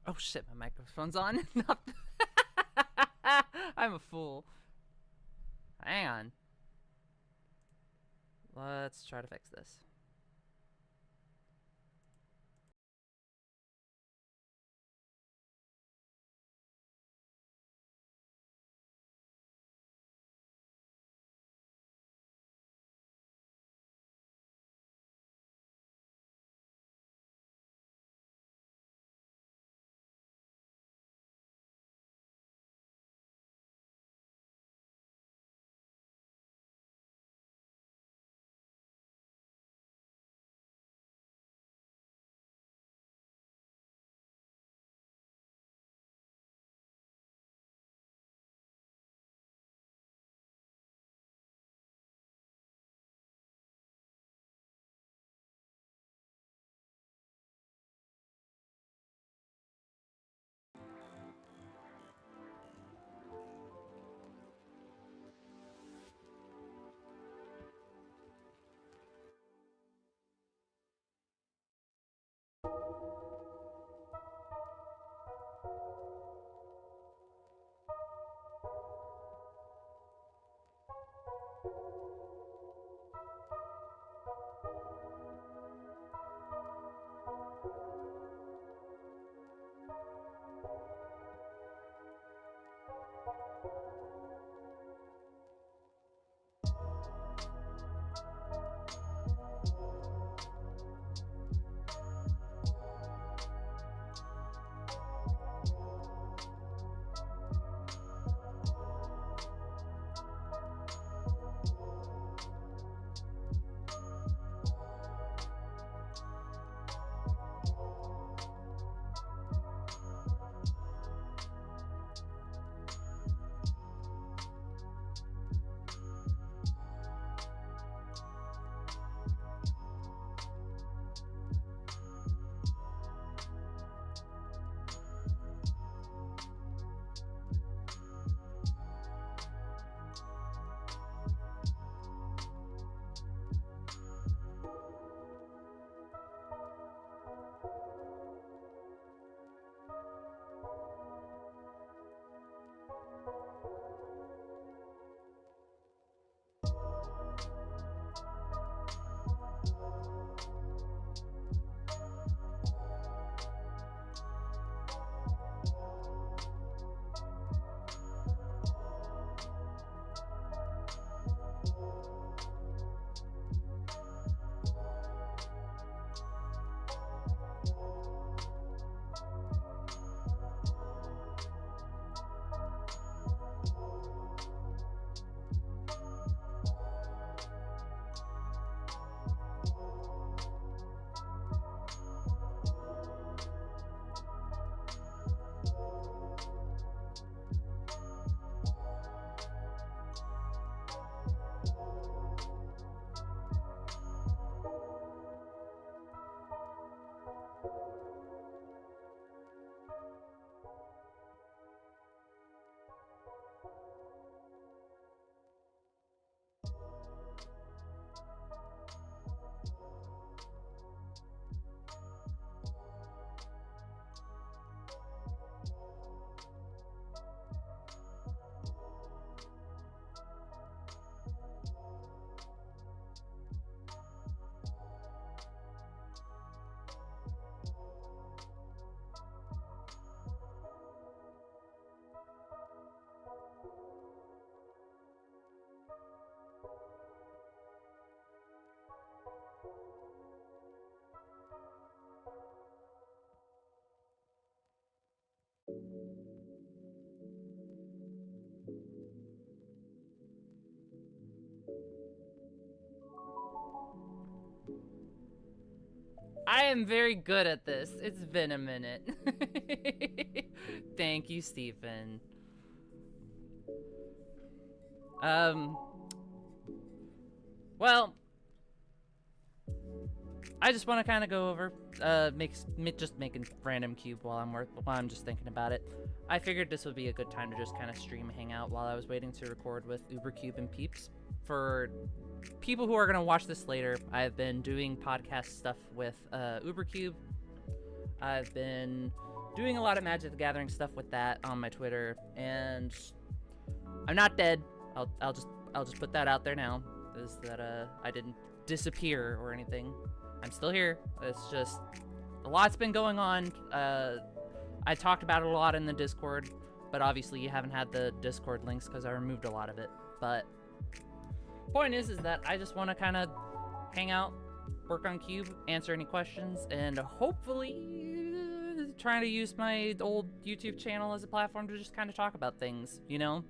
Oh shit, my microphone's on. I'm a fool. Hang on. Let's try to fix this. I am very good at this. It's been a minute. Thank you, Stephen. Um, well, I just want to kind of go over, just making random cube while I'm just thinking about it. I figured this would be a good time to just kind of stream hang out while I was waiting to record with Ubercube and Peeps. For people who are gonna watch this later, I've been doing podcast stuff with Ubercube. I've been doing a lot of Magic the Gathering stuff with that on my Twitter, and I'm not dead. I'll just put that out there now, is that I didn't disappear or anything. I'm still here. It's just a lot's been going on. I talked about it a lot in the Discord, but obviously you haven't had the Discord links because I removed a lot of it. But point is that I just want to kind of hang out, work on Cube, answer any questions, and hopefully trying to use my old YouTube channel as a platform to just kind of talk about things, you know?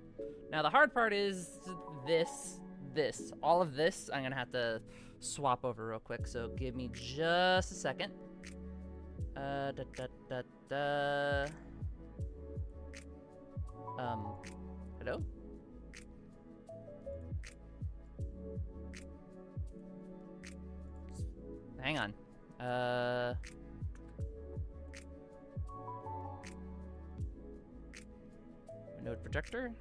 Now the hard part is this. All of this, I'm gonna have to swap over real quick, so give me just a second. Hello? Hang on. Node projector?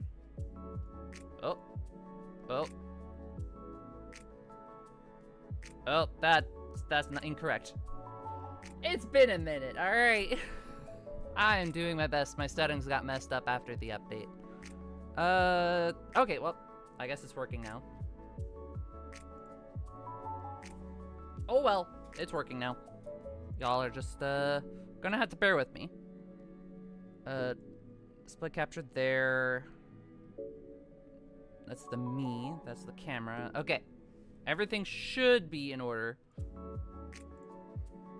Oh, that's not incorrect. It's been a minute, alright. I am doing my best. My settings got messed up after the update. Okay, well, I guess it's working now. Oh well, it's working now. Y'all are just, gonna have to bear with me. Split capture there. That's the me, that's the camera. Okay, everything should be in order.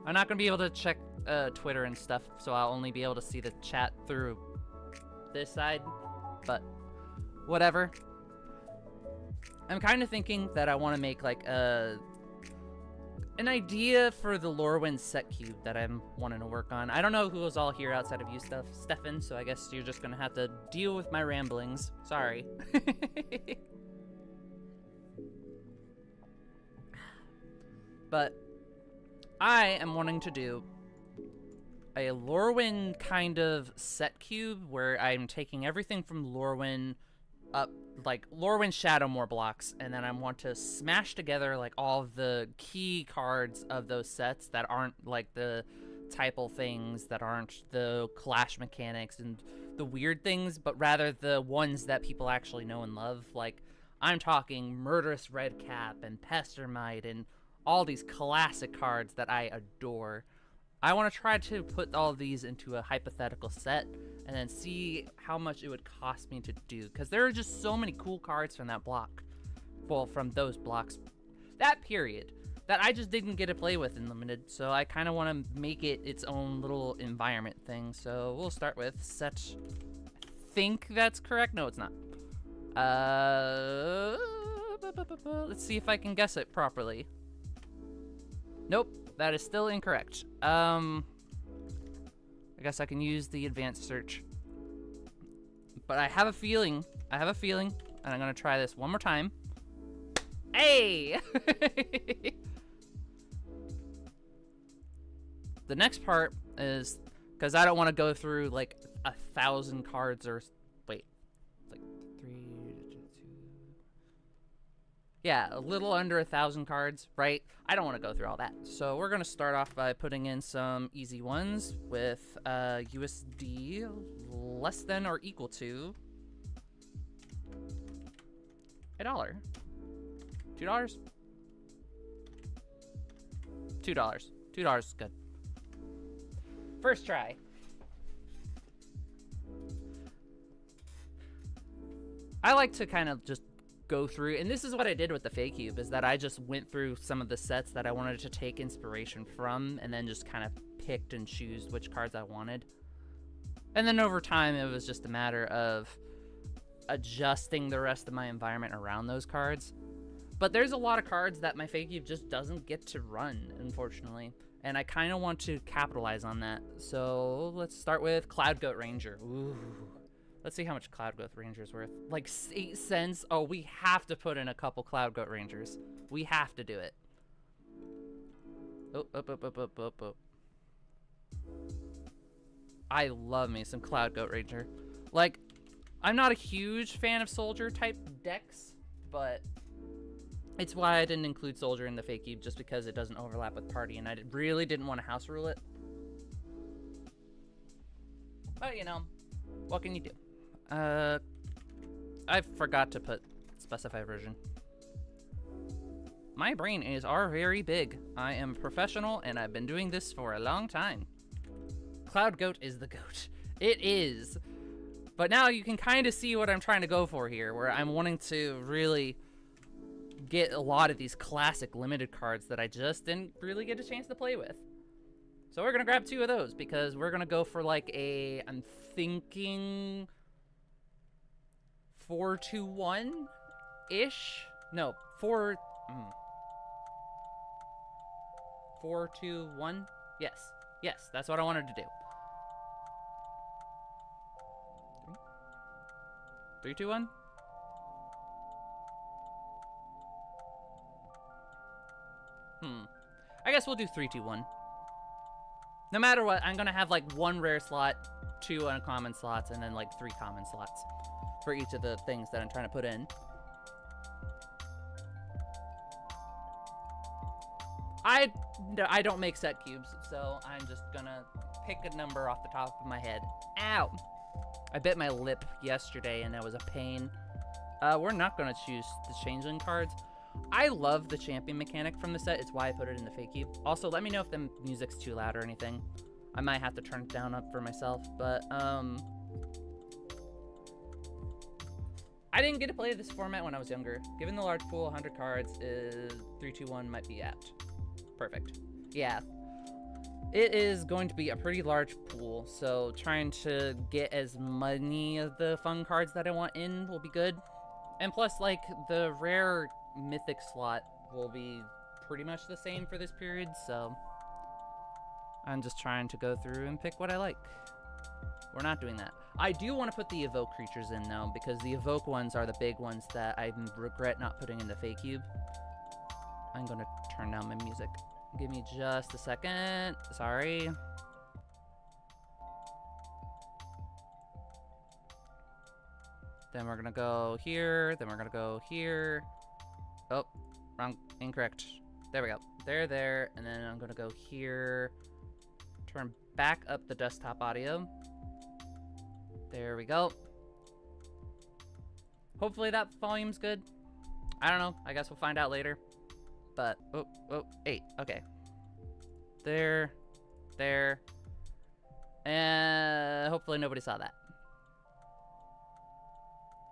I'm not gonna be able to check Twitter and stuff, so I'll only be able to see the chat through this side, but whatever. I'm kind of thinking that I want to make like an idea for the Lorwyn set cube that I'm wanting to work on. I don't know who is all here outside of you, Stefan, so I guess you're just gonna have to deal with my ramblings. Sorry. But I am wanting to do a Lorwyn kind of set cube where I'm taking everything from Lorwyn up, like Lorwyn Shadowmoor blocks, and then I want to smash together like all of the key cards of those sets that aren't like the typal things, that aren't the clash mechanics and the weird things, but rather the ones that people actually know and love. Like I'm talking Murderous Redcap and Pestermite and all these classic cards that I adore. I want to try to put all of these into a hypothetical set and then see how much it would cost me to do, because there are just so many cool cards from that block, well, from those blocks, that period, that I just didn't get to play with in Limited, so I kind of want to make it its own little environment thing. So we'll start with set, I think that's correct, no it's not. Let's see if I can guess it properly. Nope, that is still incorrect. I guess I can use the advanced search. But I have a feeling, and I'm gonna try this one more time. Hey! The next part is, because I don't want to go through like 1,000 cards or, wait, like 3, 2, yeah, a little under 1,000 cards, right? I don't want to go through all that. So we're going to start off by putting in some easy ones with USD less than or equal to $1. $2? $2. $2 is good. First try. I like to kind of just go through, and this is what I did with the Fake Cube, is that I just went through some of the sets that I wanted to take inspiration from, and then just kind of picked and chose which cards I wanted. And then over time, it was just a matter of adjusting the rest of my environment around those cards. But there's a lot of cards that my Fake Cube just doesn't get to run, unfortunately. And I kind of want to capitalize on that. So let's start with Cloud Goat Ranger. Ooh. Let's see how much Cloud Goat Ranger's worth. Like 8 cents. Oh, we have to put in a couple Cloud Goat Rangers. We have to do it. Oh, up. I love me some Cloud Goat Ranger. Like, I'm not a huge fan of Soldier type decks, but it's why I didn't include Soldier in the Fake Cube, just because it doesn't overlap with Party, and I really didn't want to house rule it. But, you know, what can you do? I forgot to put specify version. My brain is very big. I am professional, and I've been doing this for a long time. Cloud Goat is the goat. It is. But now you can kind of see what I'm trying to go for here, where I'm wanting to really get a lot of these classic limited cards that I just didn't really get a chance to play with. So we're going to grab 2 of those, because we're going to go for like a, I'm thinking 4-2-1-ish? No, 4-2-1? Yes. Yes, that's what I wanted to do. 3-2-1? I guess we'll do 3-2-1. No matter what, I'm gonna have like 1 rare slot, 2 uncommon slots, and then like 3 common slots for each of the things that I'm trying to put in. I don't make set cubes, so I'm just gonna pick a number off the top of my head. Ow! I bit my lip yesterday, and that was a pain. We're not gonna choose the changeling cards. I love the champion mechanic from the set. It's why I put it in the fake cube. Also, let me know if the music's too loud or anything. I might have to turn it down up for myself, but, I didn't get to play this format when I was younger. Given the large pool, 100 cards, 3-2-1 might be apt. Perfect. Yeah. It is going to be a pretty large pool, so trying to get as many of the fun cards that I want in will be good. And plus, like, the rare mythic slot will be pretty much the same for this period, so I'm just trying to go through and pick what I like. We're not doing that. I do want to put the evoke creatures in, though, because the evoke ones are the big ones that I regret not putting in the fake cube. I'm going to turn down my music. Give me just a second. Sorry. Then we're gonna go here. Then we're gonna go here. Oh, wrong. Incorrect. There we go. There. And then I'm gonna go here. Turn back up the desktop audio. There we go. Hopefully that volume's good. I don't know. I guess we'll find out later. But, 8. Okay. There. And hopefully nobody saw that.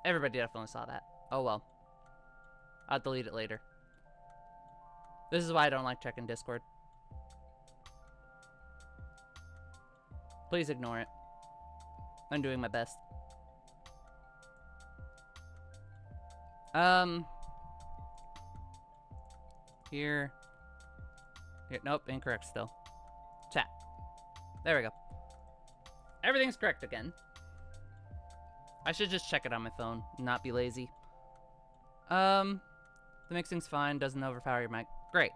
Everybody definitely saw that. Oh well. I'll delete it later. This is why I don't like checking Discord. Please ignore it. I'm doing my best. Here. Nope, incorrect still. Chat. There we go. Everything's correct again. I should just check it on my phone, not be lazy. The mixing's fine, doesn't overpower your mic. Great.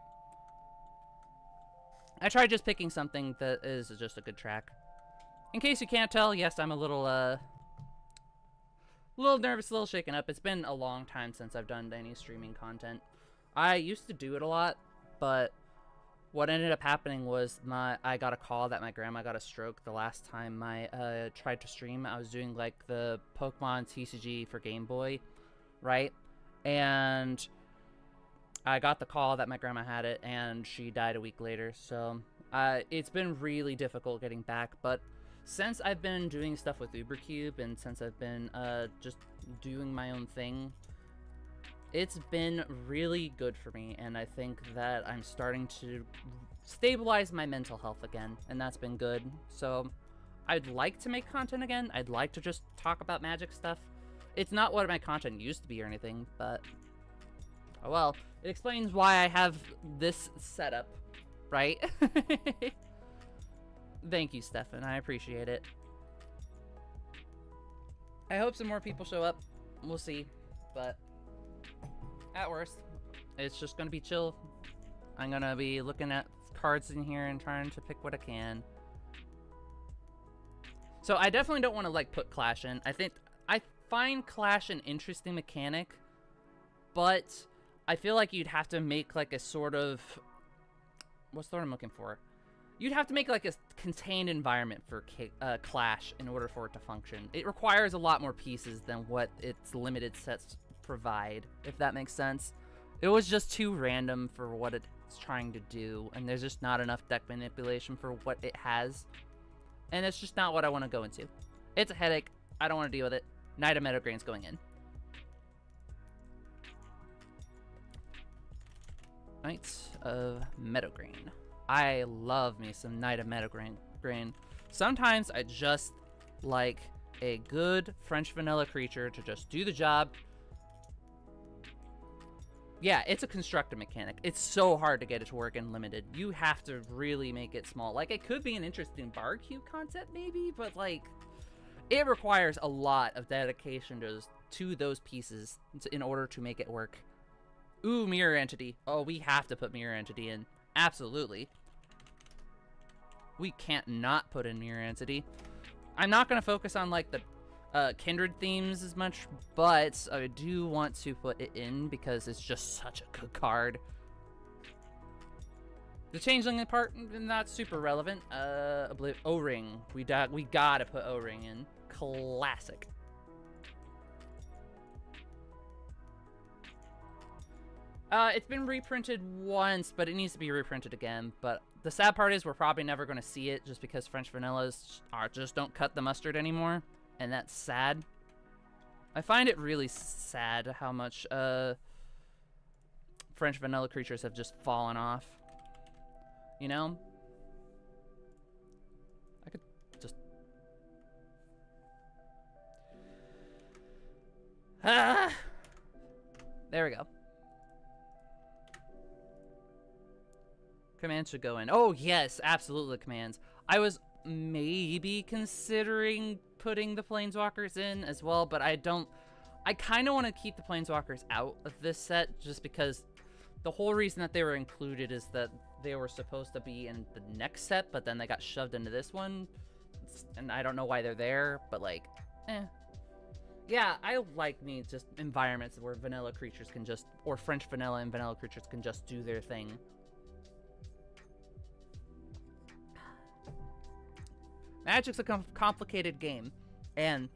I tried just picking something that is just a good track. In case you can't tell, yes, I'm a little nervous, a little shaken up. It's been a long time since I've done any streaming content. I used to do it a lot, but what ended up happening was I got a call that my grandma got a stroke the last time I tried to stream. I was doing like the Pokemon TCG for Game Boy, right? And I got the call that my grandma had it, and she died a week later. So it's been really difficult getting back. But since I've been doing stuff with Ubercube, and since I've been just doing my own thing, it's been really good for me, and I think that I'm starting to stabilize my mental health again, and that's been good. So I'd like to make content again. I'd like to just talk about Magic stuff. It's not what my content used to be or anything, but oh well. It explains why I have this setup, right? Thank you, Stefan. I appreciate it. I hope some more people show up. We'll see, but at worst, it's just gonna be chill. I'm gonna be looking at cards in here and trying to pick what I can. So I definitely don't want to like put Clash in. I find Clash an interesting mechanic, but I feel like you'd have to make like a sort of, what's the word I'm looking for? You'd have to make like a contained environment for Clash in order for it to function. It requires a lot more pieces than what its limited sets provide, if that makes sense. It was just too random for what it's trying to do, and there's just not enough deck manipulation for what it has. And it's just not what I want to go into. It's a headache. I don't want to deal with it. Knight of Meadowgrain's going in. Knights of Meadowgrain. I love me some Knight of Meadowgrain. Sometimes I just like a good French vanilla creature to just do the job. Yeah, it's a constructed mechanic. It's so hard to get it to work in limited. You have to really make it small. Like, it could be an interesting bar cube concept maybe, but like, it requires a lot of dedication to those pieces in order to make it work. Ooh, Mirror Entity. Oh, we have to put Mirror Entity in. Absolutely. We can't not put in Mirror Entity. I'm not going to focus on, like, the Kindred themes as much, but I do want to put it in because it's just such a good card. The Changeling part, not super relevant. O-Ring. We gotta put O-Ring in. Classic. It's been reprinted once, but it needs to be reprinted again. But the sad part is we're probably never going to see it just because French vanillas just don't cut the mustard anymore. And that's sad. I find it really sad how much French vanilla creatures have just fallen off. You know? I could just... Ah! There we go. Commands should go in. Oh, yes, absolutely commands. I was maybe considering putting the Planeswalkers in as well, but I kind of want to keep the Planeswalkers out of this set just because the whole reason that they were included is that they were supposed to be in the next set, but then they got shoved into this one, and I don't know why they're there, but like, eh. Yeah, I like me just environments where vanilla creatures can just, or French vanilla and vanilla creatures can just do their thing. Magic's a complicated game, and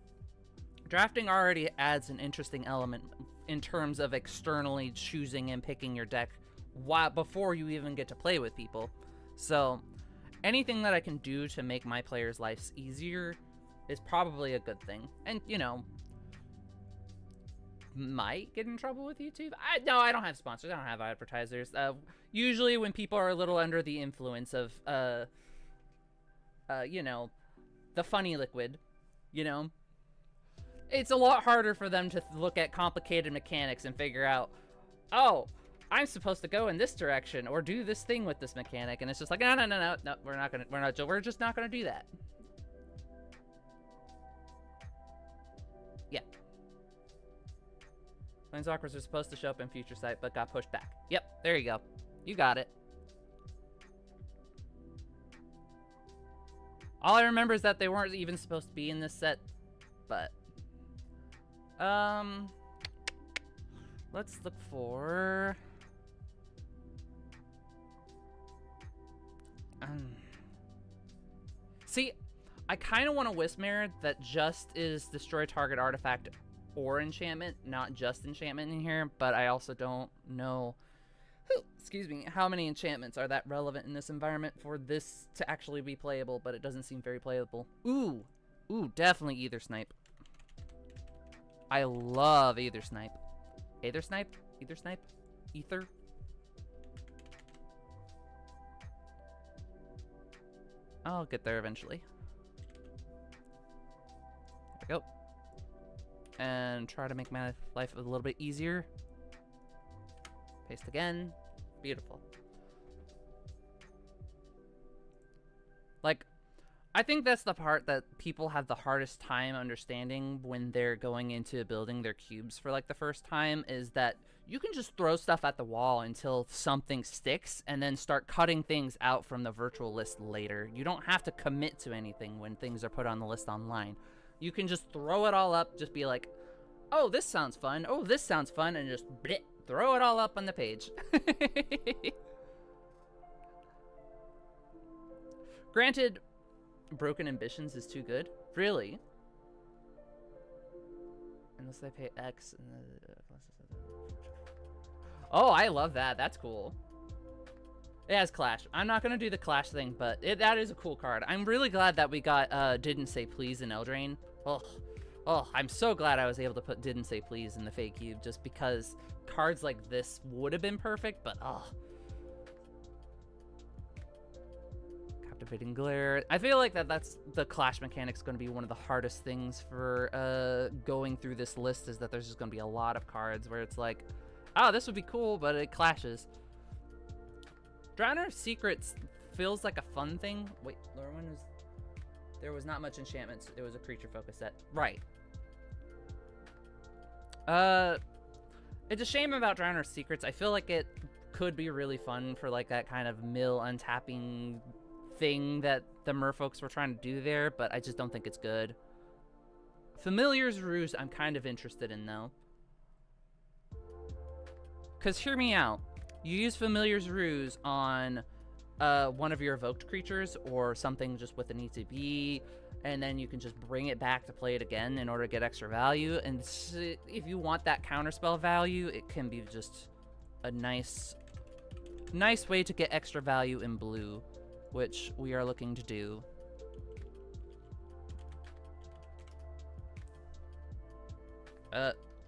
drafting already adds an interesting element in terms of externally choosing and picking your deck before you even get to play with people. So anything that I can do to make my players' lives easier is probably a good thing. And, you know, might get in trouble with YouTube. No, I don't have sponsors. I don't have advertisers. Usually when people are a little under the influence of, you know, the funny liquid, you know, it's a lot harder for them to look at complicated mechanics and figure out, oh, I'm supposed to go in this direction or do this thing with this mechanic, and it's just like, no, we're just not gonna do that. Yeah. Planeswalkers are supposed to show up in Future Sight, but got pushed back. Yep, there you go. You got it. All I remember is that they weren't even supposed to be in this set, but... let's look for... See, I kind of want a Wismare that just is destroy target artifact or enchantment, not just enchantment in here, but I also don't know... excuse me, how many enchantments are that relevant in this environment for this to actually be playable, but it doesn't seem very playable. Ooh, definitely Aether Snipe. I love Aether Snipe. Aether Snipe? Aether Snipe? Ether? I'll get there eventually. There we go. And try to make my life a little bit easier. Paste again. Beautiful. Like, I think that's the part that people have the hardest time understanding when they're going into building their cubes for like the first time, is that you can just throw stuff at the wall until something sticks and then start cutting things out from the virtual list later. You don't have to commit to anything when things are put on the list online. You can just throw it all up, just be like, oh, this sounds fun. Oh, this sounds fun. And just bleh, throw it all up on the page. Granted, Broken Ambitions is too good. Really? Unless they pay X. Oh, I love that. That's cool. It has Clash. I'm not going to do the Clash thing, but that is a cool card. I'm really glad that we got Didn't Say Please in Eldraine. Oh, I'm so glad I was able to put Didn't Say Please in the Fake Cube, just because cards like this would have been perfect, but Captivating Glare. I feel like that's the Clash mechanic's going to be one of the hardest things for going through this list, is that there's just going to be a lot of cards where it's like, oh, this would be cool, but it clashes. Drowner Secrets feels like a fun thing. Wait, Lorwyn was... There was not much enchantments. It was a creature focus set. Right. It's a shame about Drowner Secrets. I feel like it could be really fun for like that kind of mill untapping thing that the merfolks were trying to do there, but I just don't think it's good. Familiar's Ruse I'm kind of interested in though. Because hear me out. You use Familiar's Ruse on one of your evoked creatures or something just with an ETB, and then you can just bring it back to play it again in order to get extra value. And if you want that counterspell value, it can be just a nice way to get extra value in blue, which we are looking to do.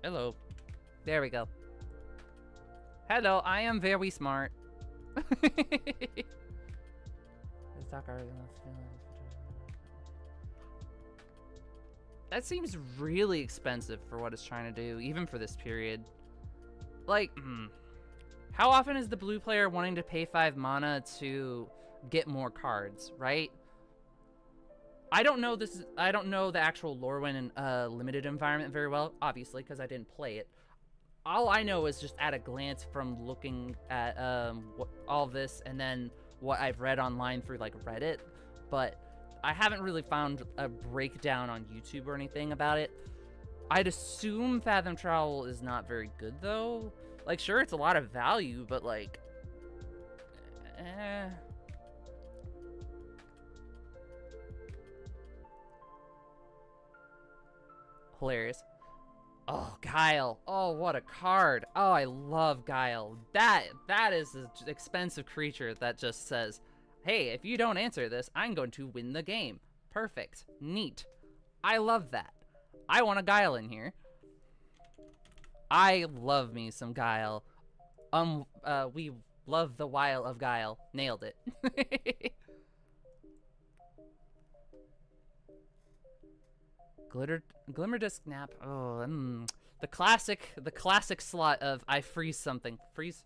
Hello. There we go. Hello, I am very smart. That seems really expensive for what it's trying to do, even for this period. Like, how often is the blue player wanting to pay 5 mana to get more cards, right? I don't know the actual Lorwyn and limited environment very well, obviously, because I didn't play it. All I know is just at a glance from looking at all this and then what I've read online through like Reddit, but I haven't really found a breakdown on YouTube or anything about it. I'd assume Fathom Trowel is not very good though. Like, sure, it's a lot of value, but like, hilarious. Oh, Guile. Oh, what a card. Oh, I love Guile. That is an expensive creature that just says, hey, if you don't answer this, I'm going to win the game. Perfect. Neat. I love that. I want a Guile in here. I love me some Guile. We love the Wile of Guile. Nailed it. Glimmerdisk Nap. Oh, the classic slot of I freeze something. Freeze.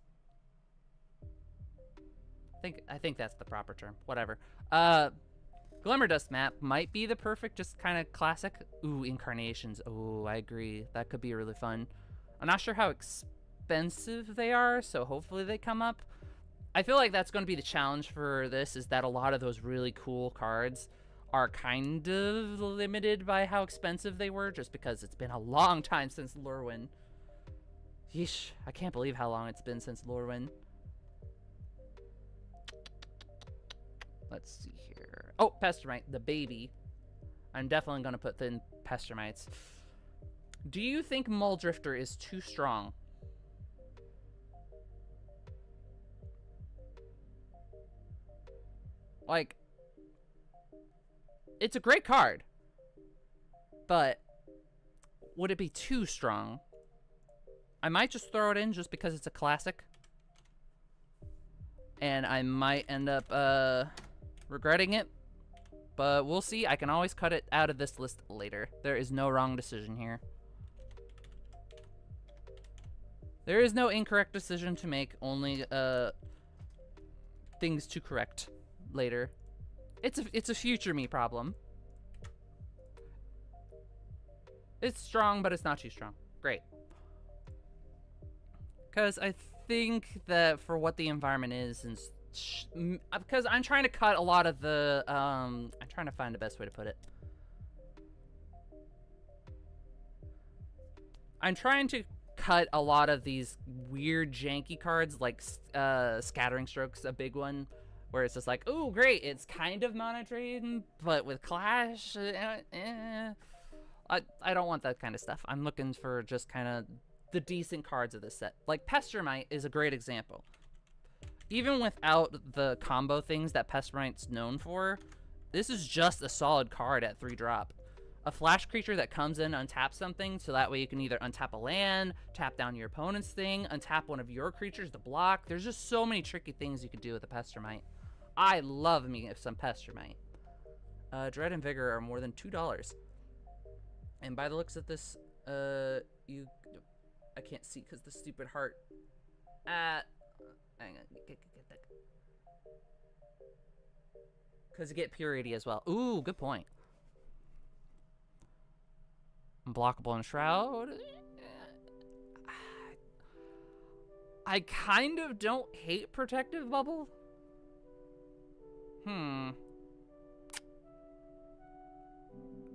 I think that's the proper term. Whatever. Glimmerdisk Map might be the perfect, just kind of classic. Ooh, Incarnations. Oh, I agree. That could be really fun. I'm not sure how expensive they are, so hopefully they come up. I feel like that's going to be the challenge for this, is that a lot of those really cool cards are kind of limited by how expensive they were, just because it's been a long time since Lorwyn. Yeesh, I can't believe how long it's been since Lorwyn. Let's see here. Oh, Pestermite, the baby. I'm definitely going to put thin Pestermites. Do you think Muldrifter is too strong? Like, it's a great card, but would it be too strong? I might just throw it in just because it's a classic, and I might end up regretting it, but we'll see. I can always cut it out of this list later. There is no wrong decision here. There is no incorrect decision to make, only things to correct later. It's a future me problem. It's strong, but it's not too strong. Great. Because I think that for what the environment is, and because I'm trying to cut a lot of the, I'm trying to find the best way to put it. I'm trying to cut a lot of these weird janky cards, like Scattering Stroke's a big one, where it's just like, oh, great, it's kind of Mana Drain, but with Clash, I don't want that kind of stuff. I'm looking for just kind of the decent cards of this set. Like Pestermite is a great example. Even without the combo things that Pestermite's known for, this is just a solid card at 3-drop. A flash creature that comes in, untap something, so that way you can either untap a land, tap down your opponent's thing, untap one of your creatures to block. There's just so many tricky things you could do with a Pestermite. I love me some Pestermite. Dread and Vigor are more than $2. And by the looks of this, I can't see because the stupid heart. Hang on, get that. Because you get Purity as well. Ooh, good point. Unblockable and Shroud. I kind of don't hate Protective Bubble.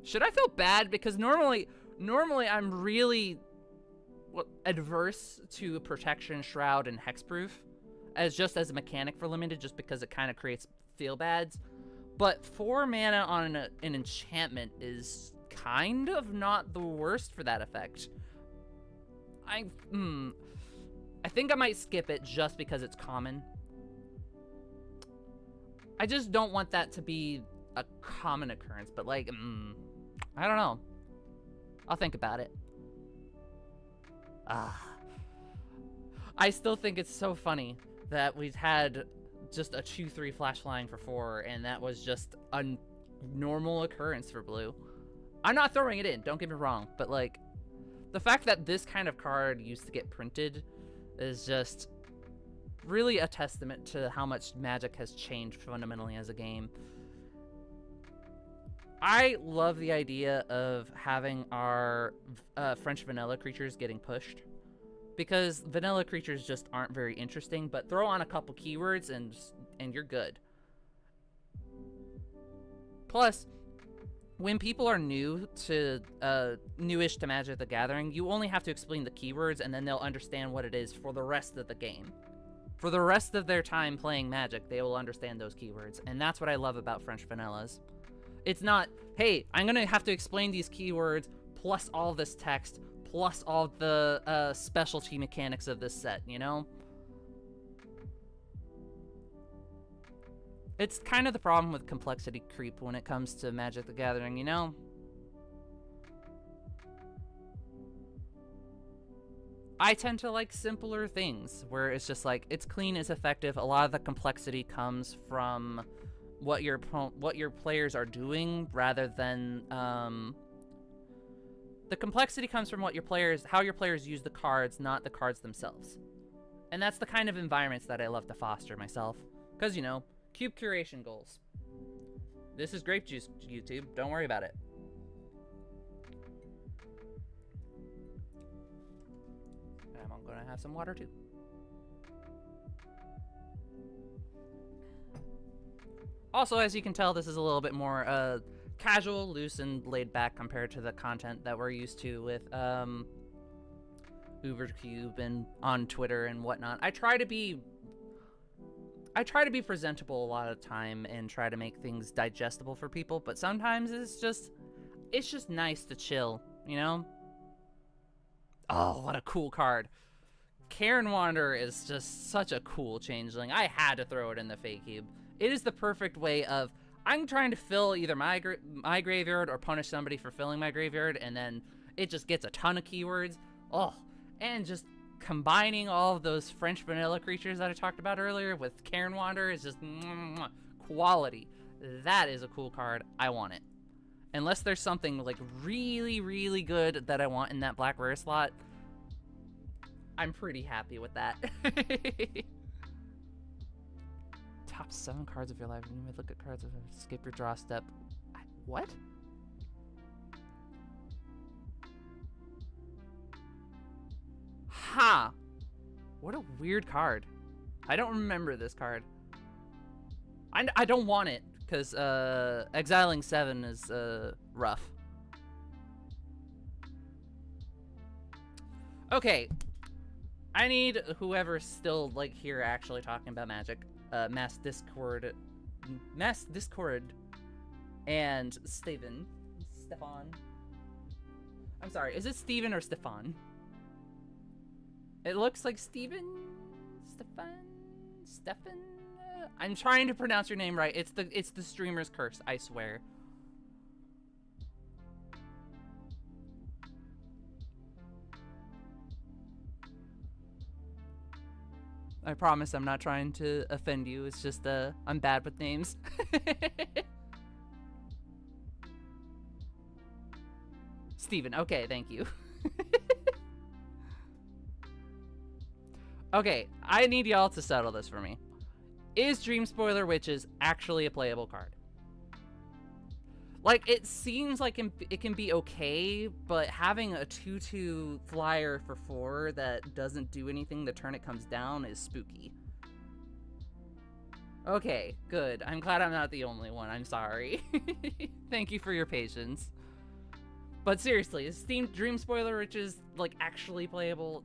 Should I feel bad? Because normally I'm really adverse to Protection, Shroud, and Hexproof as a mechanic for limited, just because it kind of creates feel bads. But 4 mana on an enchantment is kind of not the worst for that effect. I think I might skip it just because it's common. I just don't want that to be a common occurrence, but like, I don't know. I'll think about it. I still think it's so funny that we've had just a 2/3 flash flying for 4, and that was just a normal occurrence for blue. I'm not throwing it in, don't get me wrong, but like, the fact that this kind of card used to get printed is just really a testament to how much Magic has changed fundamentally as a game. I love the idea of having our French vanilla creatures getting pushed, because vanilla creatures just aren't very interesting, but throw on a couple keywords and you're good. Plus, when people are newish to Magic the Gathering, you only have to explain the keywords and then they'll understand what it is for the rest of the game. For the rest of their time playing Magic, they will understand those keywords, and that's what I love about French vanillas. It's not, hey, I'm gonna have to explain these keywords, plus all this text, plus all the specialty mechanics of this set, you know? It's kind of the problem with complexity creep when it comes to Magic the Gathering, you know? I tend to like simpler things, where it's just like, it's clean, it's effective. A lot of the complexity comes from what your players are doing, rather than the complexity comes from how your players use the cards, not the cards themselves. And that's the kind of environments that I love to foster myself, because, you know, cube curation goals. This is grape juice, YouTube, don't worry about it. And I'm gonna have some water too. Also, as you can tell, this is a little bit more casual, loose, and laid back compared to the content that we're used to with Ubercube and on Twitter and whatnot. I try to be presentable a lot of the time and try to make things digestible for people, but sometimes it's just nice to chill, you know? Oh, what a cool card. Karen Wanderer is just such a cool changeling. I had to throw it in the Fate Cube. It is the perfect way of, I'm trying to fill either my graveyard or punish somebody for filling my graveyard, and then it just gets a ton of keywords. Oh, and just combining all of those French vanilla creatures that I talked about earlier with Karen Wanderer is just quality. That is a cool card. I want it. Unless there's something like really, really good that I want in that black rare slot, I'm pretty happy with that. Top 7 cards of your life. You may look at cards of skip your draw step. What? Ha! What a weird card. I don't remember this card. I don't want it, because exiling 7 is rough. Okay. I need whoever's still like here actually talking about Magic. Mass Discord, and Stefan. I'm sorry, is it Steven or Stefan? It looks like Stefan? I'm trying to pronounce your name right. It's the streamer's curse, I swear. I promise I'm not trying to offend you. It's just I'm bad with names. Steven, okay, thank you. Okay, I need y'all to settle this for me. Is Dream Spoiler Witches actually a playable card? Like, it seems like it can be okay, but having a 2/2 flyer for 4 that doesn't do anything the turn it comes down is spooky. Okay, good. I'm glad I'm not the only one. I'm sorry. Thank you for your patience. But seriously, is Dream Spoiler Witches, like, actually playable?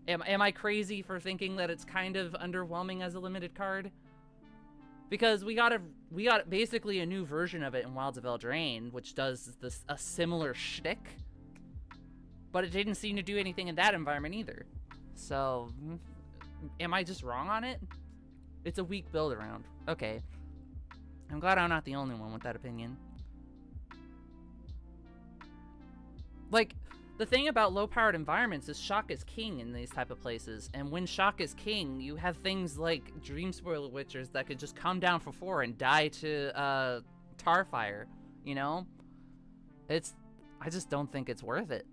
Am I crazy for thinking that it's kind of underwhelming as a limited card? Because we got basically a new version of it in Wilds of Eldraine, which does a similar shtick, but it didn't seem to do anything in that environment either. So, am I just wrong on it? It's a weak build around. Okay. I'm glad I'm not the only one with that opinion. Like, the thing about low-powered environments is shock is king in these type of places, and when shock is king, you have things like Dream Spoiler Witchers that could just come down for 4 and die to Tarfire, you know? I just don't think it's worth it.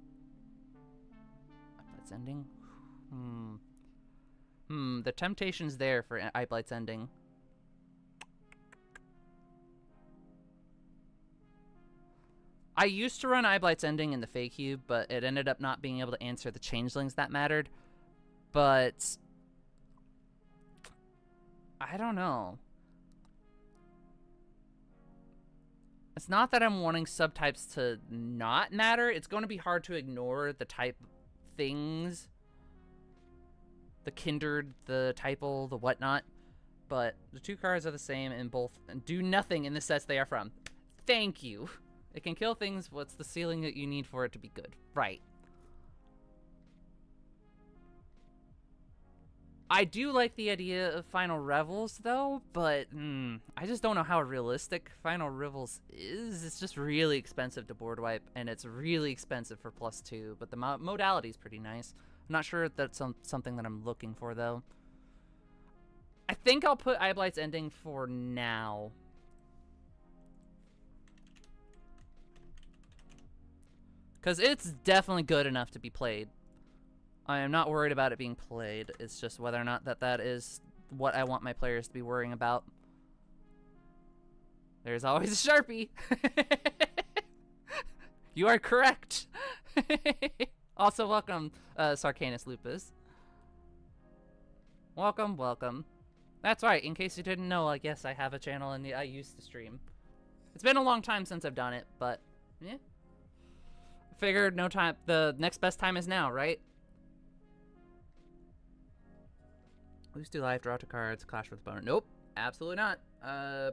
That's ending? The temptation's there for Eyeblight's Ending. I used to run Eyeblight's Ending in the Fey Cube, but it ended up not being able to answer the changelings that mattered. But I don't know. It's not that I'm wanting subtypes to not matter. It's going to be hard to ignore the type things. The Kindred, the Typal, the whatnot. But the 2 cards are the same in both and do nothing in the sets they are from. Thank you. It can kill things. What's the ceiling that you need for it to be good? Right. I do like the idea of Final Revels, though, but I just don't know how realistic Final Revels is. It's just really expensive to board wipe, and it's really expensive for +2, but the modality is pretty nice. I'm not sure if that's something that I'm looking for, though. I think I'll put Eyeblight's Ending for now. Because it's definitely good enough to be played. I am not worried about it being played. It's just whether or not that is what I want my players to be worrying about. There's always a Sharpie. You are correct. Also, welcome, Sarcanus Lupus. Welcome, welcome. That's right, in case you didn't know, I guess I have a channel and I used to stream. It's been a long time since I've done it, but yeah. Figured no time, the next best time is now, right? Lose 2 life, draw 2 cards, clash with opponent. Nope, absolutely not.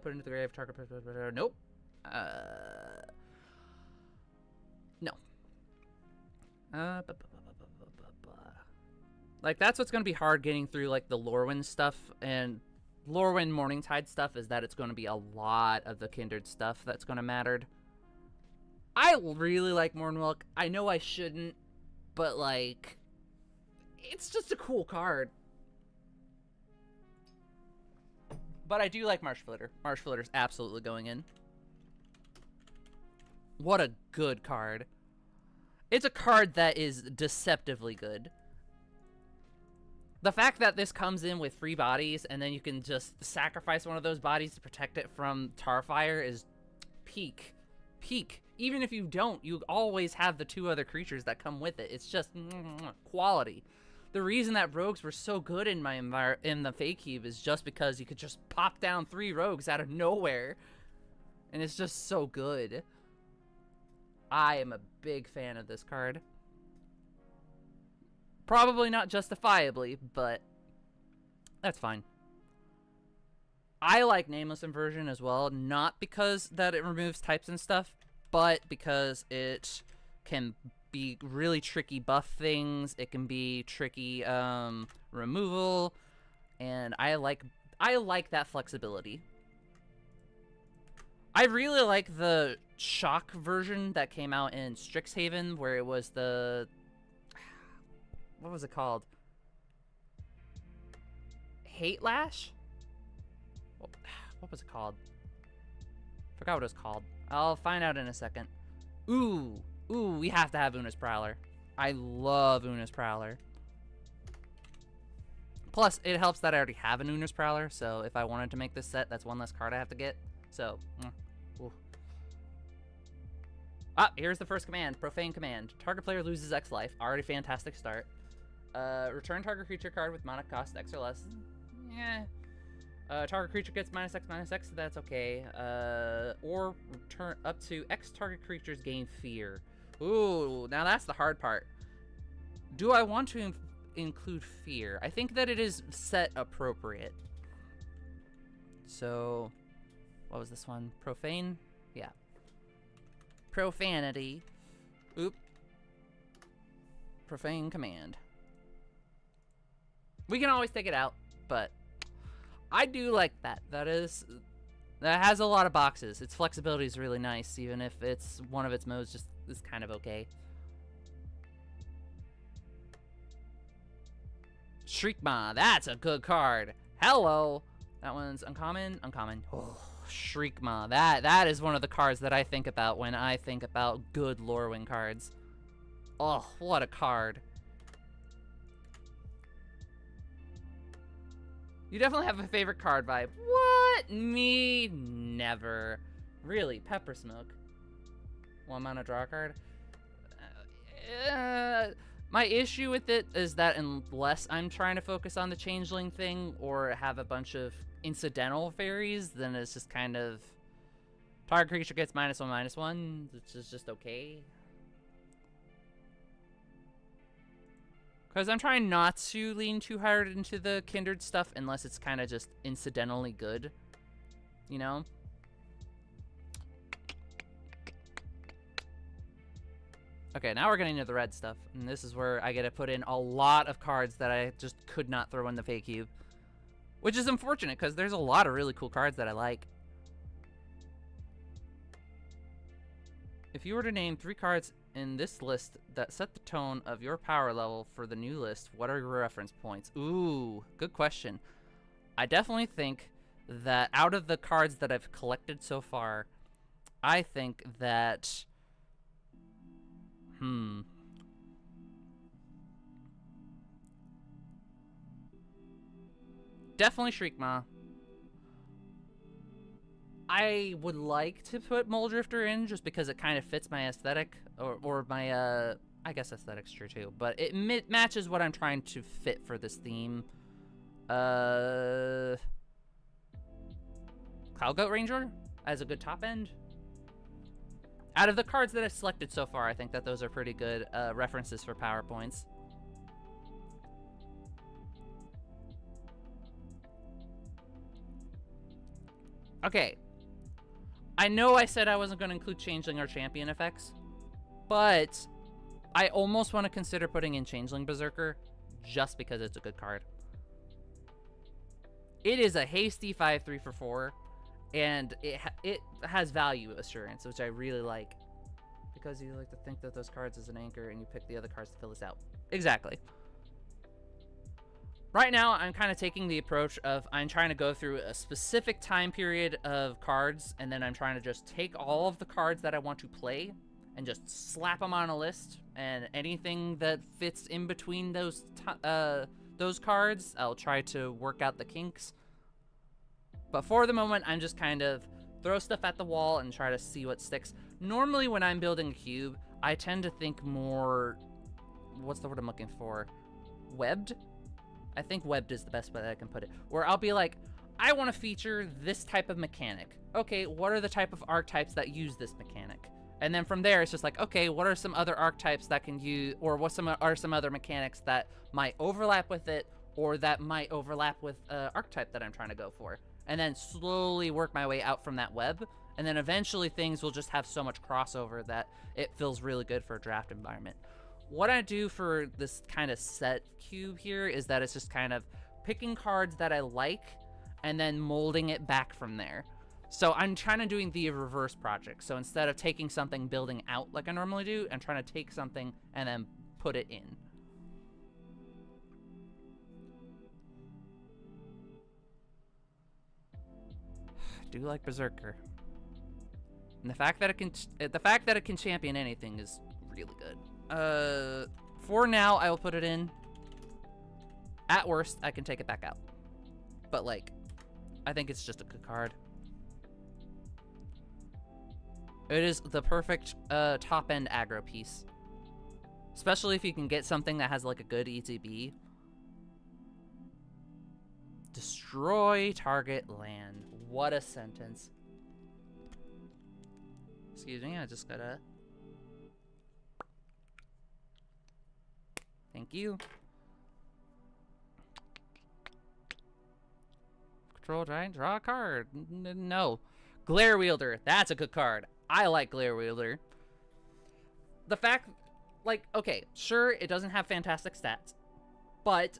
Put into the grave, target. Nope. No. Like, that's what's gonna be hard getting through, like, the Lorwyn stuff, and Lorwyn Morningtide stuff is that it's gonna be a lot of the Kindred stuff that's gonna matter. I really like Mornwilk. I know I shouldn't, but, like, it's just a cool card. But I do like Marsh Flitter. Marsh Flitter's absolutely going in. What a good card. It's a card that is deceptively good. The fact that this comes in with 3 bodies and then you can just sacrifice one of those bodies to protect it from Tarfire is peak. Peak. Even if you don't, you always have the 2 other creatures that come with it. It's just quality. The reason that rogues were so good in in the Fey Cube is just because you could just pop down 3 rogues out of nowhere. And it's just so good. I am a big fan of this card. Probably not justifiably, but that's fine. I like Nameless Inversion as well, not because that it removes types and stuff, but because it can be really tricky buff things. It can be tricky removal, and I like that flexibility. I really like the shock version that came out in Strixhaven, where it was the... What was it called? Hate Lash? What was it called? Forgot what it was called. I'll find out in a second. Ooh, we have to have Una's Prowler. I love Una's Prowler. Plus, it helps that I already have an Una's Prowler, so if I wanted to make this set, that's one less card I have to get. So, ooh. Ah, here's the first command. Profane command. Target player loses X life. Already fantastic start. Return target creature card with mana cost X or less. Target creature gets -X, that's okay. Or return up to X target creatures gain fear. Ooh, now that's the hard part. Do I want to include fear? I think that it is set appropriate. So, what was this one? Profane? Yeah. Profanity. Oop. Profane command. We can always take it out, but I do like that. That has a lot of boxes. Its flexibility is really nice, even if it's one of its modes just is kind of okay. Shriekmaw, that's a good card. Hello. That one's uncommon. Oh, Shriekmaw. That is one of the cards that I think about when I think about good Lorwyn cards. Oh, what a card. You definitely have a favorite card vibe. What? Me? Never. Really? Pepper Smoke. 1 mana draw card? My issue with it is that unless I'm trying to focus on the Changeling thing or have a bunch of incidental fairies, then it's just kind of... Target creature gets -1/-1, which is just okay. Because I'm trying not to lean too hard into the Kindred stuff unless it's kind of just incidentally good. You know? Okay, now we're getting into the red stuff. And this is where I get to put in a lot of cards that I just could not throw in the Fey Cube. Which is unfortunate, because there's a lot of really cool cards that I like. If you were to name 3 cards in this list that set the tone of your power level for the new list, what are your reference points? Ooh, good question. I definitely think that out of the cards that I've collected so far, I think that... Definitely Shriekmaw. I would like to put Moldrifter in just because it kind of fits my aesthetic, or my, I guess aesthetic's true too, but it matches what I'm trying to fit for this theme. Cloud Goat Ranger as a good top end. Out of the cards that I've selected so far, I think that those are pretty good references for PowerPoints. Okay. I know I said I wasn't going to include Changeling or Champion effects, but I almost want to consider putting in Changeling Berserker just because it's a good card. It is a hasty 5/3 for 4, and it has value assurance, which I really like. Because you like to think that those cards is an anchor and you pick the other cards to fill this out. Exactly. Right now, I'm kind of taking the approach of I'm trying to go through a specific time period of cards, and then I'm trying to just take all of the cards that I want to play and just slap them on a list, and anything that fits in between those cards, I'll try to work out the kinks. But for the moment, I'm just kind of throw stuff at the wall and try to see what sticks. Normally, when I'm building a cube, I tend to think more... What's the word I'm looking for? Webbed? I think webbed is the best way that I can put it. Where I'll be like, I want to feature this type of mechanic. Okay, what are the type of archetypes that use this mechanic? And then from there, it's just like, okay, what are some other archetypes that can use, or what are some other mechanics that might overlap with it, or that might overlap with archetype that I'm trying to go for? and then slowly work my way out from that web. And then eventually things will just have so much crossover that it feels really good for a draft environment. What I do for this kind of set cube here is that it's just kind of picking cards that I like and then molding it back from there. So I'm trying to doing the reverse project. So instead of taking something, building out like I normally do, I'm trying to take something and then put it in. I do like Berserker. And the fact that it can champion anything is really good. For now, I will put it in. At worst, I can take it back out. But like, I think it's just a good card. It is the perfect top-end aggro piece. Especially if you can get something that has like a good ETB. Destroy target land. What a sentence. Excuse me, I just gotta... Thank you. Control giant, draw a card. No. Glare Wielder, that's a good card. I like Glare Wielder. The fact, like, okay, sure, it doesn't have fantastic stats, but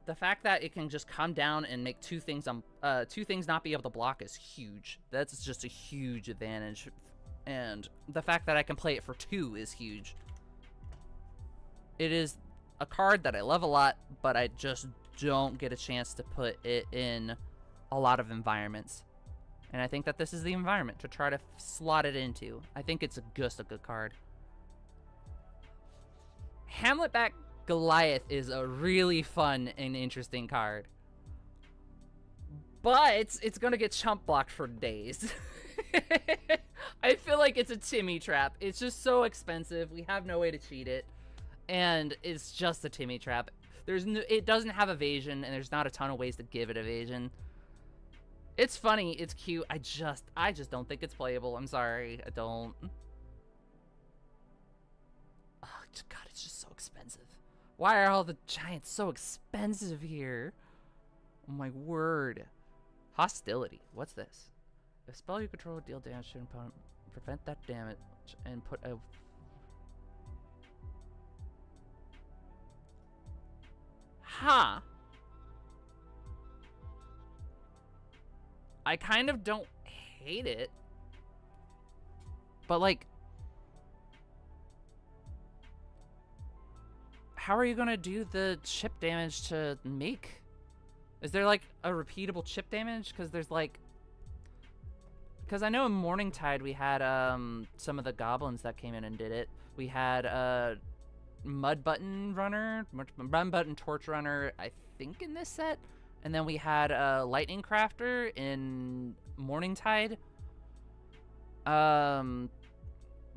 the fact that it can just come down and make two things not be able to block is huge. That's just a huge advantage, and the fact that I can play it for 2 is huge. It is a card that I love a lot, but I just don't get a chance to put it in a lot of environments. And I think that this is the environment to try to slot it into. I think it's just a good card. Hamletback Goliath is a really fun and interesting card. But it's gonna get chump blocked for days. I feel like it's a Timmy trap. It's just so expensive. We have no way to cheat it. And it's just a Timmy trap. It doesn't have evasion, and there's not a ton of ways to give it evasion. It's funny, it's cute. I just don't think it's playable. I'm sorry, I don't. Oh God, it's just so expensive. Why are all the giants so expensive here? Oh my word. Hostility. What's this? If spell you control deal damage to an opponent, prevent that damage and put a... Ha! I kind of don't hate it. But like, how are you gonna do the chip damage to make? Is there like a repeatable chip damage? Because there's like, because I know in Morningtide we had some of the goblins that came in and did it. We had Mud Button Runner, Mud Button Torch Runner, I think in this set. And then we had Lightning Crafter in Morningtide.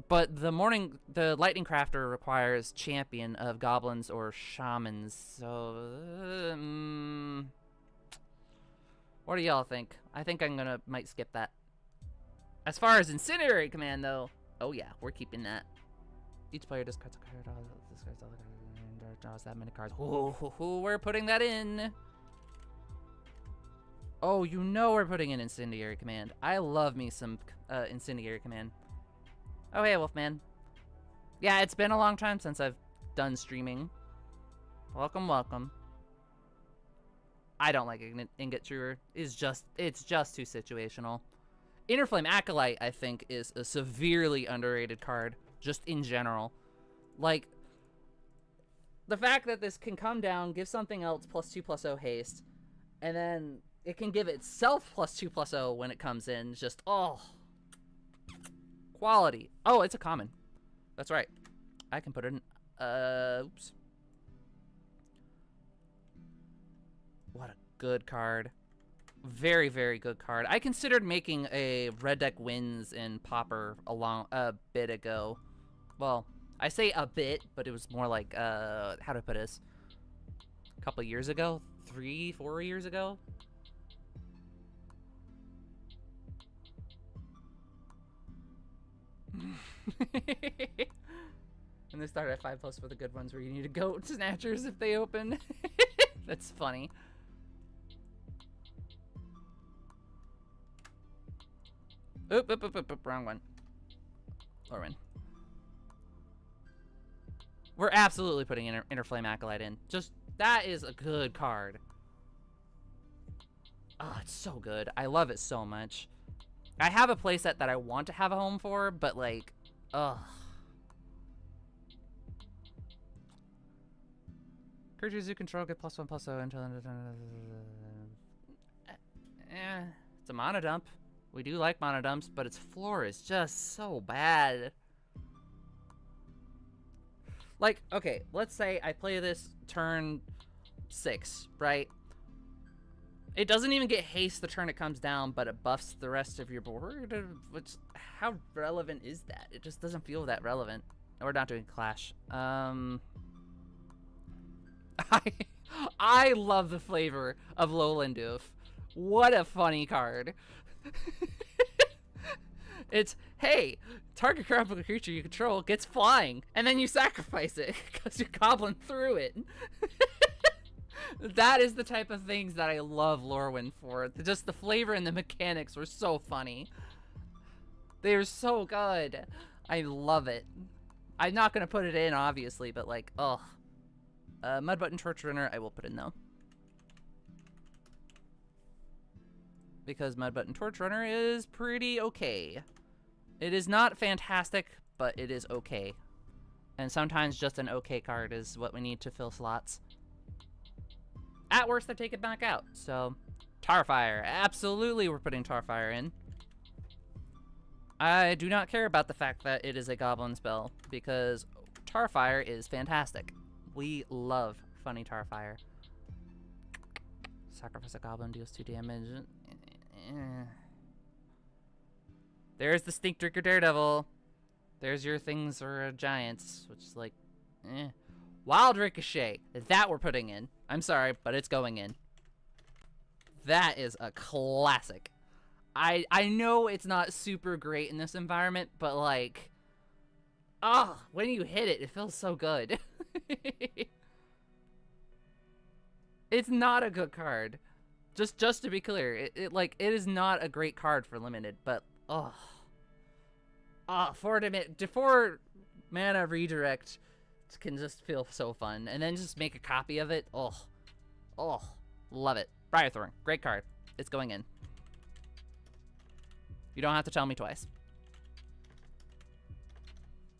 But the Lightning Crafter requires champion of goblins or shamans. So, what do y'all think? I think might skip that. As far as Incendiary Command, though, oh yeah, we're keeping that. Each player discards a card. Discards all the cards and draws that many cards. Ooh, we're putting that in. Oh, you know we're putting in Incendiary Command. I love me some Incendiary Command. Oh, hey, Wolfman. Yeah, it's been a long time since I've done streaming. Welcome, welcome. I don't like Ingot Truer. It's just too situational. Innerflame Acolyte, I think, is a severely underrated card, just in general. Like, the fact that this can come down, give something else +2/+0 haste, and then it can give itself +2/+0 when it comes in. Just, oh. Quality. Oh, it's a common. That's right. I can put it in. Oops. What a good card. Very, very good card. I considered making a Red Deck Wins in Pauper a bit ago. Well, I say a bit, but it was more like, how do I put this? A couple years ago? 3-4 years ago? And they started at 5+ for the good ones where you need to goat snatchers if they open. That's funny. Oop, wrong one. Lorwyn. We're absolutely putting Inner Flame Acolyte in. Just, that is a good card. Oh, it's so good. I love it so much. I have a playset that I want to have a home for, but like, ugh. Creatures you control get +1/+0 until... it's a mana dump. We do like mana dumps, but its floor is just so bad. Like, okay, let's say I play this turn 6, right? It doesn't even get haste the turn it comes down, but it buffs the rest of your board. Which, how relevant is that? It just doesn't feel that relevant. We're not doing Clash. I love the flavor of Lowland Doof. What a funny card. It's, hey, target grapple creature you control gets flying, and then you sacrifice it because your goblin threw it. That is the type of things that I love Lorwyn for. Just the flavor and the mechanics were so funny. They're so good. I love it. I'm not going to put it in, obviously, but like, ugh. Mudbutton Torch Runner, I will put in, though. Because Mudbutton Torch Runner is pretty okay. It is not fantastic, but it is okay. And sometimes just an okay card is what we need to fill slots. At worst, I take it back out. So, Tarfire. Absolutely, we're putting Tarfire in. I do not care about the fact that it is a goblin spell, because Tarfire is fantastic. We love funny Tarfire. Sacrifice a goblin, deals 2 damage. There's the Stink Drinker Daredevil. There's your things or giants, which is like, eh. Wild Ricochet. That we're putting in. I'm sorry, but it's going in. That is a classic. I know it's not super great in this environment, but like, oh, when you hit it, it feels so good. It's not a good card. Just to be clear, it is not a great card for limited, but oh, 4 mana redirect can just feel so fun, and then just make a copy of it. Oh, love it. Briarthorn, great card. It's going in. You don't have to tell me twice.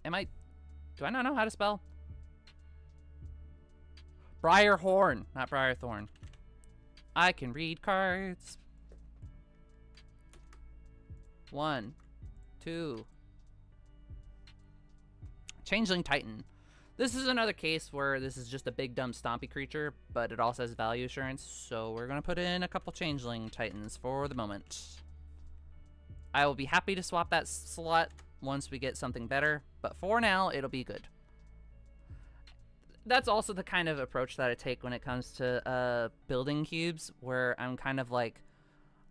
Do I not know how to spell? Briarhorn, not Briarthorn. I can read cards. 1, 2. Changeling Titan. This is another case where this is just a big dumb stompy creature, but it also has value assurance, so we're gonna put in a couple Changeling Titans for the moment. I will be happy to swap that slot once we get something better, but for now, it'll be good. That's also the kind of approach that I take when it comes to building cubes, where I'm kind of like,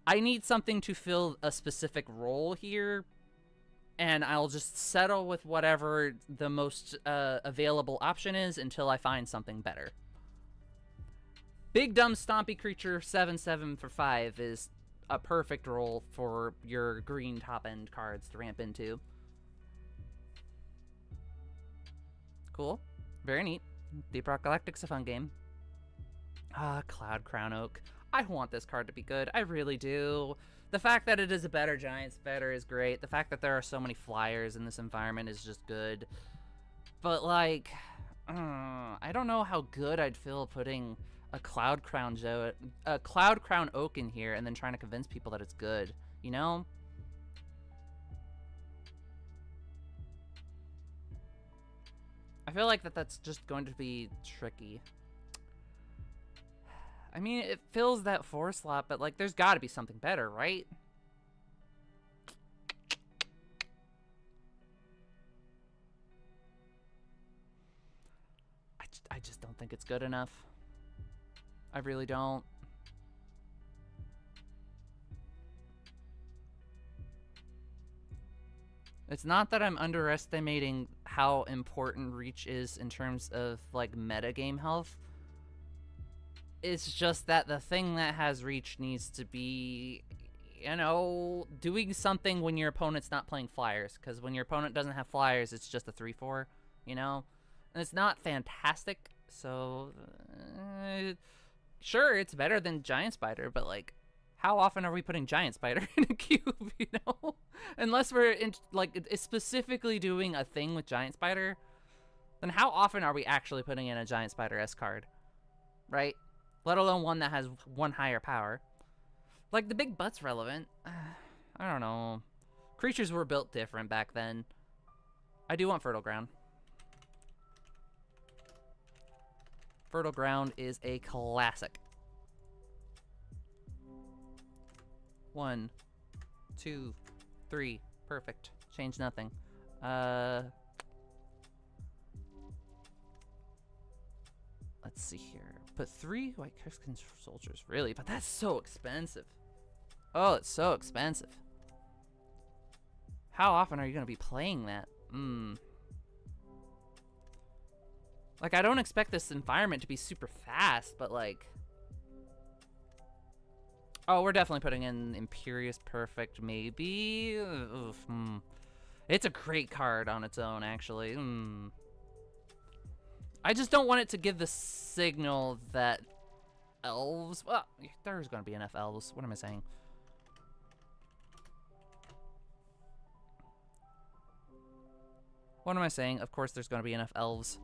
I need something to fill a specific role here, and I'll just settle with whatever the most available option is until I find something better. Big dumb stompy creature 7/7 for 5 is a perfect role for your green top end cards to ramp into. Cool. Very neat. Deep Rock Galactic's a fun game. Cloud Crown Oak. I want this card to be good. I really do. The fact that it is a better Giant Spider is great. The fact that there are so many flyers in this environment is just good. But, like, I don't know how good I'd feel putting a Cloud Crown Oak in here and then trying to convince people that it's good. You know? I feel like that's just going to be tricky. I mean, it fills that 4 slot, but like, there's got to be something better, right? I just don't think it's good enough. I really don't. It's not that I'm underestimating how important Reach is in terms of, like, metagame health. It's just that the thing that has Reach needs to be you know, doing something when your opponent's not playing flyers, because when your opponent doesn't have flyers, it's just a 3/4, you know? And it's not fantastic, so sure, it's better than Giant Spider, but like, how often are we putting Giant Spider in a cube, you know? Unless we're specifically doing a thing with Giant Spider, then how often are we actually putting in a Giant Spider S card, right? Let alone one that has one higher power. Like, the big butt's relevant. I don't know. Creatures were built different back then. I do want Fertile Ground. Fertile Ground is a classic. 1, 2, 3. Perfect. Change nothing. Let's see here. Put 3 White Crimson Soldiers. Really? But that's so expensive. Oh, it's so expensive. How often are you going to be playing that? Like, I don't expect this environment to be super fast, but like... Oh, we're definitely putting in Imperious Perfect, maybe? Oof, It's a great card on its own, actually. I just don't want it to give the signal that elves... Well, there's going to be enough elves. What am I saying? What am I saying? Of course there's going to be enough elves.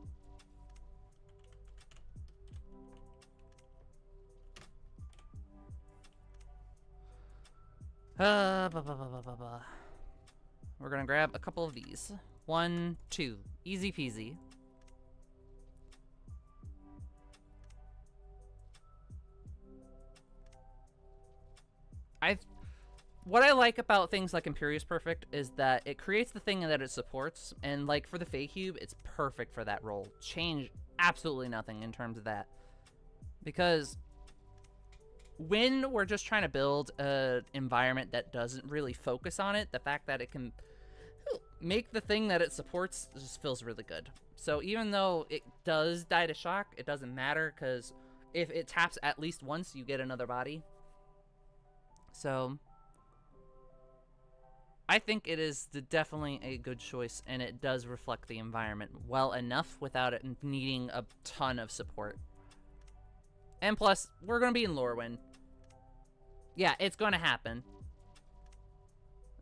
We're gonna grab a couple of these. 1, 2. Easy peasy. What I like about things like Imperious Perfect is that it creates the thing that it supports, and like for the Fey Cube, it's perfect for that role. Change absolutely nothing in terms of that. Because when we're just trying to build an environment that doesn't really focus on it, the fact that it can make the thing that it supports just feels really good. So even though it does die to shock, it doesn't matter, because if it taps at least once, you get another body. So I think it is definitely a good choice, and it does reflect the environment well enough without it needing a ton of support. And plus, we're going to be in Lorwyn. Yeah, it's going to happen.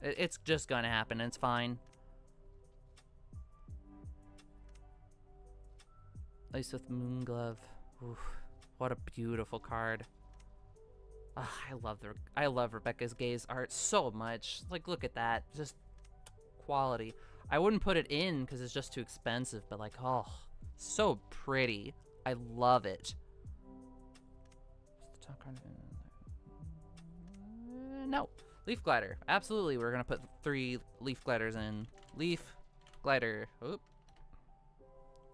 It's just going to happen, and it's fine. Ice with Moonglove. Oof, what a beautiful card. I love Rebecca's Gaze art so much. Like, look at that. Just quality. I wouldn't put it in because it's just too expensive, but like, oh, so pretty. I love it. What's the top card? No. Leaf Glider. Absolutely, we're gonna put 3 Leaf Gliders in. Leaf Glider. Oop.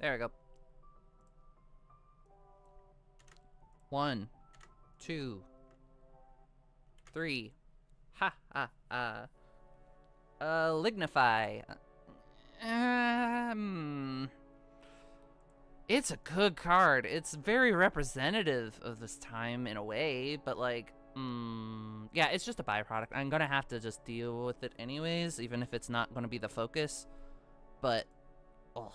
There we go. 1, 2, 3. Ha ha ha. Lignify. It's a good card. It's very representative of this time in a way, but like, yeah, it's just a byproduct. I'm gonna have to just deal with it anyways, even if it's not gonna be the focus. But, oh,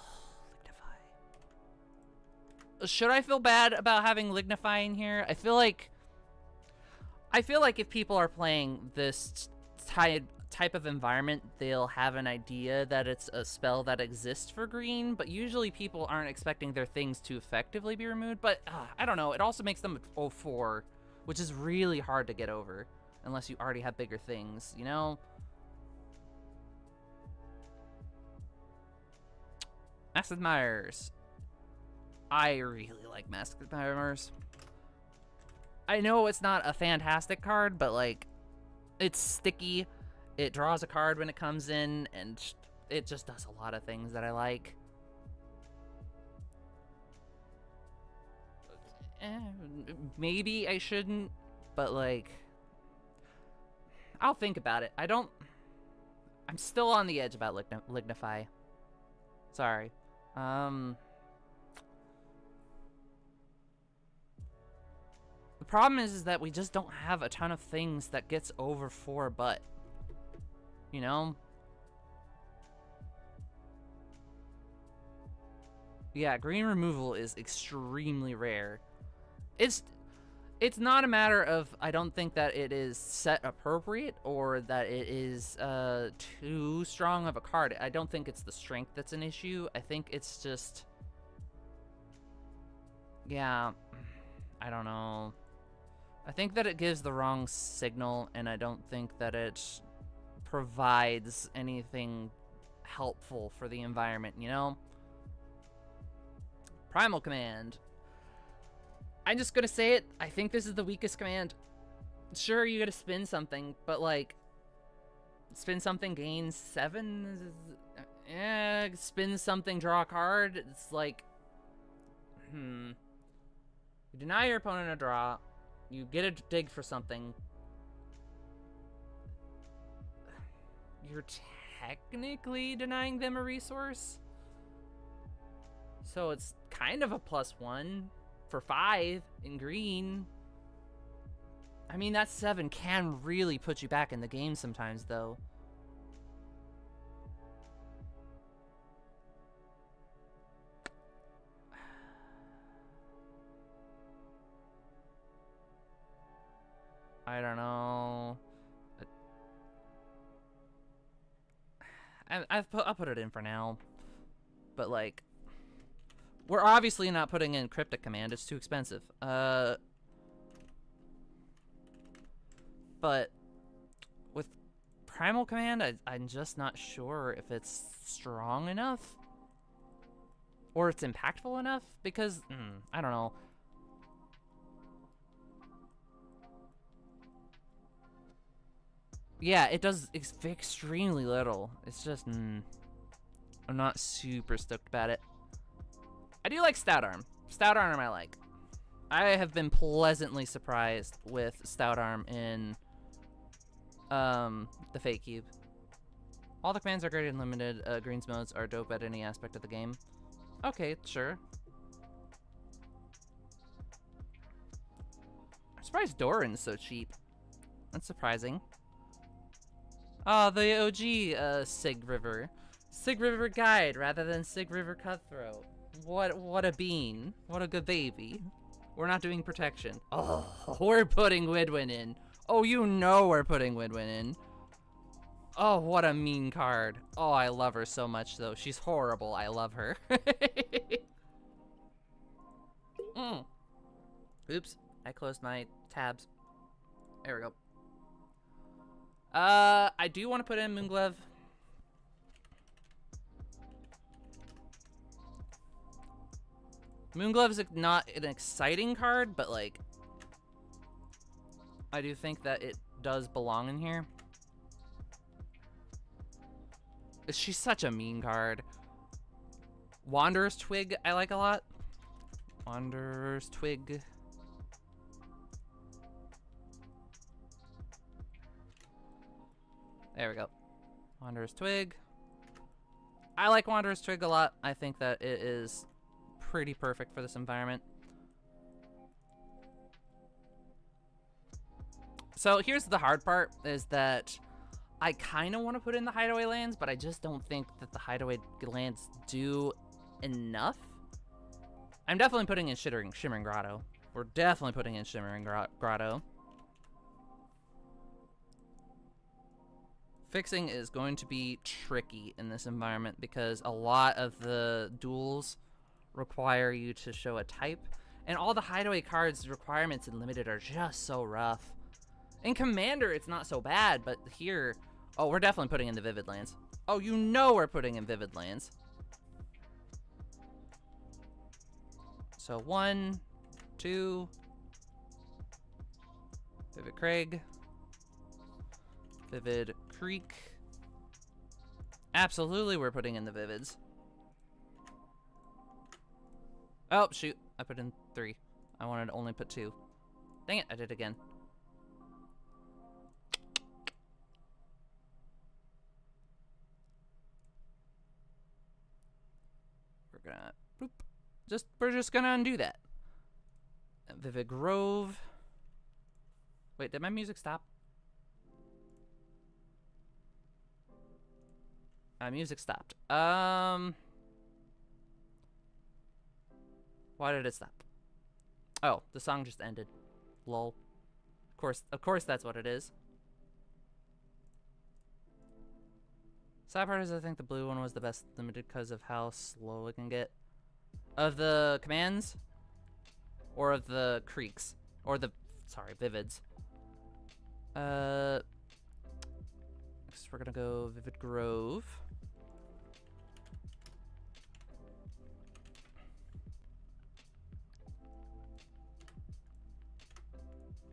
Lignify. Should I feel bad about having Lignify in here? I feel like if people are playing this type of environment, they'll have an idea that it's a spell that exists for green, but usually people aren't expecting their things to effectively be removed. But I don't know, it also makes them 0/4, which is really hard to get over unless you already have bigger things, you know? Masked Admirers. I really like Masked Admirers. I know it's not a fantastic card, but like, it's sticky. It draws a card when it comes in, and it just does a lot of things that I like. Maybe I shouldn't, but like, I'll think about it. I'm still on the edge about Lignify. Sorry. The problem is that we just don't have a ton of things that gets over 4 but. You know? Yeah, green removal is extremely rare. It's not a matter of I don't think that it is set appropriate or that it is too strong of a card. I don't think it's the strength that's an issue. I think it's just, yeah, I don't know. I think that it gives the wrong signal, and I don't think that it provides anything helpful for the environment, you know? Primal Command. I'm just gonna say it. I think this is the weakest command. Sure, you gotta spin something, but like, spin something, gain 7? Spin something, draw a card. It's like, You deny your opponent a draw. You get a dig for something. You're technically denying them a resource. So it's kind of a +1 for 5 in green. I mean, that 7 can really put you back in the game sometimes, though. I don't know. I'll put it in for now. But, like, we're obviously not putting in Cryptic Command. It's too expensive. But with Primal Command, I'm just not sure if it's strong enough. Or it's impactful enough. Because, I don't know. Yeah, it does extremely little. It's just, I'm not super stoked about it. I do like Stout Arm. Stout Arm I like. I have been pleasantly surprised with Stout Arm in the Fate Cube. All the commands are great and limited. Green's modes are dope at any aspect of the game. Okay, sure. I'm surprised Doran's so cheap. That's surprising. Oh, the OG Sig River. Sig River Guide rather than Sig River Cutthroat. What a bean. What a good baby. We're not doing protection. Oh, we're putting Widwin in. Oh, you know we're putting Widwin in. Oh, what a mean card. Oh, I love her so much, though. She's horrible. I love her. Oops. I closed my tabs. There we go. I do want to put in Moonglev. Moonglev's not an exciting card, but like, I do think that it does belong in here. She's such a mean card. Wanderer's Twig, I like a lot. Wanderer's Twig. There we go. Wanderer's Twig. I like Wanderer's Twig a lot. I think that it is pretty perfect for this environment. So here's the hard part, is that I kind of want to put in the Hideaway lands, but I just don't think that the Hideaway lands do enough. I'm definitely putting in Shimmering Grotto. We're definitely putting in Shimmering Grotto. Fixing is going to be tricky in this environment because a lot of the duels require you to show a type, and all the Hideaway cards requirements in Limited are just so rough. In Commander, it's not so bad, but here, oh, we're definitely putting in the Vivid lands. Oh, you know we're putting in Vivid lands. So 1, 2, Vivid Craig, Vivid Creek. Absolutely, we're putting in the Vivids. Oh, shoot. I put in 3. I wanted to only put 2. Dang it, I did it again. We're gonna, boop. We're just gonna undo that. Vivid Grove. Wait, did my music stop? My music stopped. Why did it stop? Oh, the song just ended. Lol. Of course that's what it is. Sad part is I think the blue one was the best limited because of how slow it can get. Of the commands? Or of the creeks? Or the, sorry, vivids. Next we're gonna go Vivid Grove.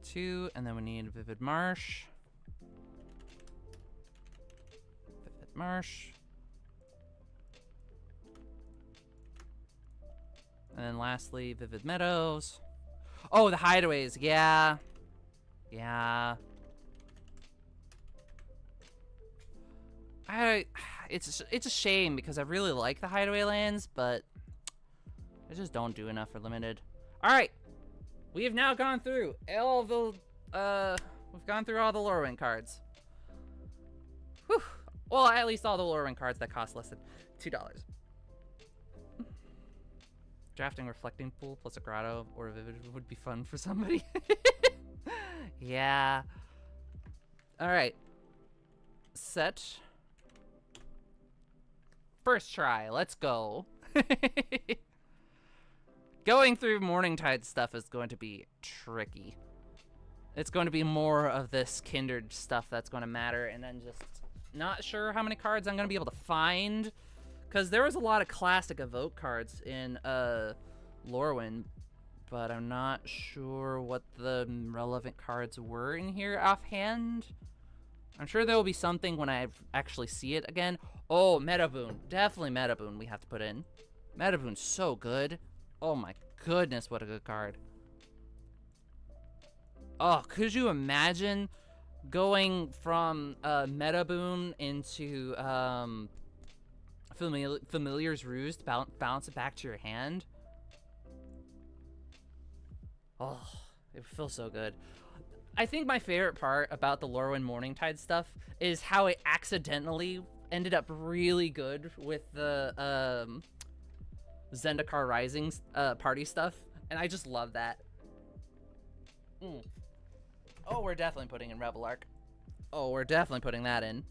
Two, and then we need Vivid Marsh. Vivid Marsh. And then lastly, Vivid Meadows. Oh, the hideaways, yeah. Yeah. It's a shame because I really like the hideaway lands, but I just don't do enough for limited. Alright. We have now gone through all the we've gone through all the Lorwyn cards. Whew. Well, at least all the Lorwyn cards that cost less than $2. Drafting Reflecting Pool plus a Grotto or a Vivid would be fun for somebody. Yeah. Alright. Set. First try, let's go. Going through Morningtide stuff is going to be tricky. It's going to be more of this Kindred stuff that's going to matter, and then just not sure how many cards I'm going to be able to find. Because there was a lot of classic Evoke cards in Lorwyn, but I'm not sure what the relevant cards were in here offhand. I'm sure there will be something when I actually see it again. Oh, Metaboon. Definitely Metaboon we have to put in. Metaboon's so good. Oh my goodness, what a good card. Oh, could you imagine going from Metaboon into Familiar's Ruse to bounce it back to your hand? Oh, it feels so good. I think my favorite part about the Lorwyn Morningtide stuff is how it accidentally ended up really good with the Zendikar Rising party stuff, and I just love that. Oh, we're definitely putting in Revelark. Oh, we're definitely putting that in.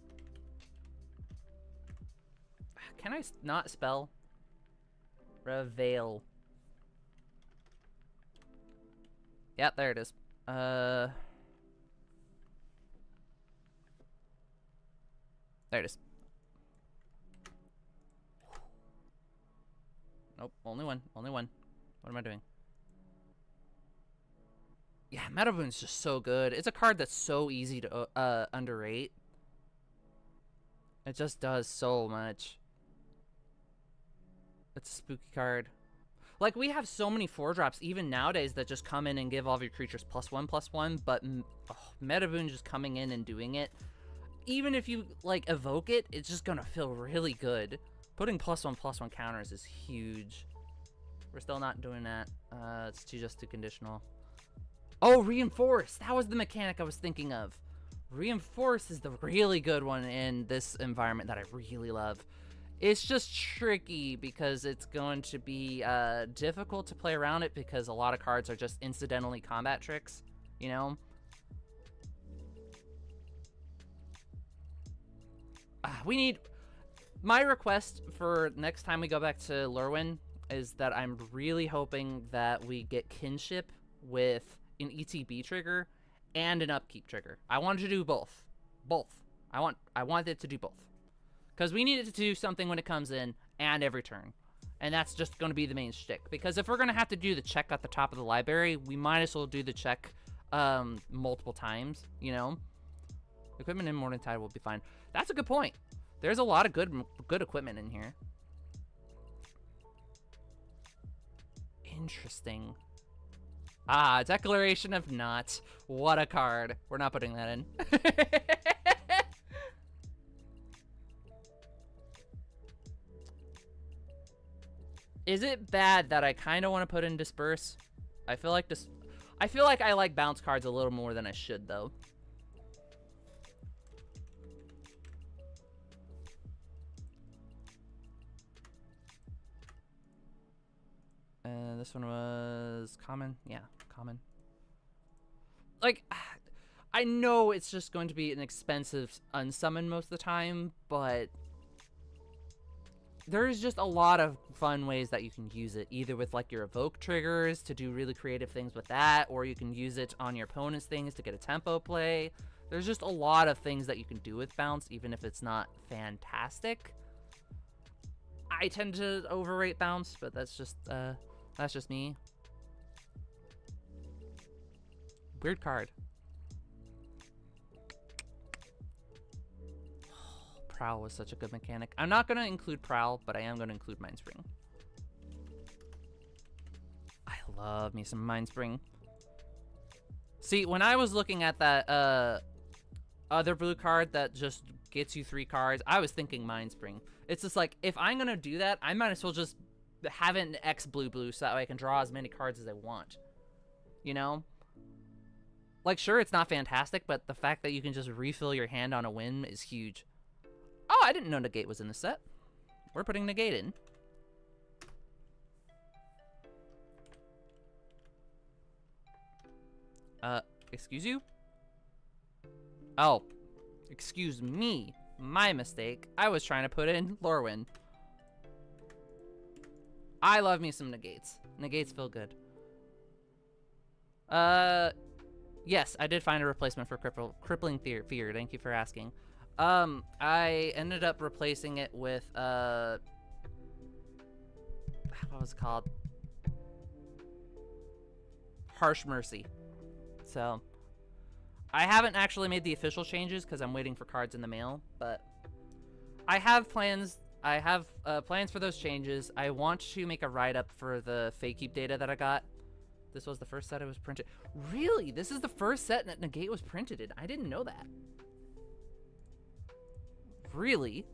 Can I not spell? Reveal. Yep, there it is. There it is. Nope, only one. Only one. What am I doing? Yeah, Metaboon's just so good. It's a card that's so easy to underrate. It just does so much. It's a spooky card. Like, we have so many 4-drops even nowadays that just come in and give all of your creatures +1/+1, but Metaboon just coming in and doing it. Even if you, like, evoke it, it's just gonna feel really good. Putting +1/+1 counters is huge. We're still not doing that. It's just too conditional. Oh, Reinforce! That was the mechanic I was thinking of. Reinforce is the really good one in this environment that I really love. It's just tricky because it's going to be difficult to play around it because a lot of cards are just incidentally combat tricks, you know? We need... My request for next time we go back to Lorwyn is that I'm really hoping that we get Kinship with an ETB trigger and an upkeep trigger. I want to do both. I want it to do both. Because we need it to do something when it comes in and every turn. And that's just going to be the main shtick. Because if we're going to have to do the check at the top of the library, we might as well do the check multiple times, you know? Equipment in Morningtide will be fine. That's a good point. There's a lot of good equipment in here. Interesting. Ah, Declaration of Not. What a card. We're not putting that in. Is it bad that I kind of want to put in Disperse? I feel like I feel like I like bounce cards a little more than I should, though. This one was common. Yeah, common. Like, I know it's just going to be an expensive unsummon most of the time, but there's just a lot of fun ways that you can use it, either with like your evoke triggers to do really creative things with that, or you can use it on your opponent's things to get a tempo play. There's just a lot of things that you can do with bounce, even if it's not fantastic. I tend to overrate bounce, but that's just me. Weird card. Prowl was such a good mechanic. I'm not going to include Prowl, but I am going to include Mindspring. I love me some Mindspring. See, when I was looking at that other blue card that just gets you 3 cards, I was thinking Mindspring. It's just like, if I'm going to do that, I might as well just have it an X blue so that way I can draw as many cards as I want. You know? Like, sure, it's not fantastic, but the fact that you can just refill your hand on a whim is huge. Oh, I didn't know Negate was in the set. We're putting Negate in. Excuse you? Oh, excuse me. My mistake. I was trying to put in Lorwyn. I love me some Negates. Negates feel good. Yes, I did find a replacement for Crippling Fear. Thank you for asking. I ended up replacing it with, what was it called? Harsh Mercy. So, I haven't actually made the official changes because I'm waiting for cards in the mail, but I have plans. I have plans for those changes. I want to make a write-up for the Fake Keep data that I got. This was the first set it was printed. Really? This is the first set that Negate was printed in? I didn't know that. Really?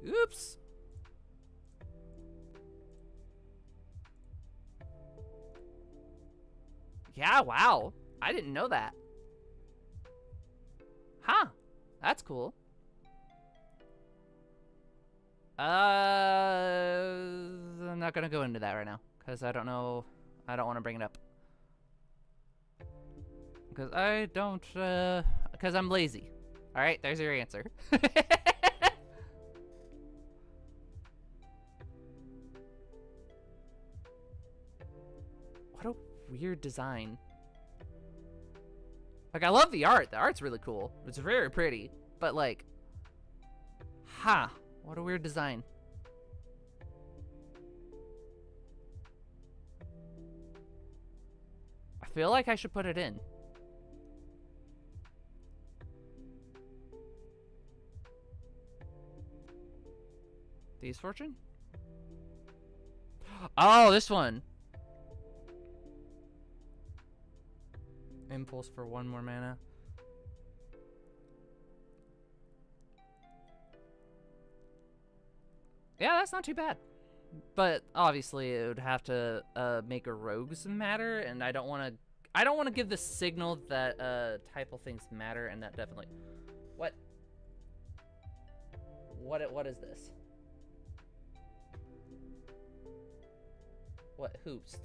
Oops. Yeah, wow. I didn't know that. Huh. That's cool. I'm not gonna go into that right now, because I don't know. I don't want to bring it up. Because I don't, because I'm lazy. Alright, there's your answer. What a weird design. Like, I love the art. The art's really cool. It's very pretty. But, like, huh. What a weird design. I feel like I should put it in. Thieves' Fortune? Oh, this one. Impulse for 1 more mana. Yeah, that's not too bad. But obviously it would have to make a rogues matter, and I don't want to give the signal that typal things matter, and that definitely. What is this? What hoops?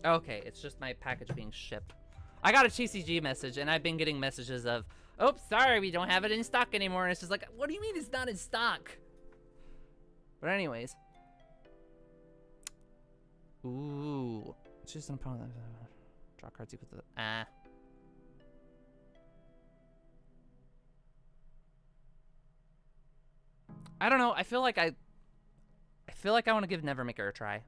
Okay, it's just my package being shipped. I got a TCG message, and I've been getting messages of, oh, sorry, we don't have it in stock anymore. And it's just like, what do you mean it's not in stock? But anyways. Ooh. Choose an opponent. Draw cards equal to the... Ah. I don't know. I feel like I want to give Nevermaker a try.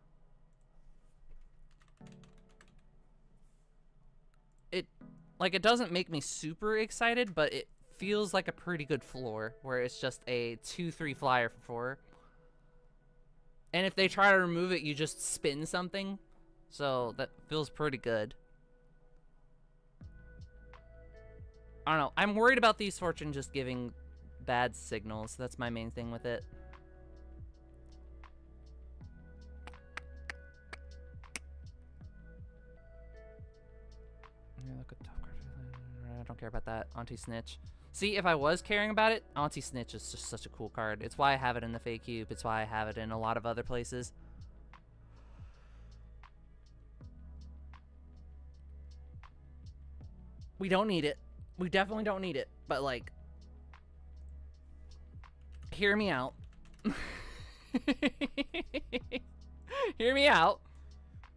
It doesn't make me super excited, but it feels like a pretty good floor, where it's just a 2/3 flyer for 4. And if they try to remove it, you just spin something. So that feels pretty good. I don't know. I'm worried about Thieves' Fortune just giving bad signals. That's my main thing with it. I don't care about that. Auntie Snitch. See, if I was caring about it, Auntie Snitch is just such a cool card. It's why I have it in the Fake Cube. It's why I have it in a lot of other places. We don't need it. We definitely don't need it. But, like, hear me out. Hear me out.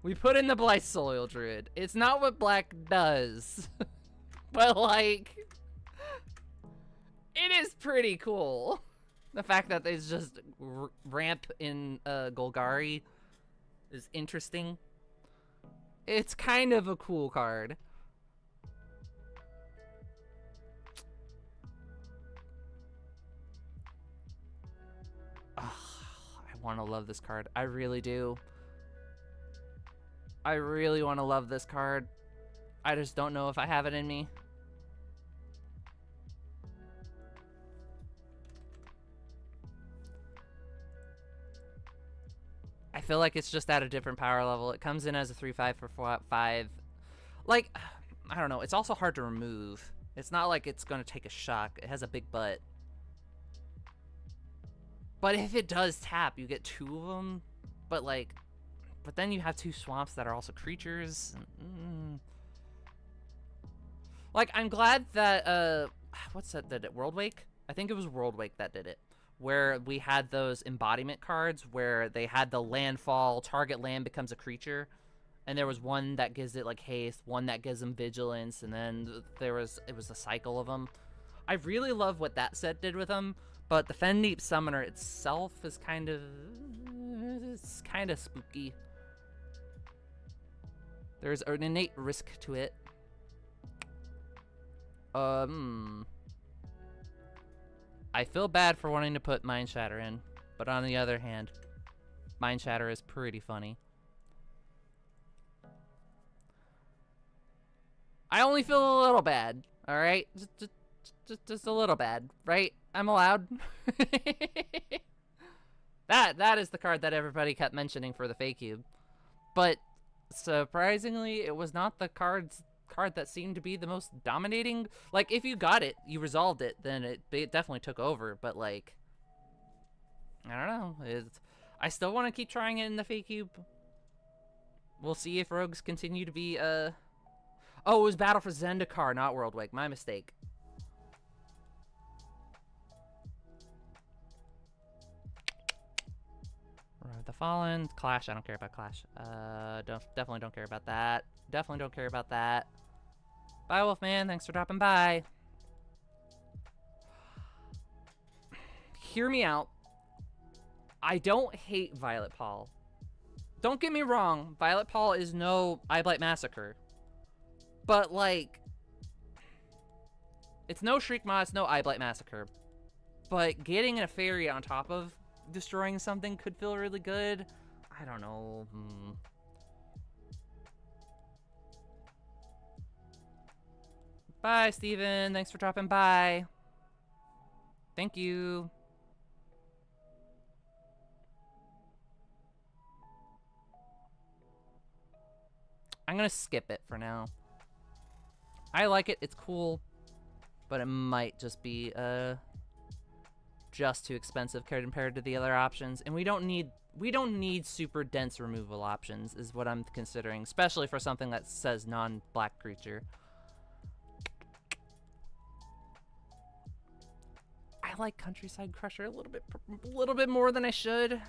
We put in the Blight Soil Druid. It's not what black does. But, like, it is pretty cool. The fact that there's just ramp in Golgari is interesting. It's kind of a cool card. I want to love this card. I really do. I really want to love this card. I just don't know if I have it in me. I feel like it's just at a different power level. It comes in as a 3/5 for 5. Like, I don't know. It's also hard to remove. It's not like it's going to take a shock. It has a big butt. But if it does tap, you get 2 of them. But, like, but then you have 2 swamps that are also creatures. Like, I'm glad that, what's that did it? World Wake? I think it was World Wake that did it. Where we had those embodiment cards where they had the landfall, target land becomes a creature. And there was one that gives it, like, haste, one that gives them vigilance, and then it was a cycle of them. I really love what that set did with them, but the Fendeep Summoner itself is kind of spooky. There's an innate risk to it. I feel bad for wanting to put Mind Shatter in, but on the other hand, Mind Shatter is pretty funny. I only feel a little bad, all right? Just a little bad, right? I'm allowed. That is the card that everybody kept mentioning for the Fake Cube, but surprisingly, it was not the card that seemed to be the most dominating. Like, if you got it, you resolved it, then it definitely took over. But, like, I don't know. I still want to keep trying it in the Fake Cube. We'll see if rogues continue to be Oh, it was Battle for Zendikar, not World Wake. My mistake. The Fallen, Clash. I don't care about Clash. Definitely don't care about that. Definitely don't care about that. Bye, Wolfman. Thanks for dropping by. Hear me out. I don't hate Violet Paul. Don't get me wrong. Violet Paul is no Eyeblight Massacre. But, like, it's no Shriekmaw, it's no Eyeblight Massacre. But getting a fairy on top of destroying something could feel really good. I don't know. Bye, Steven. Thanks for dropping by. Thank you. I'm gonna skip it for now. I like it. It's cool. But it might just be just too expensive compared to the other options, and we don't need super dense removal options is what I'm considering, especially for something that says non-black creature. I like Countryside Crusher a little bit more than I should,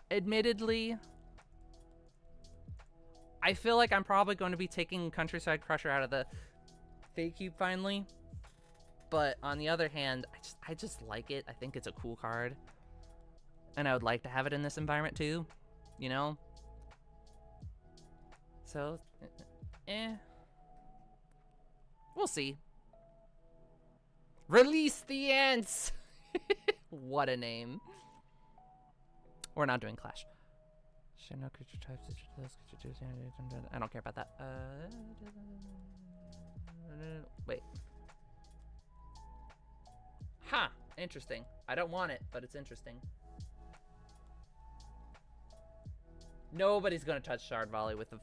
admittedly. I feel like I'm probably going to be taking Countryside Crusher out of the Fake Cube finally. But on the other hand, I just like it. I think it's a cool card. And I would like to have it in this environment too, you know? So, we'll see. Release the ants! What a name. We're not doing Clash. No creature types. I don't care about that. Wait. Huh. Interesting. I don't want it, but it's interesting. Nobody's gonna touch Shard Volley with a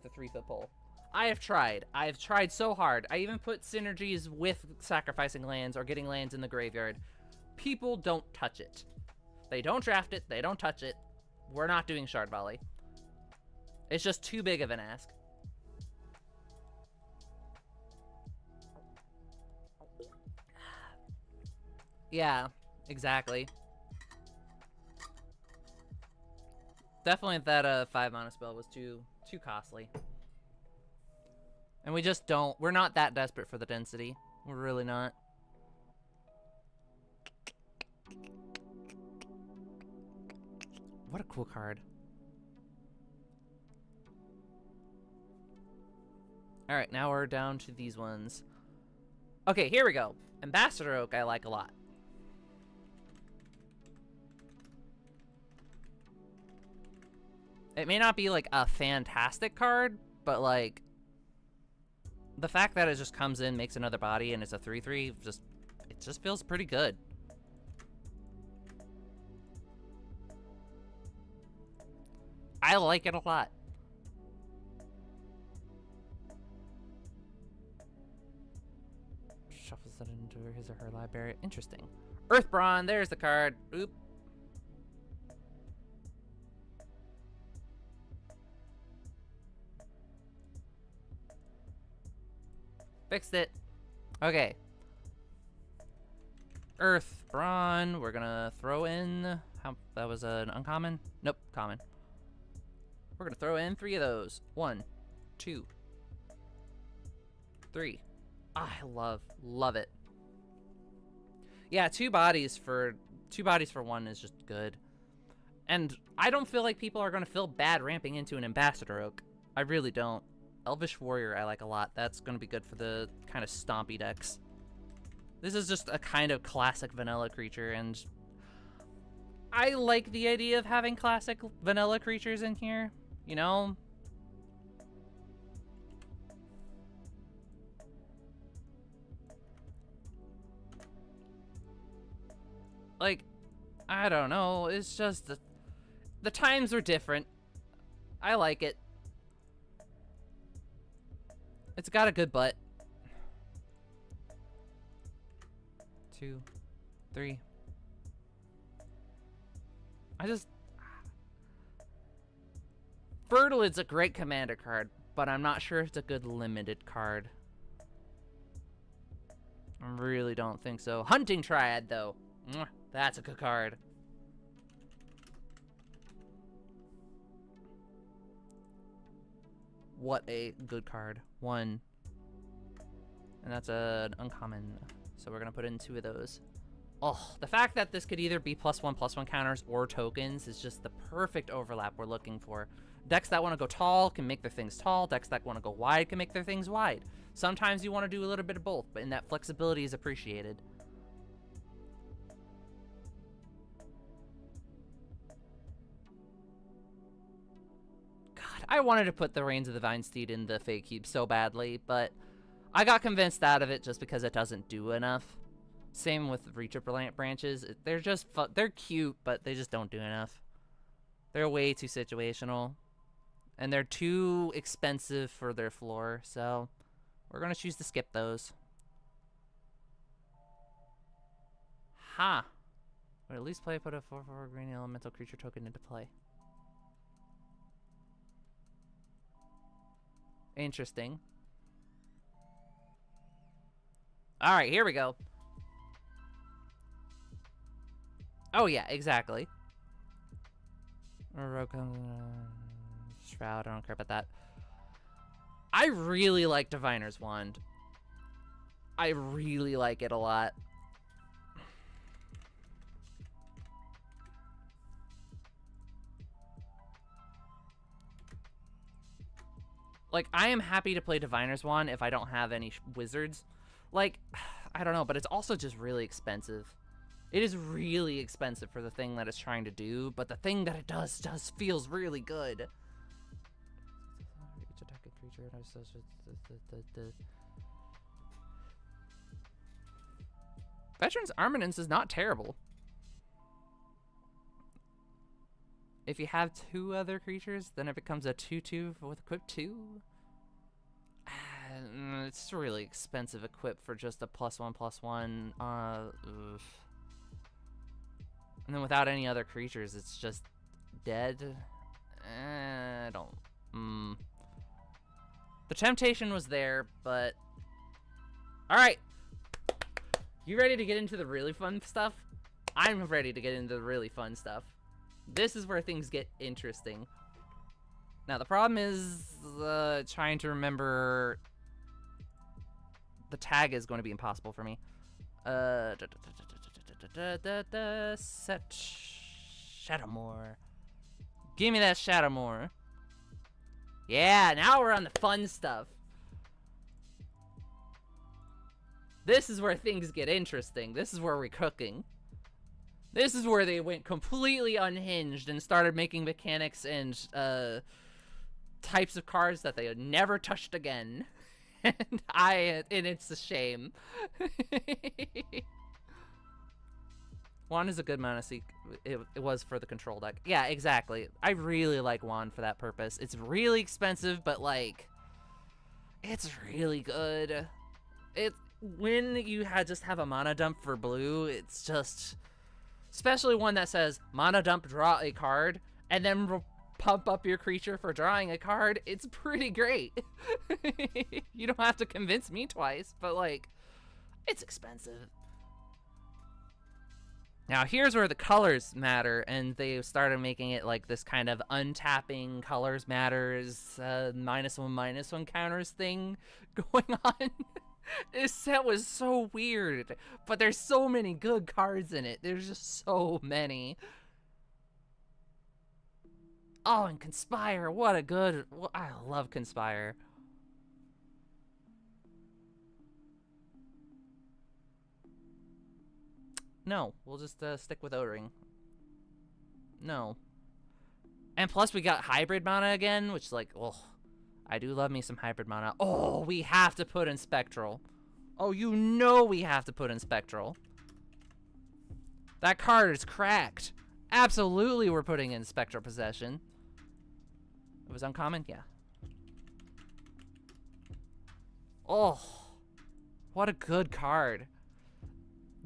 3-foot pole. I have tried. I have tried so hard. I even put synergies with sacrificing lands or getting lands in the graveyard. People don't touch it. They don't draft it. They don't touch it. We're not doing Shard Volley. It's just too big of an ask. Yeah, exactly. Definitely that 5 mana spell was too costly. And we just don't, we're not that desperate for the density. We're really not. What a cool card. Alright, now we're down to these ones. Okay, here we go. Ambassador Oak I like a lot. It may not be like a fantastic card, but like the fact that it just comes in, makes another body, and it's a 3/3, it just feels pretty good. I like it a lot. Shuffles that into his or her library. Interesting. Earthbrawn, there's the card. Oop. Fixed it. Okay. Earthbrawn. We're gonna throw in. That was an uncommon? Nope, common. We're gonna throw in 3 of those. 1, 2, 3. I love it. Yeah, two bodies for 1 is just good. And I don't feel like people are gonna feel bad ramping into an Ambassador Oak. I really don't. Elvish Warrior I like a lot. That's gonna be good for the kind of stompy decks. This is just a kind of classic vanilla creature, and I like the idea of having classic vanilla creatures in here, you know? Like, I don't know, it's just the times are different. I like it. It's got a good butt. 2, 3. Fertilid's a great commander card, but I'm not sure if it's a good limited card. I really don't think so. Hunting Triad, though. That's a good card. What a good card. 1. And that's an uncommon. So we're going to put in 2 of those. Oh, the fact that this could either be +1/+1 counters or tokens is just the perfect overlap we're looking for. Decks that want to go tall can make their things tall. Decks that want to go wide can make their things wide. Sometimes you want to do a little bit of both, but in that flexibility is appreciated. God, I wanted to put the Reigns of the Vine Steed in the Fey Cube so badly, but I got convinced out of it just because it doesn't do enough. Same with Reacher branches. They're just they're cute, but they just don't do enough. They're way too situational. And they're too expensive for their floor, so we're going to choose to skip those. Ha! But at least put a 4/4 green elemental creature token into play. Interesting. Alright, here we go. Oh yeah, exactly. Shroud, I don't care about that. I really like Diviner's Wand. I really like it a lot. Like, I am happy to play Diviner's Wand if I don't have any wizards. Like, I don't know, but it's also just really expensive. It is really expensive for the thing that it's trying to do, but the thing that it does feels really good. Each attacking creature Veteran's Armaments is not terrible. If you have 2 other creatures, then it becomes a 2/2 with equip 2. it's really expensive equip for just a +1/+1. Oof. And then without any other creatures, it's just dead. I don't. The temptation was there, but all right. You ready to get into the really fun stuff? I'm ready to get into the really fun stuff. This is where things get interesting. Now, the problem is trying to remember... The tag is going to be impossible for me. Set Shadowmoor. Give me that Shadowmoor. Yeah, now we're on the fun stuff. This is where things get interesting. This is where we're cooking. This is where they went completely unhinged and started making mechanics and types of cards that they had never touched again. And it's a shame. Wand is a good mana seek. It was for the control deck. Yeah, exactly. I really like Wand for that purpose. It's really expensive, but like, it's really good. When you just have a mana dump for blue, it's just, especially one that says mana dump, draw a card, and then pump up your creature for drawing a card. It's pretty great. You don't have to convince me twice, but like, it's expensive. Now here's where the colors matter, and they started making it like this kind of untapping colors matters, -1/-1 counters thing going on. This set was so weird, but there's so many good cards in it. There's just so many. Oh, and Conspire, what a good... I love Conspire. No, we'll just stick with O-Ring. No. And plus we got hybrid mana again, which like, oh, I do love me some hybrid mana. Oh, we have to put in Spectral. Oh, you know we have to put in Spectral. That card is cracked. Absolutely we're putting in Spectral Possession. It was uncommon? Yeah. Oh, what a good card.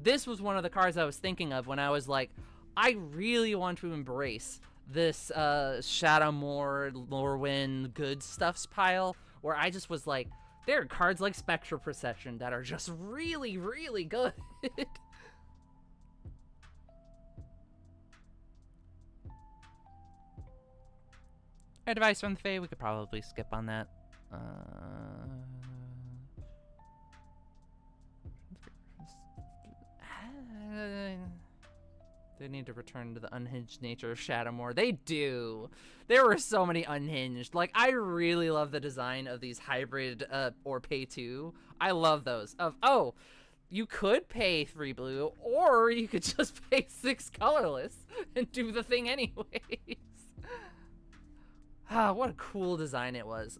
This was one of the cards I was thinking of when I was like, I really want to embrace this Shadowmoor, Lorwyn, good stuffs pile, where I just was like, there are cards like Spectral Procession that are just really, really good. Advice from the Fae, we could probably skip on that. They need to return to the unhinged nature of Shadowmoor. They do. There were so many unhinged. Like, I really love the design of these hybrid or pay 2. I love those. Oh, you could pay 3 blue, or you could just pay 6 colorless and do the thing anyways. Ah, what a cool design it was.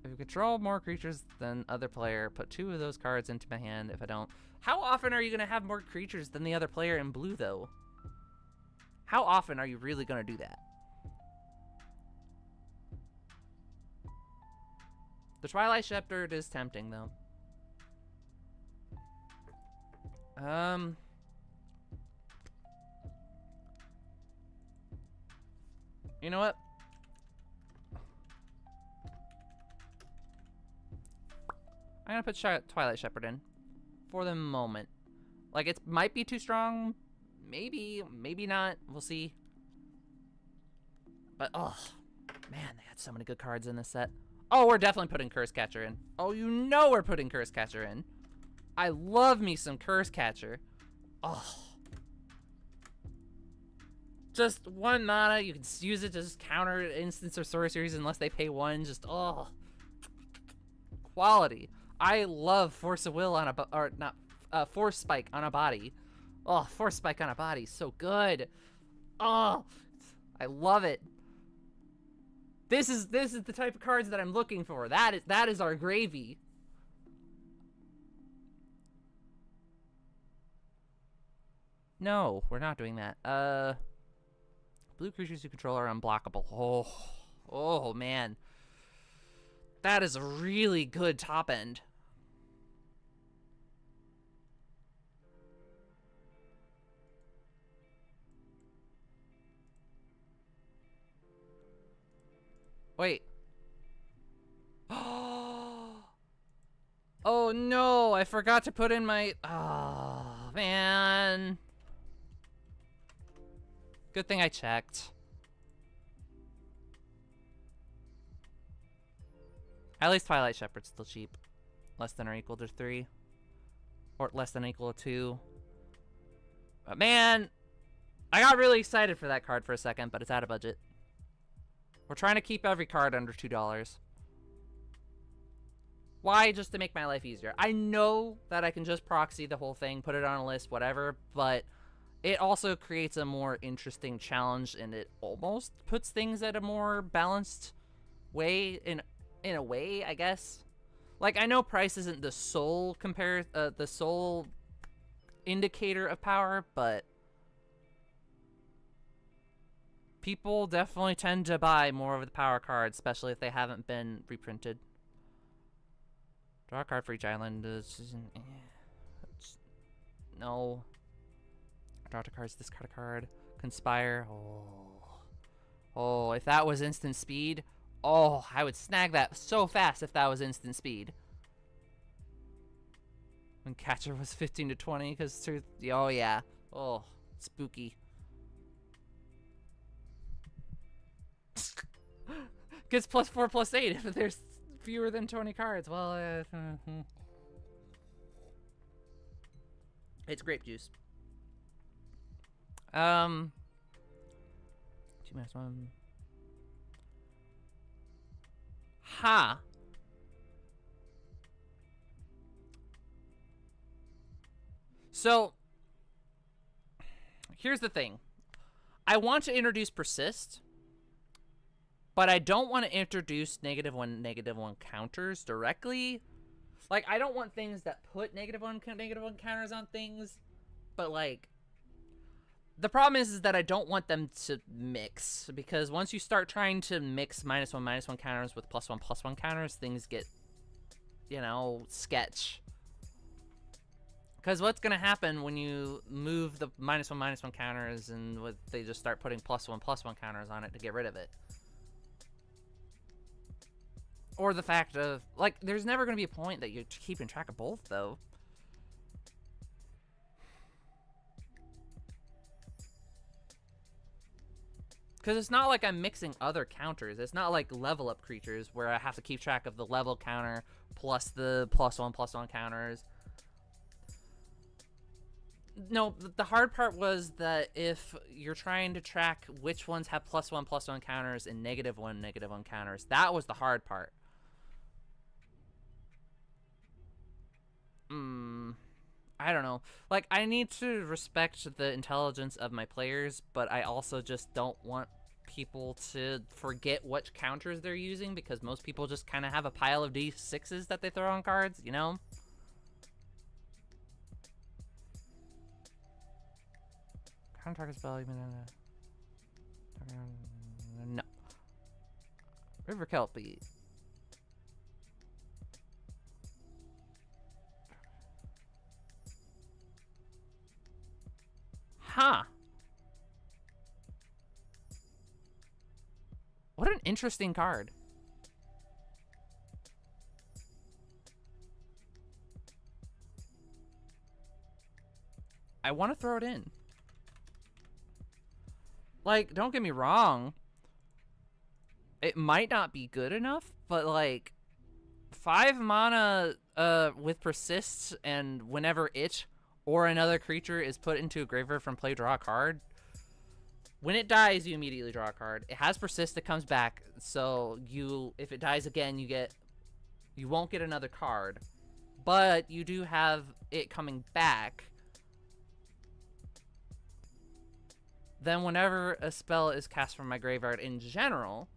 If you control more creatures than other player, put 2 of those cards into my hand. If I don't, how often are you gonna have more creatures than the other player in blue though? How often are you really gonna do that? The Twilight Shepherd is tempting though. You know what? I'm gonna put Twilight Shepherd in for the moment. Like, it might be too strong. Maybe, maybe not. We'll see. But, oh, man, they had so many good cards in this set. Oh, we're definitely putting Curse Catcher in. Oh, you know we're putting Curse Catcher in. I love me some Curse Catcher. Oh. Just 1 mana, you can use it to just counter instants or sorceries unless they pay 1. Just, oh. Quality. I love Force of Will on Force Spike on a body. Oh, Force Spike on a body, so good. Oh, I love it. This is the type of cards that I'm looking for. That is our gravy. No, we're not doing that. Blue creatures you control are unblockable. Oh man. That is a really good top end. Wait. Oh no, I forgot to put in my... Oh, man. Good thing I checked. At least Twilight Shepherd's still cheap. Less than or equal to 3. Or less than or equal to 2. But man, I got really excited for that card for a second, but it's out of budget. We're trying to keep every card under $2. Why? Just to make my life easier. I know that I can just proxy the whole thing, put it on a list, whatever, but it also creates a more interesting challenge, and it almost puts things at a more balanced way, in a way, I guess. Like, I know price isn't the sole the sole indicator of power, but people definitely tend to buy more of the power cards, especially if they haven't been reprinted. Draw a card for each island. No. Draw 2 cards, discard a card. Conspire. Oh, if that was instant speed. Oh, I would snag that so fast if that was instant speed. When Catcher was 15 to 20, because oh yeah. Oh, spooky. Gets +4/+8 if there's fewer than 20 cards. Well, it's grape juice. 2 minus 1. Ha. So, here's the thing. I want to introduce persist, but I don't want to introduce -1/-1 counters directly. Like, I don't want things that put -1/-1 counters on things, but like, the problem is that I don't want them to mix, because once you start trying to mix -1/-1 counters with +1/+1 counters, things get, you know, sketch. Because what's going to happen when you move the -1/-1 counters and they just start putting +1/+1 counters on it to get rid of it? Or the fact of, like, there's never going to be a point that you're keeping track of both, though. Because it's not like I'm mixing other counters. It's not like level up creatures where I have to keep track of the level counter plus the +1/+1 counters. No, the hard part was that if you're trying to track which ones have +1/+1 counters and -1/-1 counters, that was the hard part. I don't know. Like, I need to respect the intelligence of my players, but I also just don't want people to forget which counters they're using, because most people just kind of have a pile of D6s that they throw on cards, you know? Counter target spell, no. River Kelpie. Huh. What an interesting card. I want to throw it in. Like, don't get me wrong. It might not be good enough, but like 5 mana with persists, and whenever it or another creature is put into a graveyard from play, draw a card. When it dies, you immediately draw a card. It has persist that comes back, so if it dies again, you won't get another card, but you do have it coming back. Then whenever a spell is cast from my graveyard in general,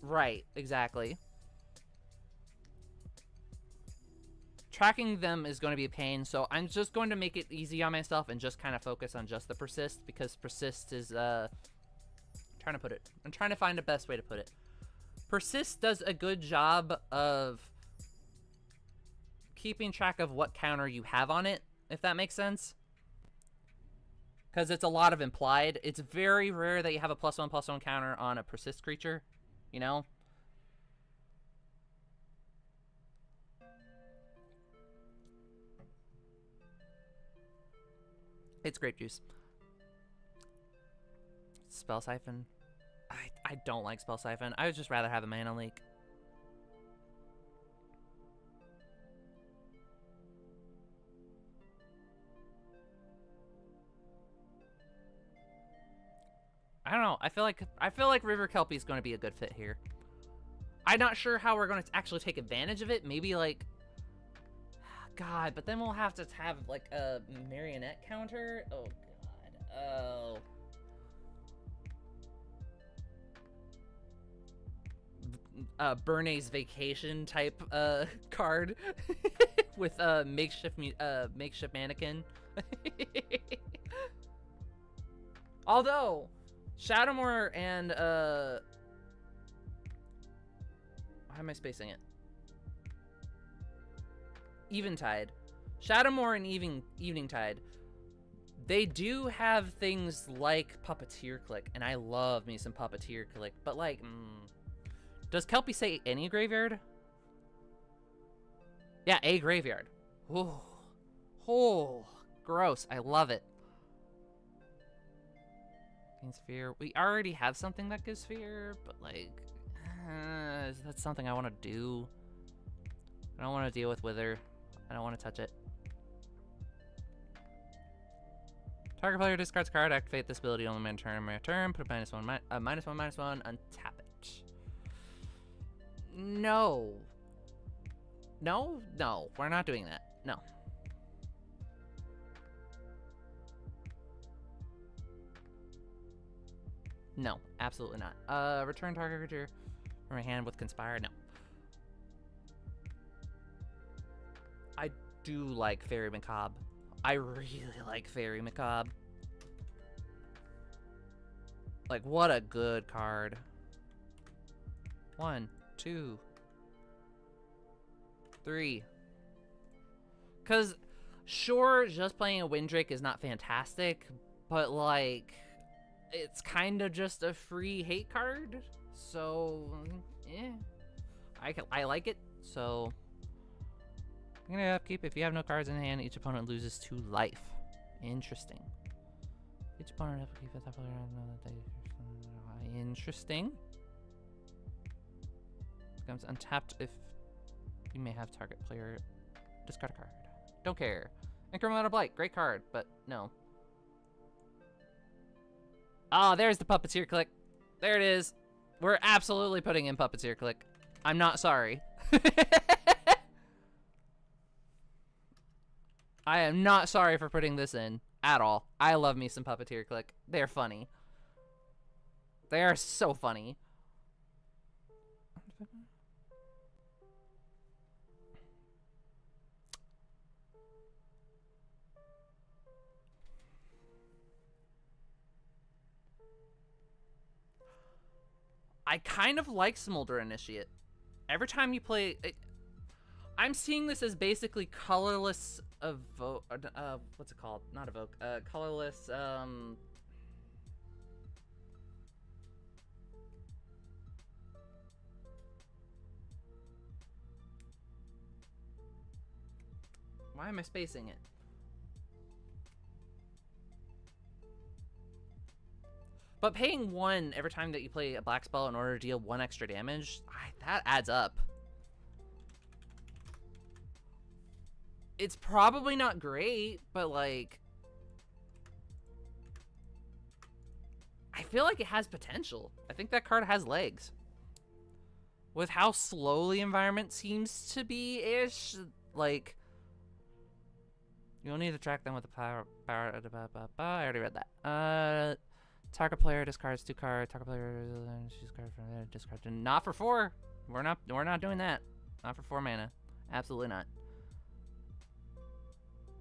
right, exactly. tracking them is going to be a pain, so I'm just going to make it easy on myself and just kind of focus on just the persist, because persist is, I'm trying to find the best way to put it. Persist does a good job of keeping track of what counter you have on it, if that makes sense. Because it's a lot of implied. It's very rare that you have a +1/+1 counter on a persist creature, you know? It's grape juice. Spell Siphon. I don't like Spell Siphon. I would just rather have a Mana Leak. I don't know. I feel like River Kelpie is going to be a good fit here. I'm not sure how we're going to actually take advantage of it. Maybe like, God, but then we'll have to have like a marionette counter. Oh God. Oh. Bernays Vacation type card with makeshift mannequin. Although Shadowmoor and how am I spacing it? Eventide. Shadowmoor and Eveningtide. They do have things like Puppeteer Click, and I love me some Puppeteer Click, but like, does Kelpie say any graveyard? Yeah, a graveyard. Ooh. Oh, gross. I love it. Gains fear. We already have something that gives fear, but like, that's something I want to do. I don't want to deal with Wither. I don't want to touch it. Target player discards card, activate this ability only on turn, put a -1, -1, untap it. No. No, we're not doing that. No. No, absolutely not. Return target creature from my hand with Conspire. No. I do like Fairy Macabre. I really like Fairy Macabre. Like, what a good card. 1, 2, 3. Because, sure, just playing a Windrake is not fantastic, but, like, it's kind of just a free hate card. So, yeah. I like it, so... I'm gonna upkeep. If you have no cards in hand, each opponent loses 2 life. Interesting. Each opponent upkeep the top player interesting. Becomes untapped if you may have target player discard a card. Don't care. Incremental Blight, great card, but no. Oh, there's the Puppeteer Click. There it is. We're absolutely putting in Puppeteer Click. I'm not sorry. I am not sorry for putting this in at all. I love me some Puppeteer Click. They're funny. They are so funny. I kind of like Smolder Initiate. Every time you play... I'm seeing this as basically colorless evoke. What's it called? Not evoke. Colorless. Why am I spacing it? But paying 1 every time that you play a black spell in order to deal 1 extra damage, that adds up. It's probably not great, but like, I feel like it has potential. I think that card has legs. With how slowly Environment seems to be-ish, like, you'll need to track them with the power. I already read that. Target player discards 2 cards. Target player choose card from there. Discard. Not for 4. We're not doing that. Not for 4 mana. Absolutely not.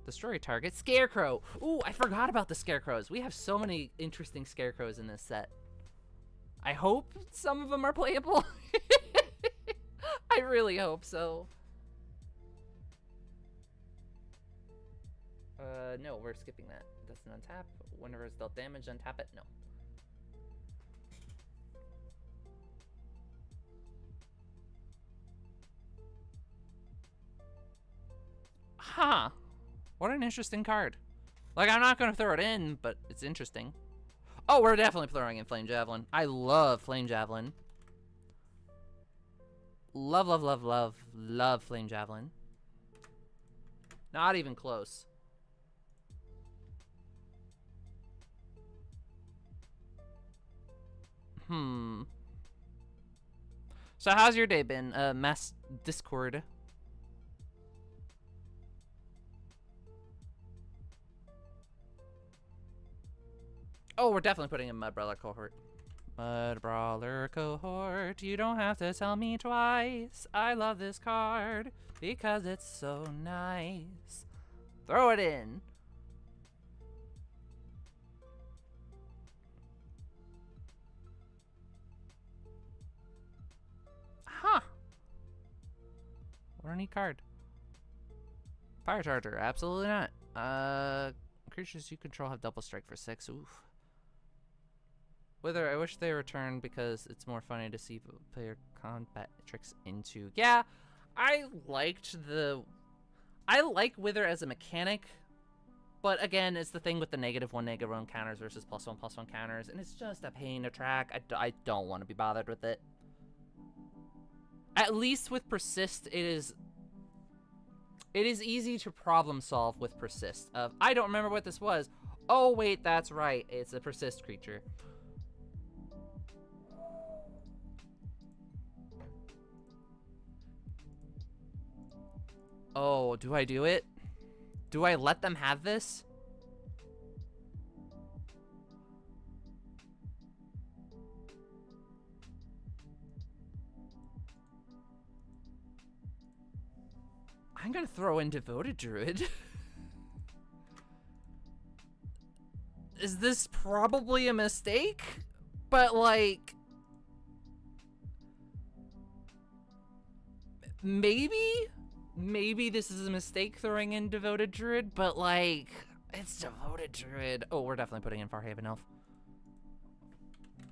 Destroy target. Scarecrow. Ooh, I forgot about the scarecrows. We have so many interesting scarecrows in this set. I hope some of them are playable. I really hope so. No, we're skipping that. Doesn't untap. Whenever it's dealt damage, untap it. No. Huh. What an interesting card. Like, I'm not gonna throw it in, but it's interesting. Oh, we're definitely throwing in Flame Javelin. I love Flame Javelin. Love, love, love, love, love Flame Javelin. Not even close. So how's your day been, Mass Discord? Oh, we're definitely putting in Mud Brawler Cohort. Mud Brawler Cohort, you don't have to tell me twice. I love this card because it's so nice. Throw it in. Huh. What a neat card. Fire Charger, absolutely not. Creatures you control have double strike for 6. Oof. Wither, I wish they returned because it's more funny to see player combat tricks into. Yeah, I like Wither as a mechanic, but again, it's the thing with the -1/-1 counters versus +1/+1 counters, and it's just a pain to track. I don't want to be bothered with it. At least with Persist, it is easy to problem solve with Persist. I don't remember what this was. Oh wait, that's right. It's a Persist creature. Oh, do I do it? Do I let them have this? I'm gonna throw in Devoted Druid. Is this probably a mistake? But like... Maybe this is a mistake throwing in Devoted Druid, but like... It's Devoted Druid. Oh, we're definitely putting in Farhaven Elf.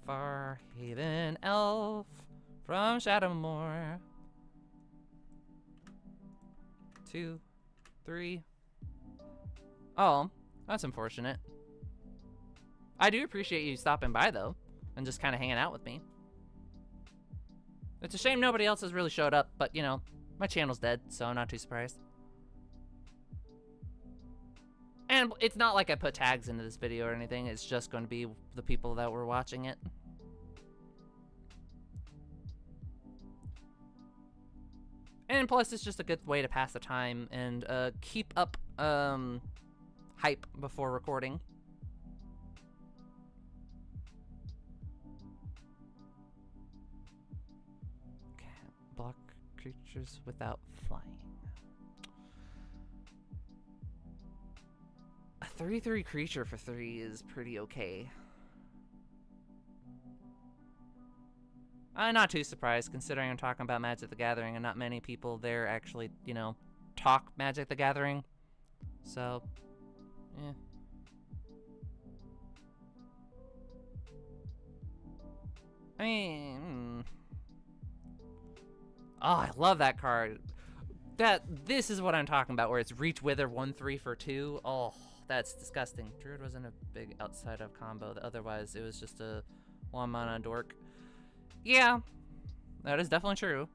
Farhaven Elf from Shadowmoor. 2, 3. Oh, that's unfortunate. I do appreciate you stopping by though, and just kind of hanging out with me. It's a shame nobody else has really showed up, but you know, my channel's dead, so I'm not too surprised. And it's not like I put tags into this video or anything, it's just going to be the people that were watching it. And plus, it's just a good way to pass the time and keep up hype before recording. Can't block creatures without flying. A 3/3 creature for 3 is pretty okay. I'm not too surprised, considering I'm talking about Magic the Gathering and not many people there actually, you know, talk Magic the Gathering. So, yeah. I mean... Oh, I love that card. This is what I'm talking about, where it's Reach Wither 1/3 for 2. Oh, that's disgusting. Druid wasn't a big outside of combo, otherwise it was just a 1-mana dork. Yeah, that is definitely true.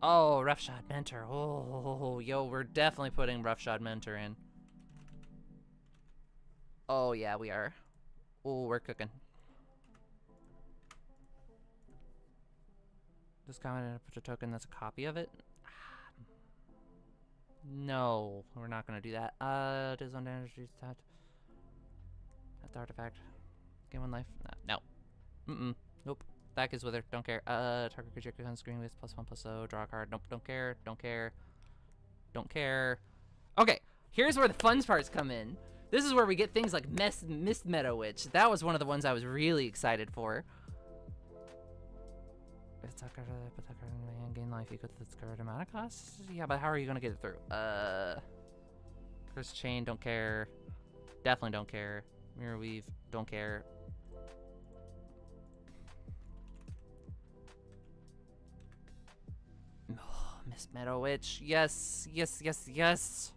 Oh, Roughshod Mentor. Oh, yo, we're definitely putting Roughshod Mentor in. Oh, yeah, we are. Oh, we're cooking. This comment put a token that's a copy of it. No, we're not gonna do that. It is on energy stat. That's the artifact. Gain 1 life. No. Nope. That gives Wither. Don't care. Target creature on screen with +1/+0. Draw a card. Nope. Don't care. Don't care. Don't care. Okay. Here's where the fun parts come in. This is where we get things like Mist Meadow Witch. That was one of the ones I was really excited for. Gain life equal to its current amount of cost. Yeah, but how are you gonna get it through? Curse Chain. Don't care. Definitely don't care. Mirror Weave. Don't care. Oh, Mist Meadow Witch. Yes, yes, yes, yes.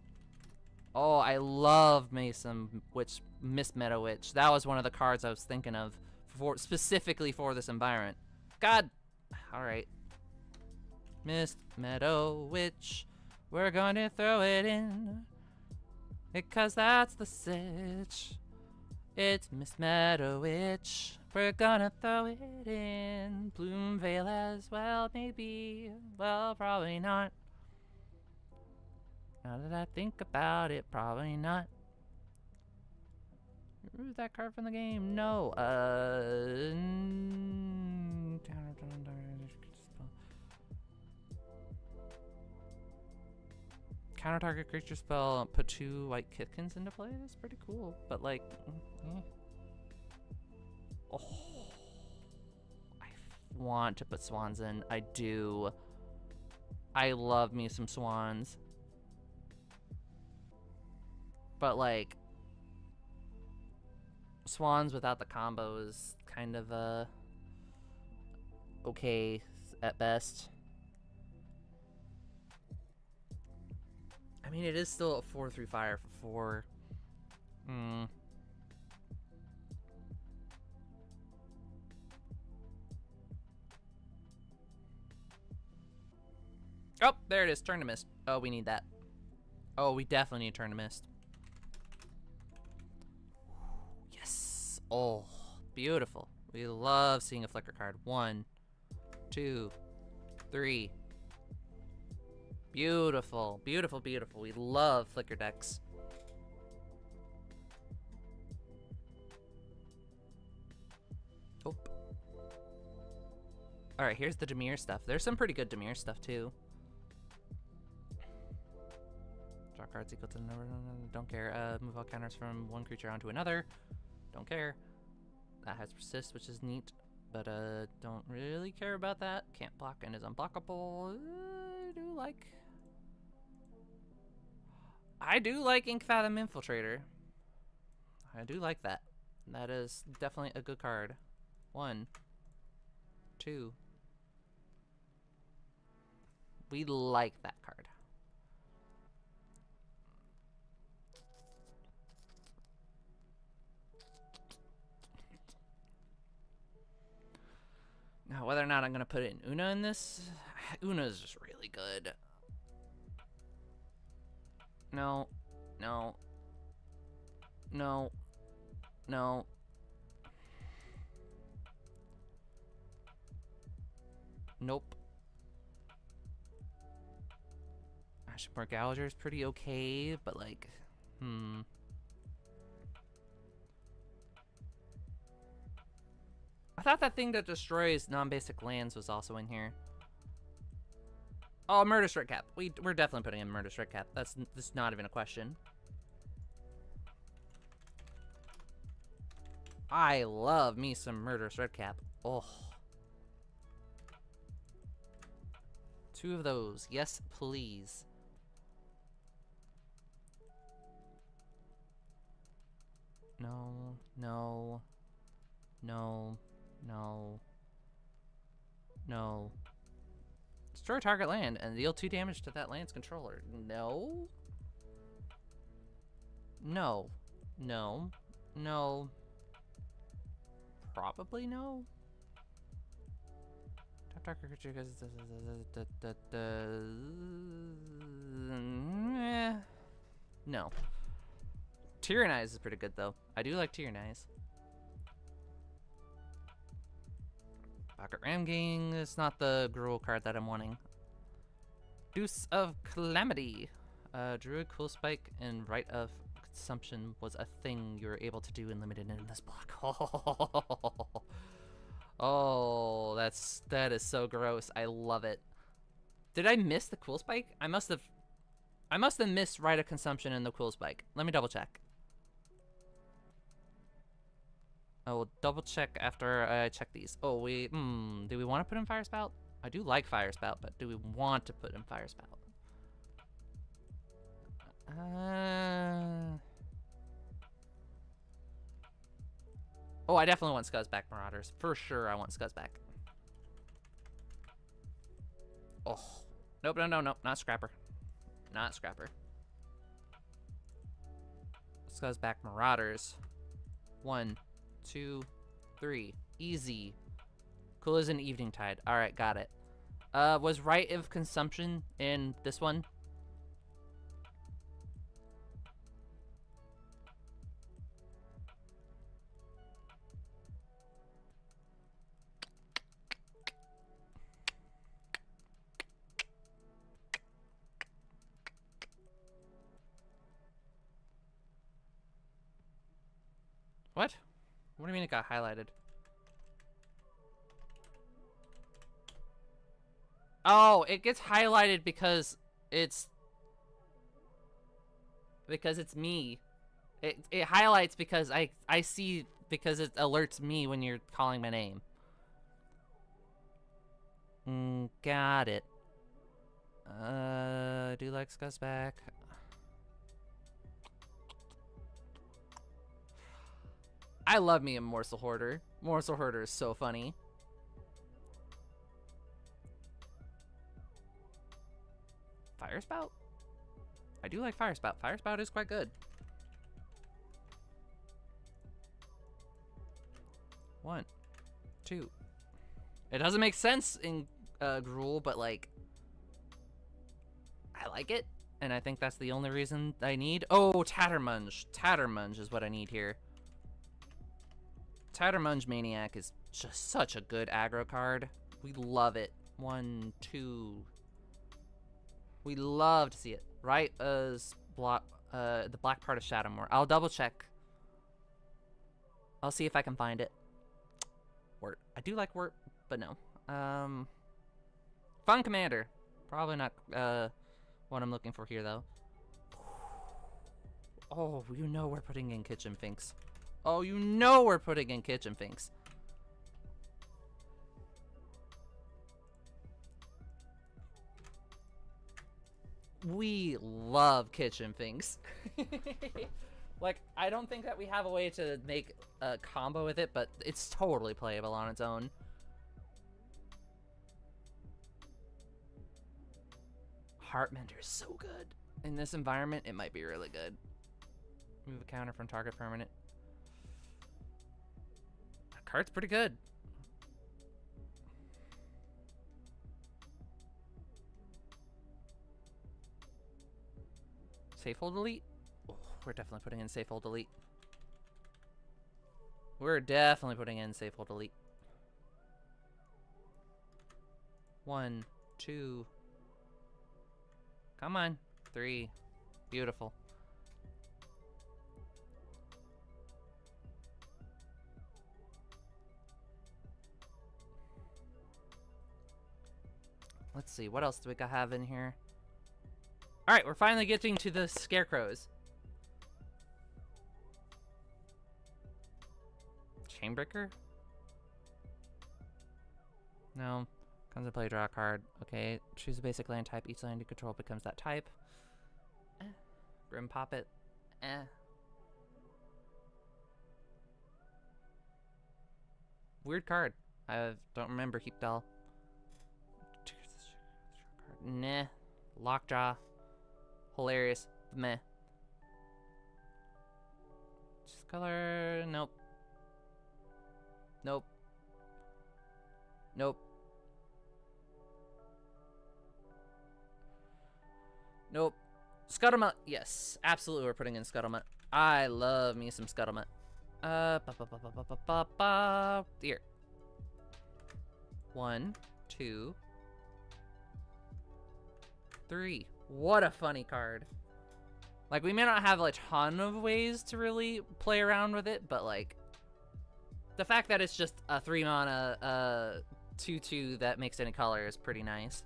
Oh, I love Mason Witch, Mist Meadow Witch. That was one of the cards I was thinking of for specifically for this environment. God. All right. Mist Meadow Witch. We're gonna throw it in. Because that's the sitch. It's Mist Meadow Witch. We're gonna throw it in. Bloomvale as well, maybe. Well, probably not. Now that I think about it, probably not. Remove that card from the game. No. Counter target creature spell, put 2 white Kitkins into play. That's pretty cool. But like, oh, I want to put swans in. I do. I love me some swans. But like, swans without the combo is kind of okay at best. I mean, it is still a 4/3 fire for 4. Oh, there it is. Turn to Mist. Oh, we need that. Oh, we definitely need Turn to Mist. Yes. Oh, beautiful. We love seeing a flicker card. 1, 2, 3. Beautiful, beautiful, beautiful. We love flicker decks. Oh. Alright, here's the Dimir stuff. There's some pretty good Dimir stuff, too. Draw cards equal to the number. Don't care. Move all counters from one creature onto another. Don't care. That has Persist, which is neat. But, don't really care about that. Can't block and is unblockable. I do like Inkfathom Infiltrator. I do like that. That is definitely a good card. 1, 2. We like that card. Now, whether or not I'm going to put in Una in this, Una is just really good. No, no, no, no. Nope. Ashmore Gouger is pretty okay, but like, I thought that thing that destroys non-basic lands was also in here. Oh, Murder Strike Cap. We're definitely putting in Murder Strike Cap. That's not even a question. I love me some Murder Strike Cap. Oh. 2 of those. Yes, please. No, no, no, no, no. Destroy target land and deal 2 damage to that land's controller. No. No. No. No. Probably no. Tap target creature because no. Tyrannize is pretty good though. I do like Tyrannize. Pocket Ramgang is not the Gruul card that I'm wanting. Deuce of Calamity. Druid Cool Spike and Rite of Consumption was a thing you were able to do in limited in this block. Oh, that is so gross. I love it. Did I miss the cool spike? I must have missed Rite of Consumption in the cool spike. Let me double check. I will double check after I check these. Oh, do we want to put in Fire Spout? I do like Fire Spout, but do we want to put in Fire Spout? Oh, I definitely want Scuzzback Marauders. For sure, I want Scuzzback. Oh. Nope, no, not Scrapper. Not Scrapper. Scuzzback Marauders. 1, 2, 3. Easy. Cool as an Evening Tide. Alright, got it. Was Rite of Consumption in this one? What? What do you mean it got highlighted? Oh, it gets highlighted because it's me. It highlights because I see, because it alerts me when you're calling my name. Got it. Do like Scuzzback. I love me a Morsel Hoarder. Morsel Hoarder is so funny. Fire Spout? I do like Fire Spout. Fire Spout is quite good. 1, 2. It doesn't make sense in Gruul, but like, I like it, and I think that's the only reason I need. Oh, Tattermunge. Tattermunge is what I need here. Tattermunge Maniac is just such a good aggro card. We love it. 1, 2. We love to see it. Right as the black part of Shadowmoor. I'll double check. I'll see if I can find it. Wort. I do like Wort, but no. Fun Commander. Probably not what I'm looking for here, though. Oh, you know we're putting in Kitchen Finks. Oh, you know we're putting in Kitchen Finks. We love Kitchen Finks. Like, I don't think that we have a way to make a combo with it, but it's totally playable on its own. Heartmender is so good. In this environment, it might be really good. Move a counter from target permanent. That card's pretty good. Safe Hold Elite? Oh, we're definitely putting in Safe Hold Elite. We're definitely putting in Safe Hold Elite. 1, 2. Come on. 3. Beautiful. Let's see, what else do we have in here? Alright, we're finally getting to the Scarecrows. Chainbreaker? No. Comes to play, draw a card. Okay, choose a basic land type. Each land you control becomes that type. Grim Poppet. Weird card. I don't remember Heap Doll. Nah. Lockjaw. Hilarious. Meh. Just color. Nope. Nope. Nope. Nope. Scuttlemutt. Yes. Absolutely, we're putting in Scuttlemutt. I love me some Scuttlemutt. Here. 1, 2, 3. What a funny card. Like, we may not have a ton of ways to really play around with it, but like, The fact that it's just a 3 mana 2/2 that makes any color is pretty nice.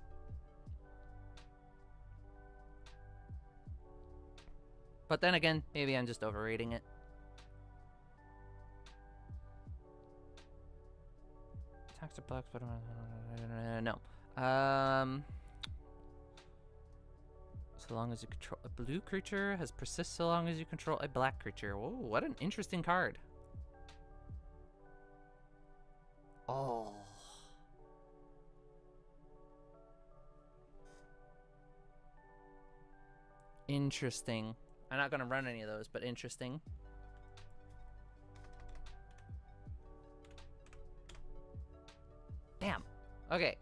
But then again, maybe I'm just overrating it. Attacks or blocks, but no. So long as you control a blue creature, has persist so long as you control a black creature. Whoa, what an interesting card. Oh. Interesting. I'm not gonna run any of those, but interesting. Damn. Okay.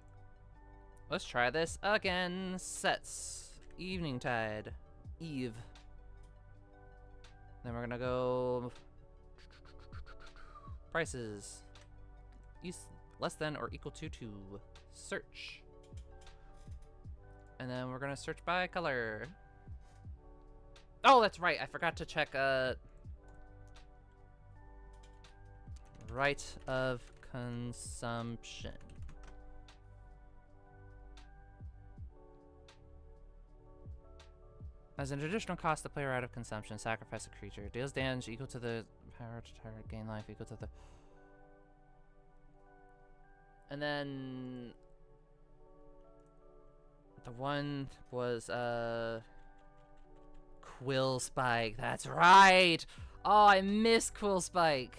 Let's try this again. Sets. Evening Tide. Eve. Then we're gonna go... Prices. Less than or equal to 2. Search. And then we're gonna search by color. Oh, that's right. I forgot to check right of consumption. As an additional cost, the player out of consumption sacrifice a creature. Deals damage equal to the power to target, gain life equal to the... And then... The one was, Quill Spike. That's right! Oh, I miss Quill Spike.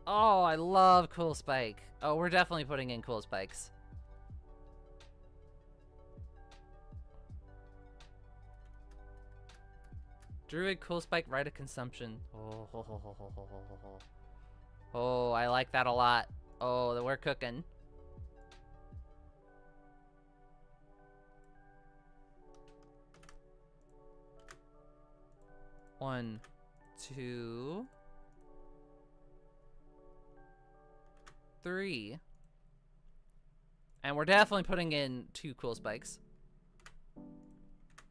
Oh, I love Quill Spike. Oh, we're definitely putting in Quill Spikes. Druid, Quill Spike, Rite of Consumption. Oh, I like that a lot. Oh, we're cooking. One, 2, 3. And we're definitely putting in 2 Quill Spikes.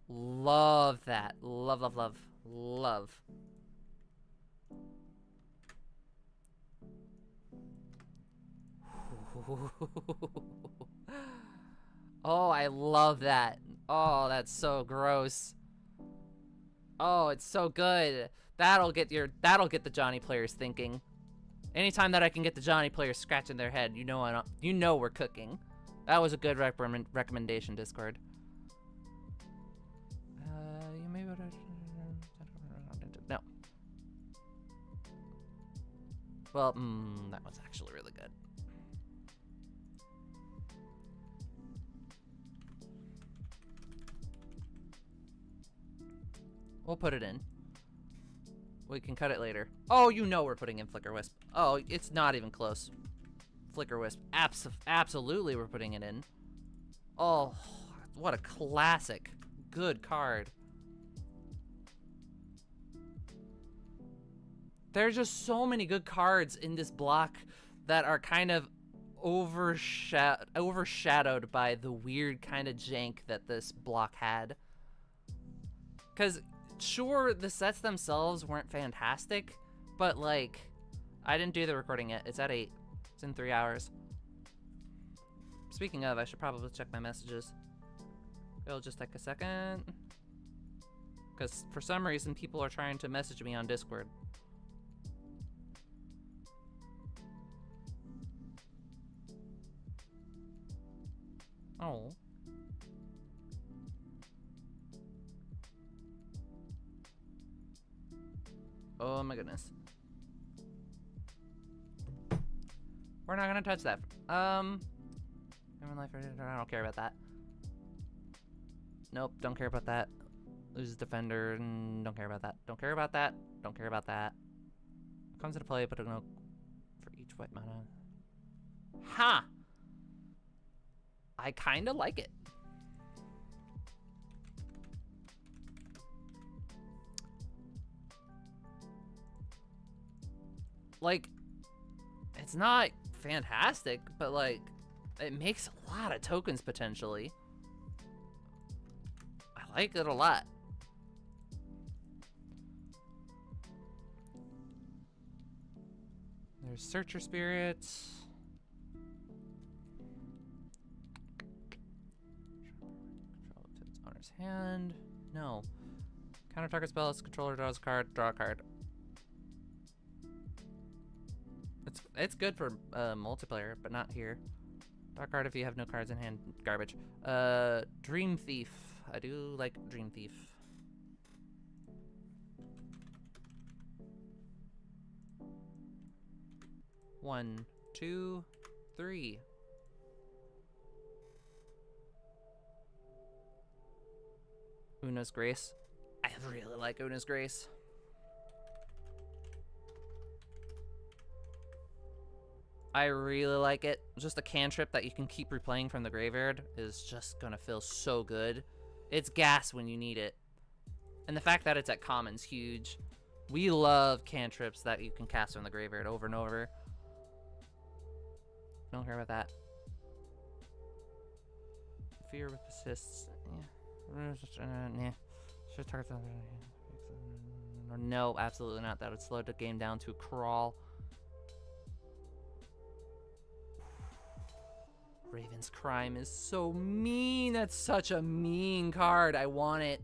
Love that. Love, love, love, love. Oh, I love that. Oh, that's so gross. Oh, it's so good. That'll get the Johnny players thinking. Anytime that I can get the Johnny players scratching their head, you know we're cooking. That was a good recommendation, Discord. You may no. Well, that was actually really good. We'll put it in. We can cut it later. Oh, you know we're putting in Flicker Wisp. Oh, it's not even close. Flicker Wisp. Absolutely we're putting it in. Oh, what a classic. Good card. There's just so many good cards in this block that are kind of overshadowed by the weird kind of jank that this block had. Because... sure, the sets themselves weren't fantastic, but like, I didn't do the recording yet. It's at 8. It's in 3 hours. Speaking of, I should probably check my messages. It'll just take a second. Because for some reason, people are trying to message me on Discord. Oh. Oh my goodness. We're not gonna touch that. Human life, I don't care about that. Nope, don't care about that. Loses defender, don't care about that. Don't care about that. Don't care about that. Comes into play, but no for each white mana. Ha! I kinda like it. Like, it's not fantastic, but like, it makes a lot of tokens potentially. I like it a lot. There's Searcher Spirit. Control to its owner's hand. No. Counter target spell, its controller draws a card, draw a card. It's good for multiplayer, but not here. Draw a card if you have no cards in hand. Garbage. Dream Thief. I do like Dream Thief. One, two, three. Una's Grace. I really like Una's Grace. I really like it. Just a cantrip that you can keep replaying from the graveyard is just gonna feel so good. It's gas when you need it. And the fact that it's at common's huge. We love cantrips that you can cast from the graveyard over and over. Don't care about that. Fear with persists. Yeah. Should target. No, absolutely not. That would slow the game down to a crawl. Raven's Crime is so mean. That's such a mean card. I want it.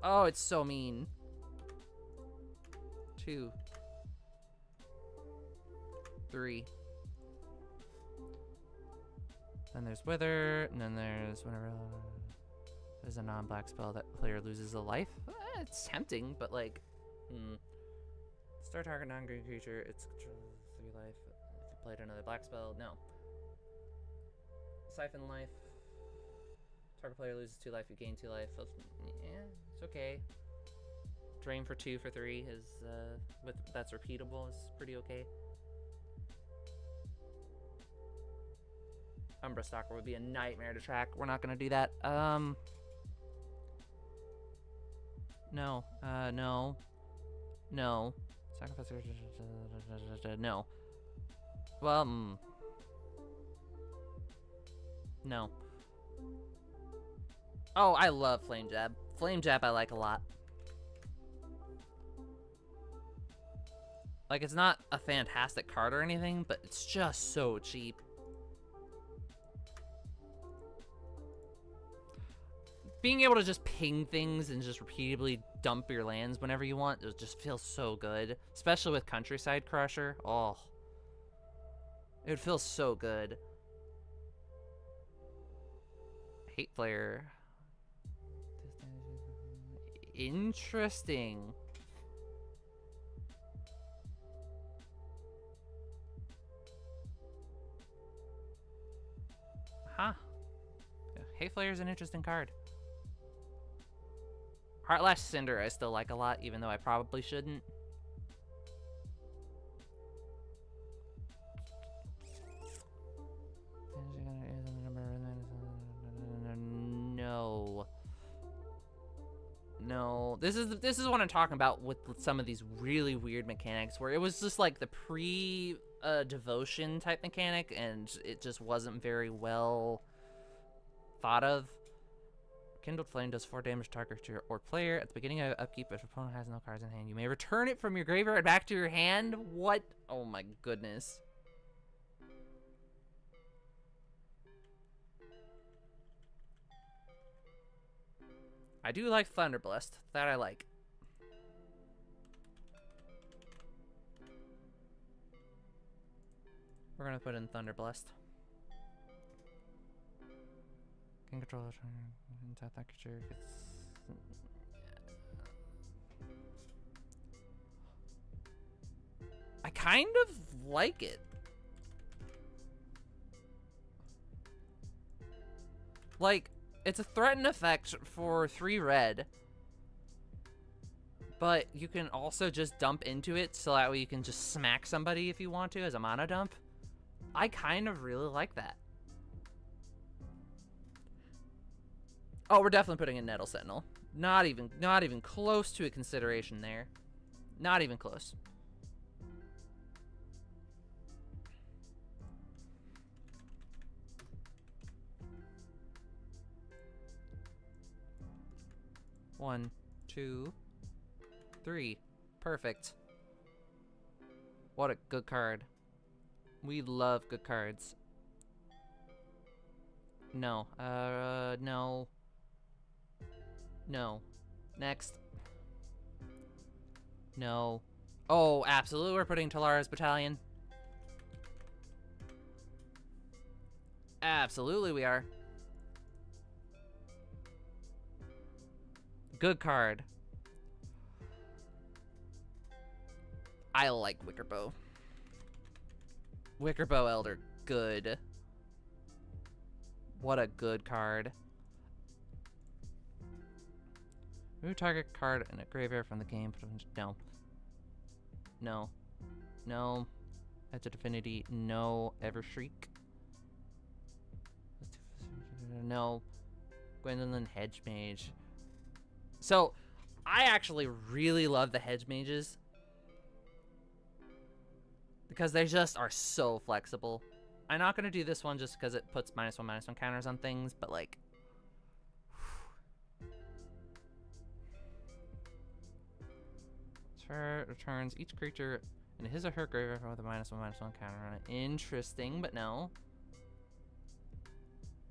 Oh, it's so mean. 2, 3. Then there's Wither, and then there's whenever there's a non-black spell that player loses a life. It's tempting, but like, Start target non-green creature. It's controls 3 life. If you played another black spell, no. Siphon life. Target player loses 2 life. You gain 2 life. Yeah, it's okay. Drain for 2 for 3 is that's repeatable. Is pretty okay. Umbra Stalker would be a nightmare to track. We're not gonna do that. No. No. Sacrifice. No. Well, no. Oh, I love Flame Jab. Flame Jab I like a lot. Like, it's not a fantastic card or anything, but it's just so cheap. Being able to just ping things and just repeatedly dump your lands whenever you want, it just feels so good. Especially with Countryside Crusher. Oh. It would feel so good. Hate Flare. Interesting. Huh. Hate Flare is an interesting card. Heartlash Cinder I still like a lot, even though I probably shouldn't. No. No. This is what I'm talking about with some of these really weird mechanics, where it was just like the pre-devotion type mechanic, and it just wasn't very well thought of. Kindled Flame does 4 damage to target creature or player. At the beginning of upkeep, if your opponent has no cards in hand, you may return it from your graveyard back to your hand. What? Oh my goodness. I do like Thunderblast. That I like. We're gonna put in Thunderblast. Can control the turn. Tap that creature. I kind of like it. Like, it's a threaten effect for 3 red. But you can also just dump into it, so that way you can just smack somebody if you want to as a mana dump. I kind of really like that. Oh, we're definitely putting in Nettle Sentinel. Not even close to a consideration there. Not even close. One, 2, 3. Perfect. What a good card. We love good cards. No. No. No. Next. No. Oh, absolutely, we're putting Talara's Battalion. Absolutely we are. Good card. I like Wickerbow. Wickerbow Elder, good. What a good card. Remove target card in a graveyard from the game. No. No. No. Edge of Affinity. No. Evershriek. No. Gwendolyn Hedge Mage. So, I actually really love the Hedge Mages. Because they just are so flexible. I'm not going to do this one just because it puts -1/-1 counters on things, but like... Returns each creature in his or her graveyard with a -1/-1 counter on it. Interesting, but no.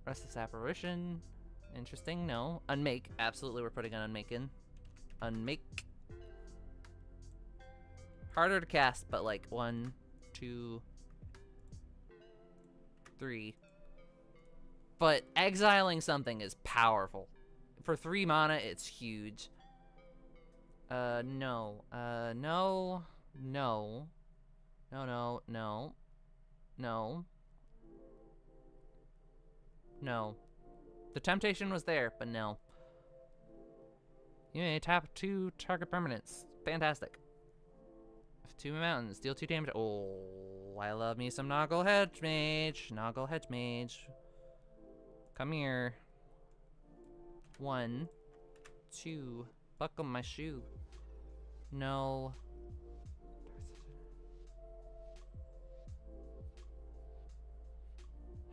Restless Apparition. Interesting, no. Unmake. Absolutely, we're putting an Unmake in. Unmake. Harder to cast, but like 1, 2, 3. But exiling something is powerful. For 3 mana, it's huge. No. No. No. No, no, no. No. No. The temptation was there, but no. You may tap 2 target permanents. Fantastic. 2 mountains, deal 2 damage. Oh, I love me some Noggle Hedge Mage. Noggle Hedge Mage. Come here. 1, 2. Buckle my shoe. No.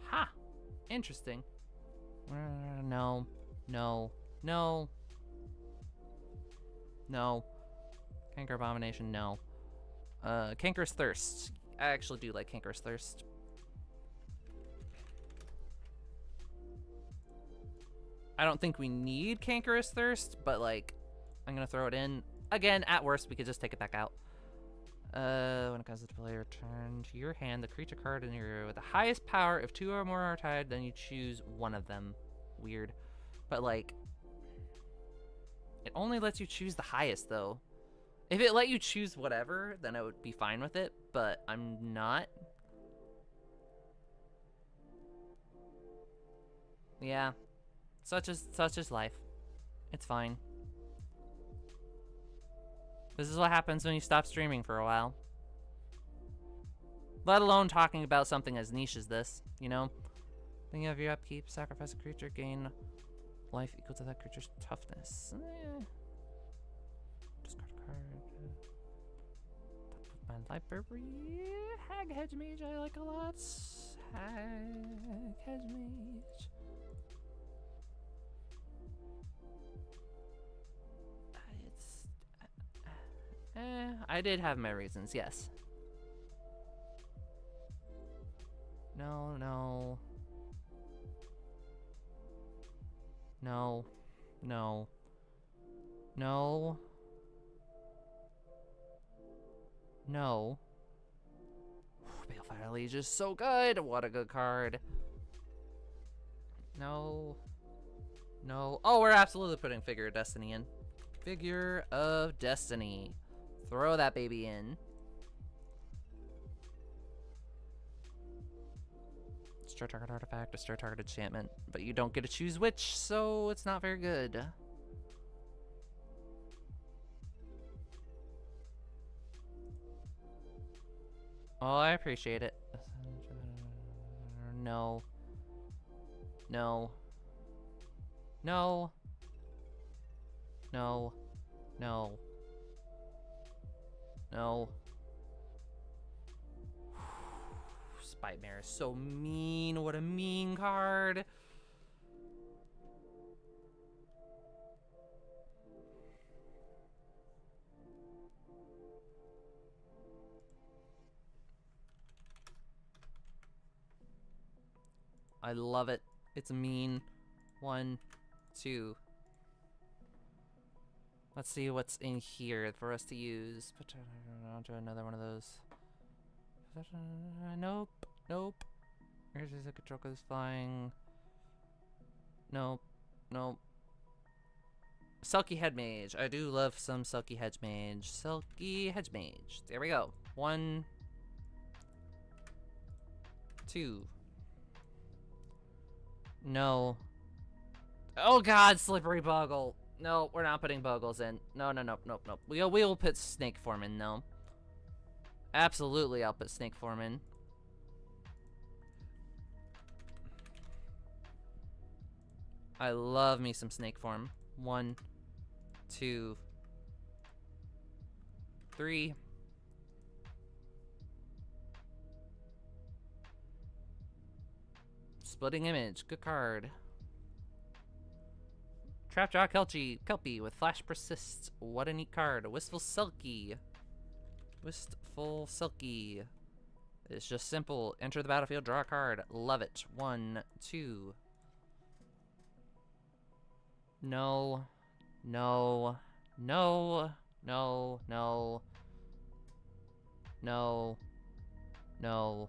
Ha! Interesting. No. No. No. No. Canker Abomination, no. Canker's Thirst. I actually do like Canker's Thirst. I don't think we need Cankerous Thirst, but like, I'm gonna throw it in. Again, at worst, we could just take it back out. When it comes to play, return to your hand the creature card in your with the highest power. If 2 or more are tied, then you choose one of them. Weird. But like, it only lets you choose the highest though. If it let you choose whatever, then I would be fine with it, but I'm not. Yeah. Such is life. It's fine. This is what happens when you stop streaming for a while. Let alone talking about something as niche as this, you know? Thinking of your upkeep, sacrifice a creature, gain life equal to that creature's toughness. Discard a card. Top of my library. Hag Hedge Mage I like a lot. Hag Hedge Mage. I did have my reasons, yes. No, no. No. No. No. No. Balefire Liege is so good! What a good card. No. No. Oh, we're absolutely putting Figure of Destiny in. Figure of Destiny. Throw that baby in. Destroy target artifact, destroy target enchantment. But you don't get to choose which, so it's not very good. Oh, I appreciate it. No. No. No. No. No. No. Spite-Mare is so mean. What a mean card. I love it. It's mean. 1, 2. Let's see what's in here for us to use. Onto another one of those. Nope. Nope. Here's the control code is flying. Nope. Nope. Sulky Hedge Mage. I do love some Sulky Hedge Mage. Sulky Hedge Mage. There we go. 1, 2. No. Oh god, Slippery Boggle. No, we're not putting Boggles in. No, no, no, nope, nope. We will put Snake Form in, though. Absolutely, I'll put Snake Form in. I love me some Snake Form. 1, 2, 3. Splitting Image. Good card. Trapjaw Kelpie with Flash Persists. What a neat card. Wistful Sulky. Wistful Sulky. It's just simple. Enter the battlefield, draw a card. Love it. 1, 2. No. No. No. No. No. No. No.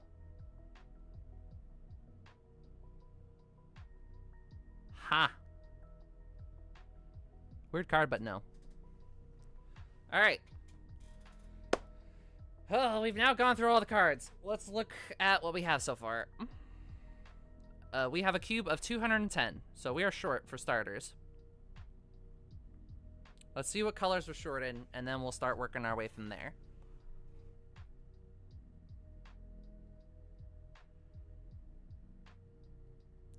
Ha. Weird card, but no. Alright. Oh, we've now gone through all the cards. Let's look at what we have so far. We have a cube of 210, so we are short for starters. Let's see what colors we're short in, and then we'll start working our way from there.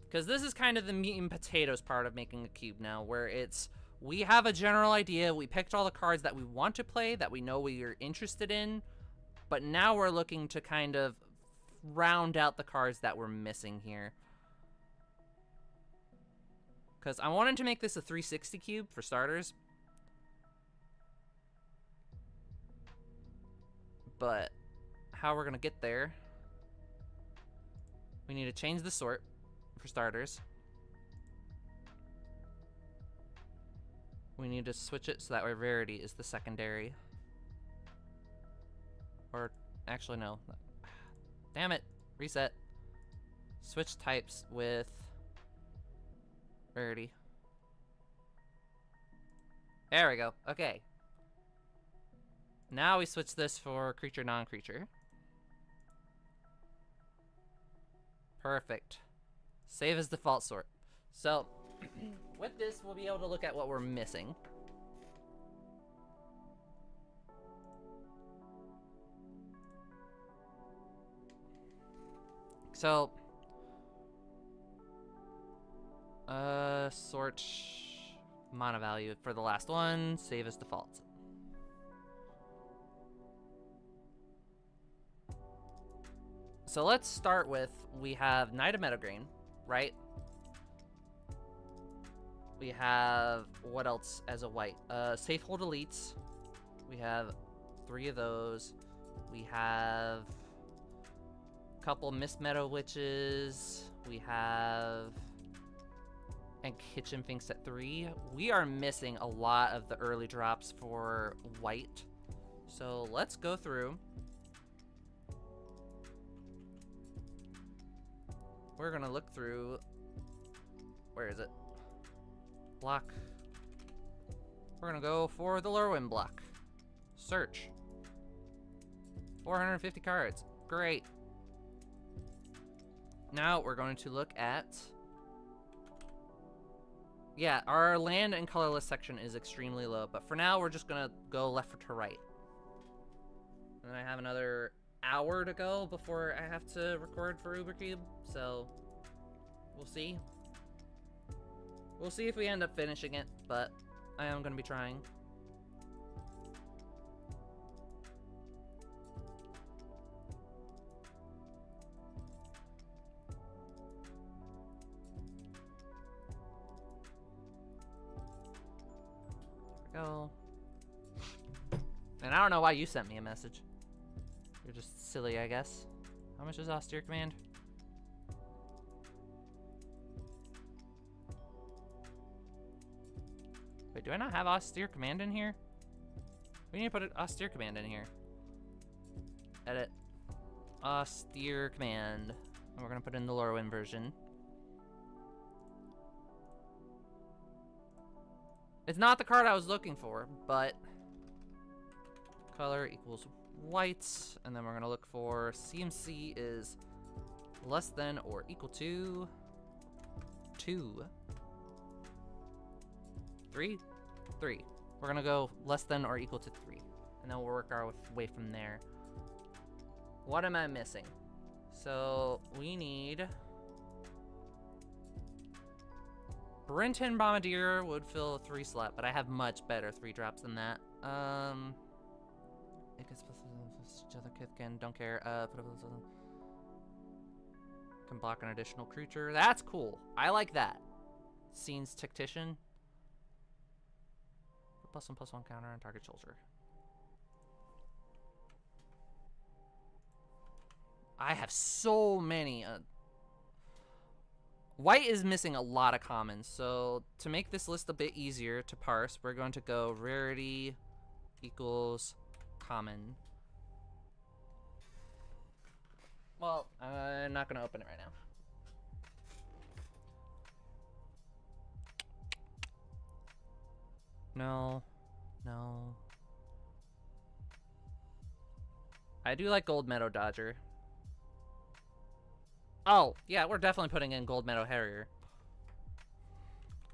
Because this is kind of the meat and potatoes part of making a cube now, where it's, we have a general idea, we picked all the cards that we want to play, that we know we are interested in, but now we're looking to kind of round out the cards that we're missing here. Because I wanted to make this a 360 cube, for starters. But how we're going to get there, we need to change the sort, for starters. We need to switch it so that way rarity is the secondary. Or, actually no. Damn it. Reset. Switch types with rarity. There we go. Okay. Now we switch this for creature, non-creature. Perfect. Save as default sort. So, with this, we'll be able to look at what we're missing. So, sort mana value for the last one, save as default. So let's start with, we have Knight of Meadowgrain, right? We have, what else as a white? Safehold Elites. We have 3 of those. We have a couple Mist Meadow Witches. We have, and Kitchen Finks at 3. We are missing a lot of the early drops for white. So let's go through. We're gonna look through, where is it? Block. We're gonna go for the Lurwyn block. Search. 450 cards. Great. Now we're going to look at, yeah, our land and colorless section is extremely low, but for now we're just gonna go left to right. And I have another hour to go before I have to record for Ubercube, so we'll see. We'll see if we end up finishing it, but I am going to be trying. There we go. And I don't know why you sent me a message. You're just silly, I guess. How much is Austere Command? Wait, do I not have Austere Command in here? We need to put an Austere Command in here. Edit. Austere Command. And we're gonna put in the Lorwyn version. It's not the card I was looking for, but color equals white, and then we're gonna look for CMC is less than or equal to 2. 3? 3. We're gonna go less than or equal to 3, and then we'll work our way from there. What am I missing? So we need Brenton Bombardier would fill a 3 slot, but I have much better 3-drops than that. It gets other Kithkin, don't care. Can block an additional creature. That's cool. I like that. Scene's Tactician. +1/+1 counter on target soldier. I have so many. White is missing a lot of commons, so to make this list a bit easier to parse, we're going to go rarity equals common. Well, I'm not going to open it right now. No. No. I do like Gold Meadow Dodger. Oh, yeah, we're definitely putting in Gold Meadow Harrier.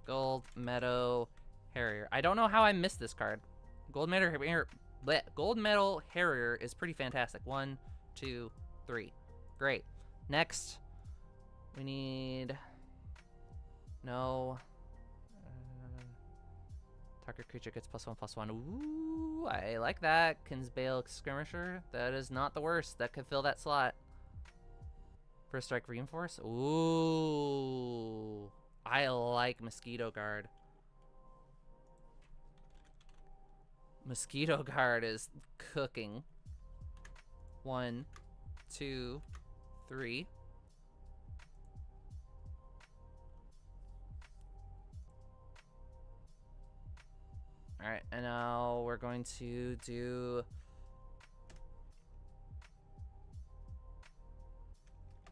Gold Meadow Harrier. I don't know how I missed this card. Gold Meadow Harrier. Gold Meadow Harrier is pretty fantastic. 1, 2, 3. Great. Next, we need... No. Target creature gets +1/+1. Ooh, I like that. Kinsbale Skirmisher. That is not the worst. That could fill that slot. First Strike Reinforce. Ooh. I like Mosquito Guard. Mosquito Guard is cooking. 1, 2, 3. Alright, and now we're going to do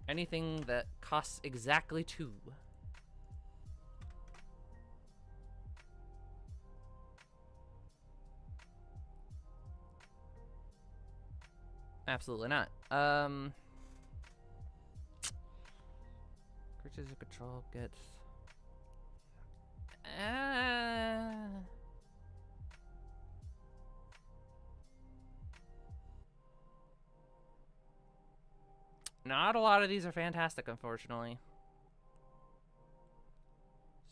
anything that costs exactly 2. Absolutely not. Creatures of control get... Not a lot of these are fantastic, unfortunately.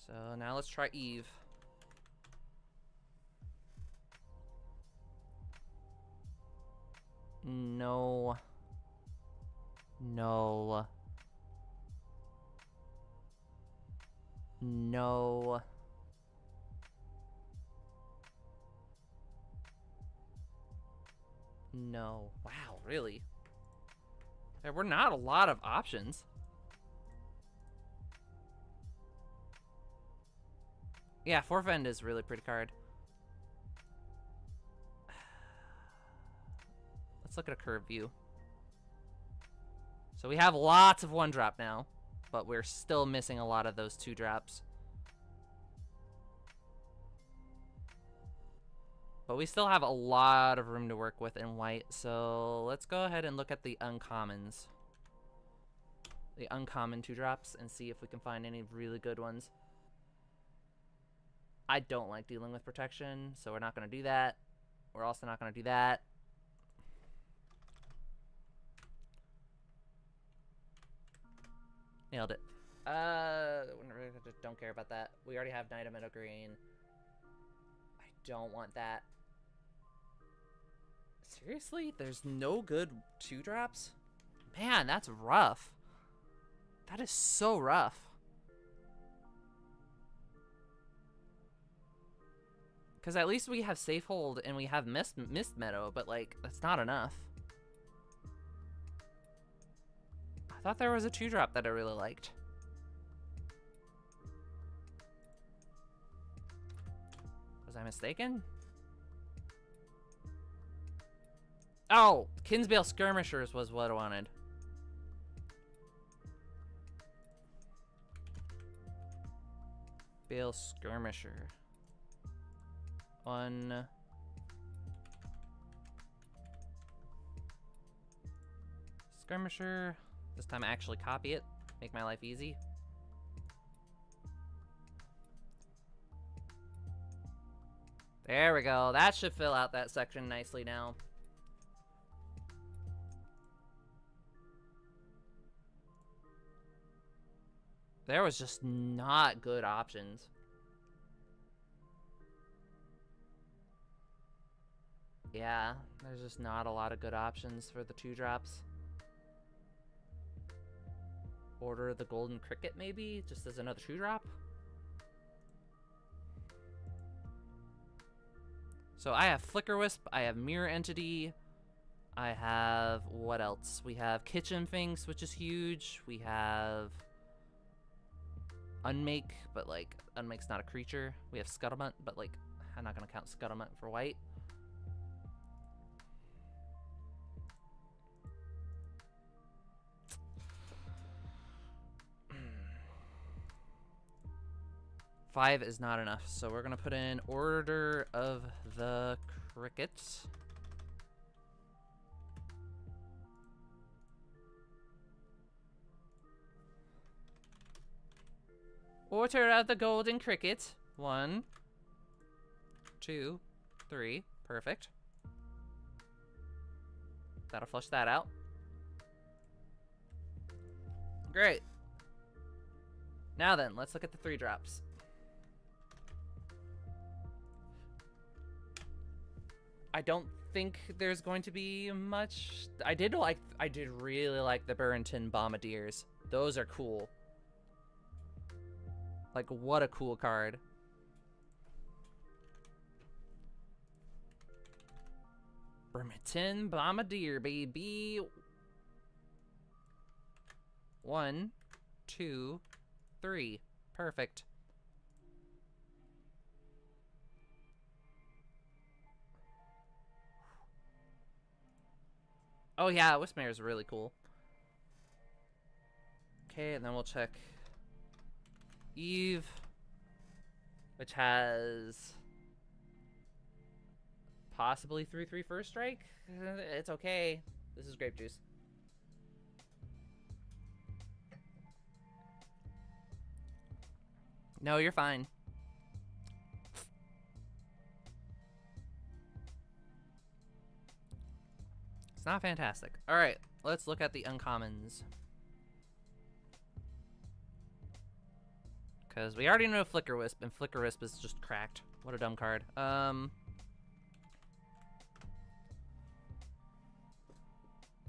So now let's try Eve. No. No. No. No. Wow, really? There were not a lot of options. Yeah, Forfend is a really pretty card. Let's look at a curve view. So we have lots of 1-drop now, but we're still missing a lot of those 2-drops. But we still have a lot of room to work with in white, so let's go ahead and look at the uncommons. The uncommon 2-drops and see if we can find any really good ones. I don't like dealing with protection, so we're not going to do that. We're also not going to do that. Nailed it. Don't care about that. We already have Knight of Meadow Green. I don't want that. Seriously? There's no good 2-drops? Man, that's rough. That is so rough. Because at least we have Safe Hold and we have Mist Meadow, but like, that's not enough. I thought there was a 2-drop that I really liked. I mistaken? Oh, Kinsbale Skirmishers was what I wanted. Bale Skirmisher. One. Skirmisher. This time I actually copy it. Make my life easy. There we go. That should fill out that section nicely now. There was just not good options. Yeah, there's just not a lot of good options for the 2-drops. Order the Golden Cricket, maybe? Just as another 2-drop? So I have Flickerwisp, I have Mirror Entity, I have... what else? We have Kitchen Finks, which is huge. We have... Unmake, but like, Unmake's not a creature. We have Scuttlebutt, but like, I'm not gonna count Scuttlebutt for white. Five is not enough, so we're gonna put in Order of the Crickets. Order of the Golden Cricket. 1, 2, 3. Perfect. That'll flush that out. Great. Now then, let's look at the 3-drops. I don't think there's going to be much. I did really like the Burrington Bombardiers. Those are cool. Like, what a cool card. Burrington Bombardier, baby. 1, 2, 3. Perfect. Oh yeah, Wismere is really cool. Okay, and then we'll check Eve, which has possibly 3/3 first strike. It's okay. This is grape juice. No, you're fine. It's not fantastic. All right, let's look at the uncommons. Because we already know Flickerwisp, and Flickerwisp is just cracked. What a dumb card.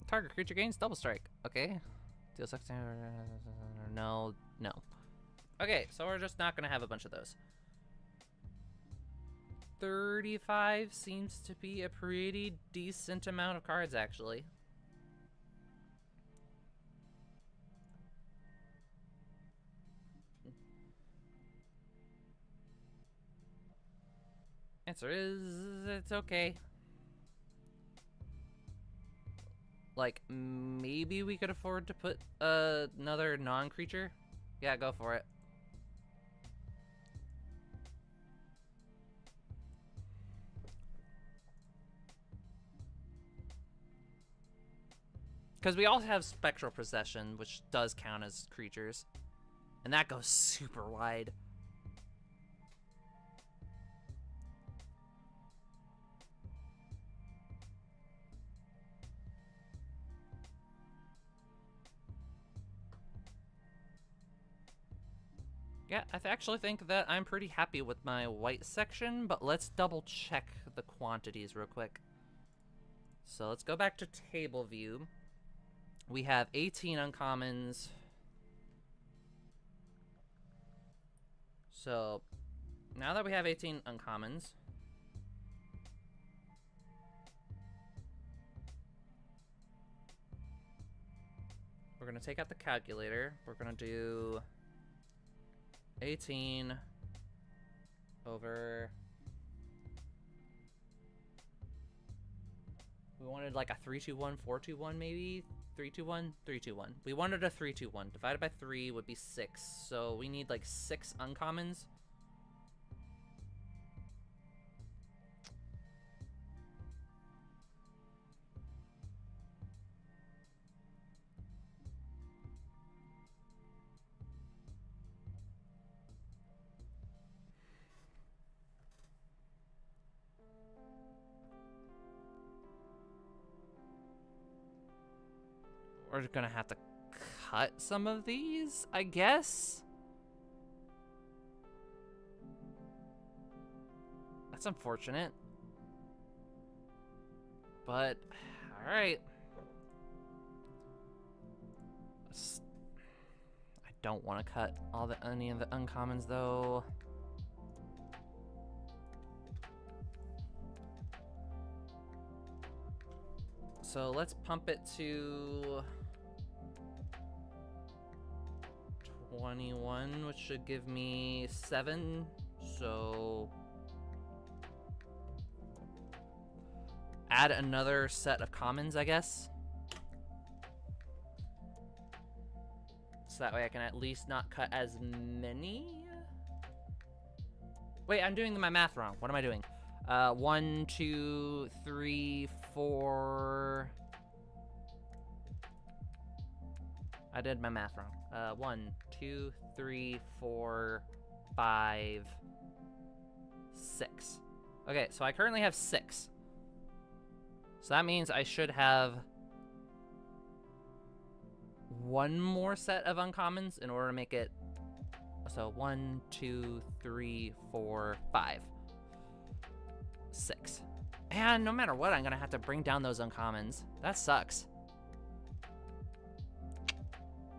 Target creature gains double strike. Okay. Deal 16. No. Okay, so we're just not gonna have a bunch of those. 35 seems to be a pretty decent amount of cards, actually. Answer is, it's okay. Like, maybe we could afford to put another non-creature? Yeah, go for it. Because we also have Spectral Possession, which does count as creatures. And that goes super wide. Yeah, I actually think that I'm pretty happy with my white section, but let's double check the quantities real quick. So let's go back to table view. We have 18 uncommons. So now that we have 18 uncommons, we're gonna take out the calculator. We're gonna do 18 over We wanted like a 3-2-1, 4-2-1 maybe? 3-2-1? 3-2-1. We wanted a 3-2-1. Divided by 3 would be 6. So we need like 6 uncommons. We're gonna have to cut some of these, I guess. That's unfortunate. But, alright. I don't want to cut any of the uncommons, though. So let's pump it to 21, which should give me 7. So add another set of commons, I guess. So that way I can at least not cut as many. Wait, I'm doing my math wrong. What am I doing? 1, 2, 3, 4. I did my math wrong. 1, 2, 3, 4, 5, 6. Okay, so I currently have 6. So that means I should have one more set of uncommons in order to make it. So 1, 2, 3, 4, 5, 6. And no matter what, I'm gonna have to bring down those uncommons. That sucks.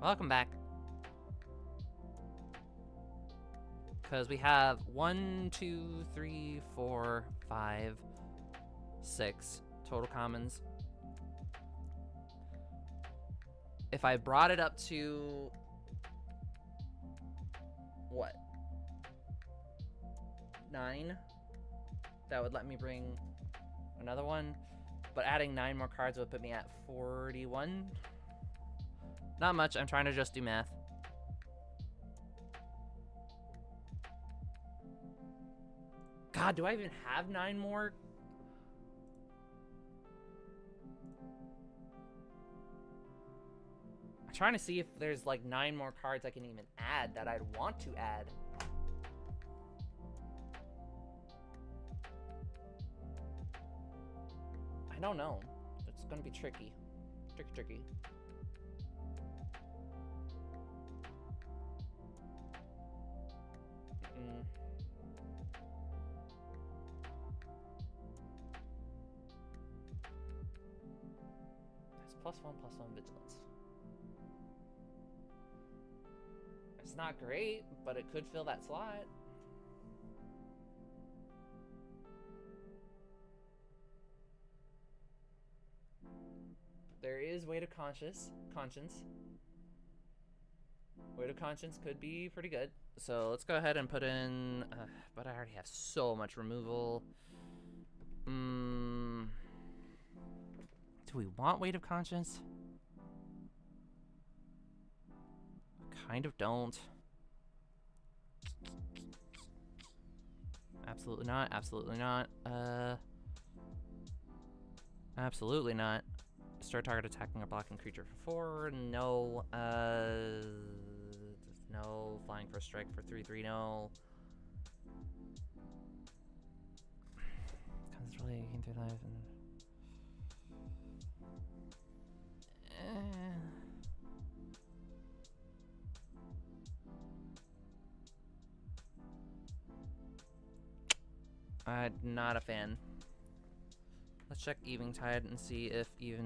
Welcome back. Because we have 1, 2, 3, 4, 5, 6 total commons. If I brought it up to what? 9? That would let me bring another one. But adding 9 more cards would put me at 41. Not much, I'm trying to just do math. God, do I even have 9 more? I'm trying to see if there's like 9 more cards I can even add that I'd want to add. I don't know. It's gonna be tricky. Tricky. It's +1/+1 vigilance. It's not great, but it could fill that slot. There is Weight of Conscience. Weight of Conscience could be pretty good. So let's go ahead and put in... but I already have so much removal. Do we want Weight of Conscience? Kind of don't. Absolutely not. Absolutely not. Absolutely not. Start target attacking or blocking creature for 4. No. No. Flying for a strike for 3/3. No. Constantly gain 3 life and. I'm not a fan. Let's check Eventide and see if the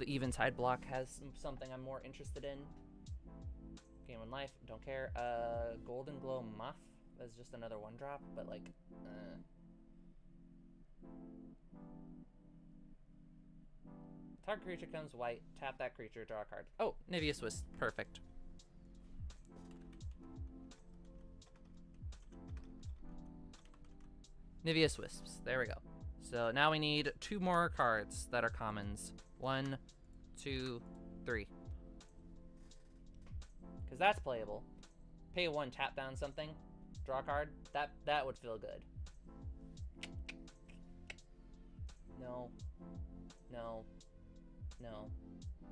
Eventide block has something I'm more interested in. Gain 1 life, don't care. Golden Glow Moth. That's just another 1-drop, but like, Target creature comes white, tap that creature, draw a card. Oh, Niveus Wisp, perfect. Niveus Wisps, there we go. So now we need 2 more cards that are commons. 1, 2, 3. Because that's playable. Pay 1, tap down something, draw a card. That would feel good. No. No. No.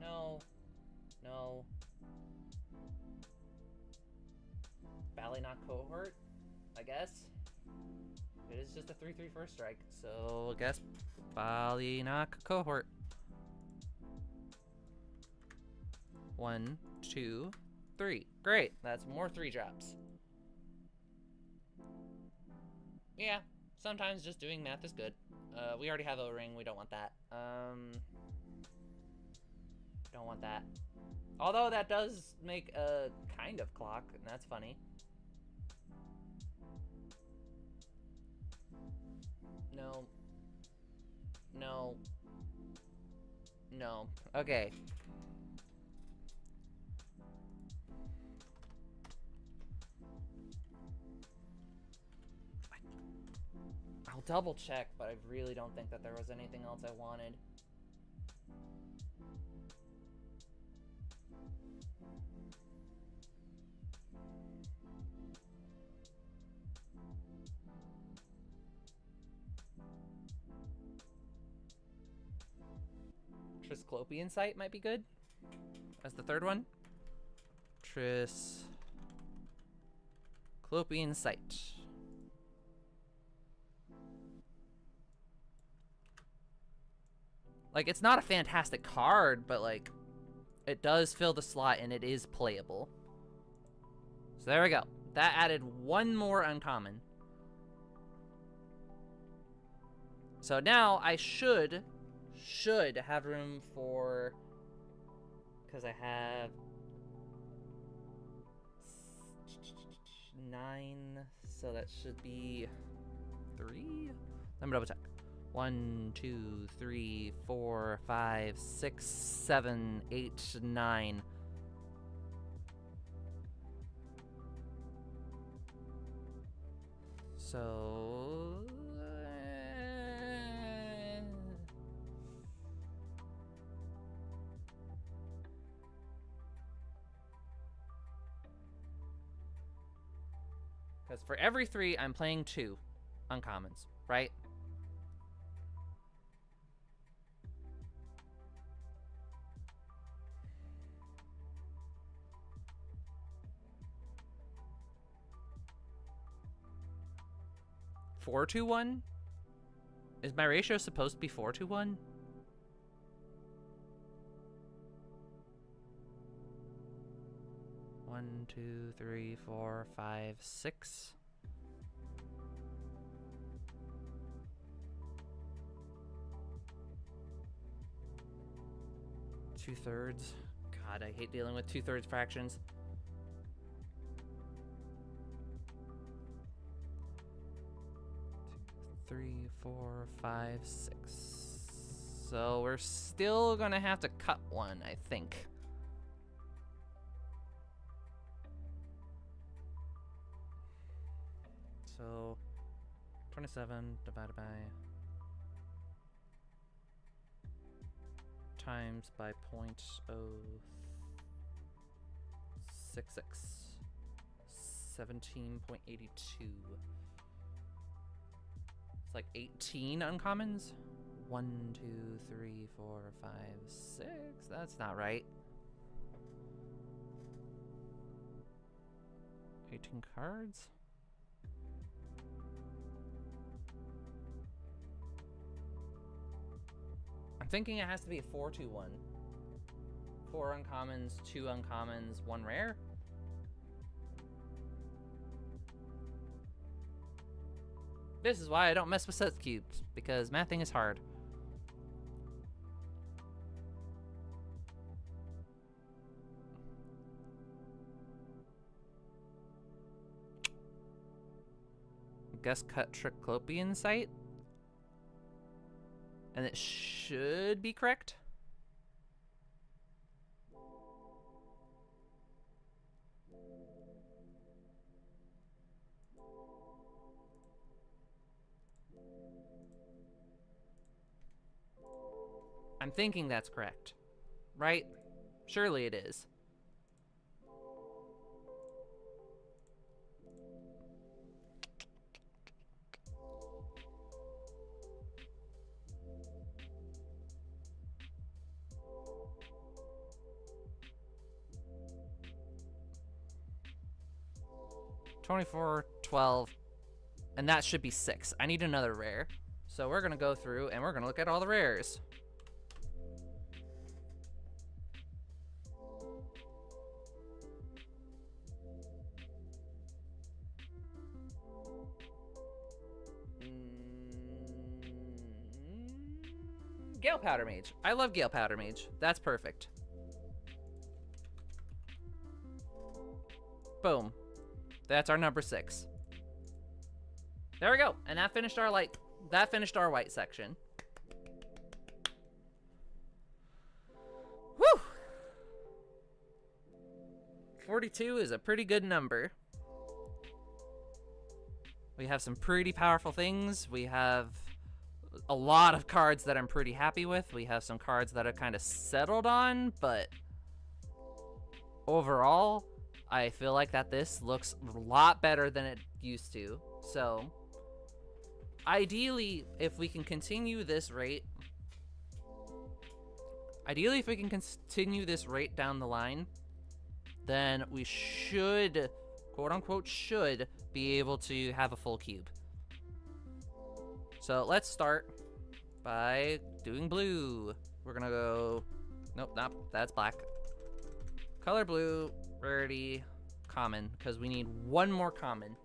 No. No. Ballynock Cohort, I guess. It is just a 3/3 first strike, so I guess Ballynock Cohort. 1, 2, 3. Great, that's more 3 drops. Yeah, sometimes just doing math is good. We already have a ring, we don't want that. Don't want that. Although that does make a kind of clock, and that's funny. No. No. No. Okay. I'll double check, but I really don't think that there was anything else I wanted. Trisclopian Sight might be good as the 3rd one. Trisclopian Sight. Like, it's not a fantastic card, but like, it does fill the slot and it is playable. So there we go. That added 1 more uncommon. So now I should have room for, because I have 9, so that should be 3. Let me double check. 1, 2, 3, 4, 5, 6, 7, 8, 9. So because for every 3, I'm playing 2 uncommons, right? Four to 1? Is my ratio supposed to be 4 to 1? One, 2, 3, 4, 5, 6. Two-thirds. God, I hate dealing with 2/3 fractions. 3, 4, 5, 6. So we're still gonna have to cut 1, I think. So 27 divided by times by 0.066. 17.82. It's like 18 uncommons. 1, 2, 3, 4, 5, 6. That's not right. 18 cards. I'm thinking it has to be a 4 to 1. 4 uncommons, 2 uncommons, 1 rare. This is why I don't mess with set cubes, because mathing is hard. Guess cut Triclopian Sight. And it should be correct. I'm thinking that's correct. Right? Surely it is. $24, $12, and that should be 6. I need another rare. So we're gonna go through and we're gonna look at all the rares. Gale Powder Mage. I love Gale Powder Mage. That's perfect. Boom. That's our number 6. There we go. And that finished our white section. Whew. 42 is a pretty good number. We have some pretty powerful things. We have a lot of cards that I'm pretty happy with. We have some cards that are kind of settled on, but overall, I feel like that this looks a lot better than it used to. So, ideally, if we can continue this rate, down the line, then we should, quote unquote, should be able to have a full cube. So let's start by doing blue. We're gonna go, nope, that's black. Color blue, rarity, common, because we need one more common.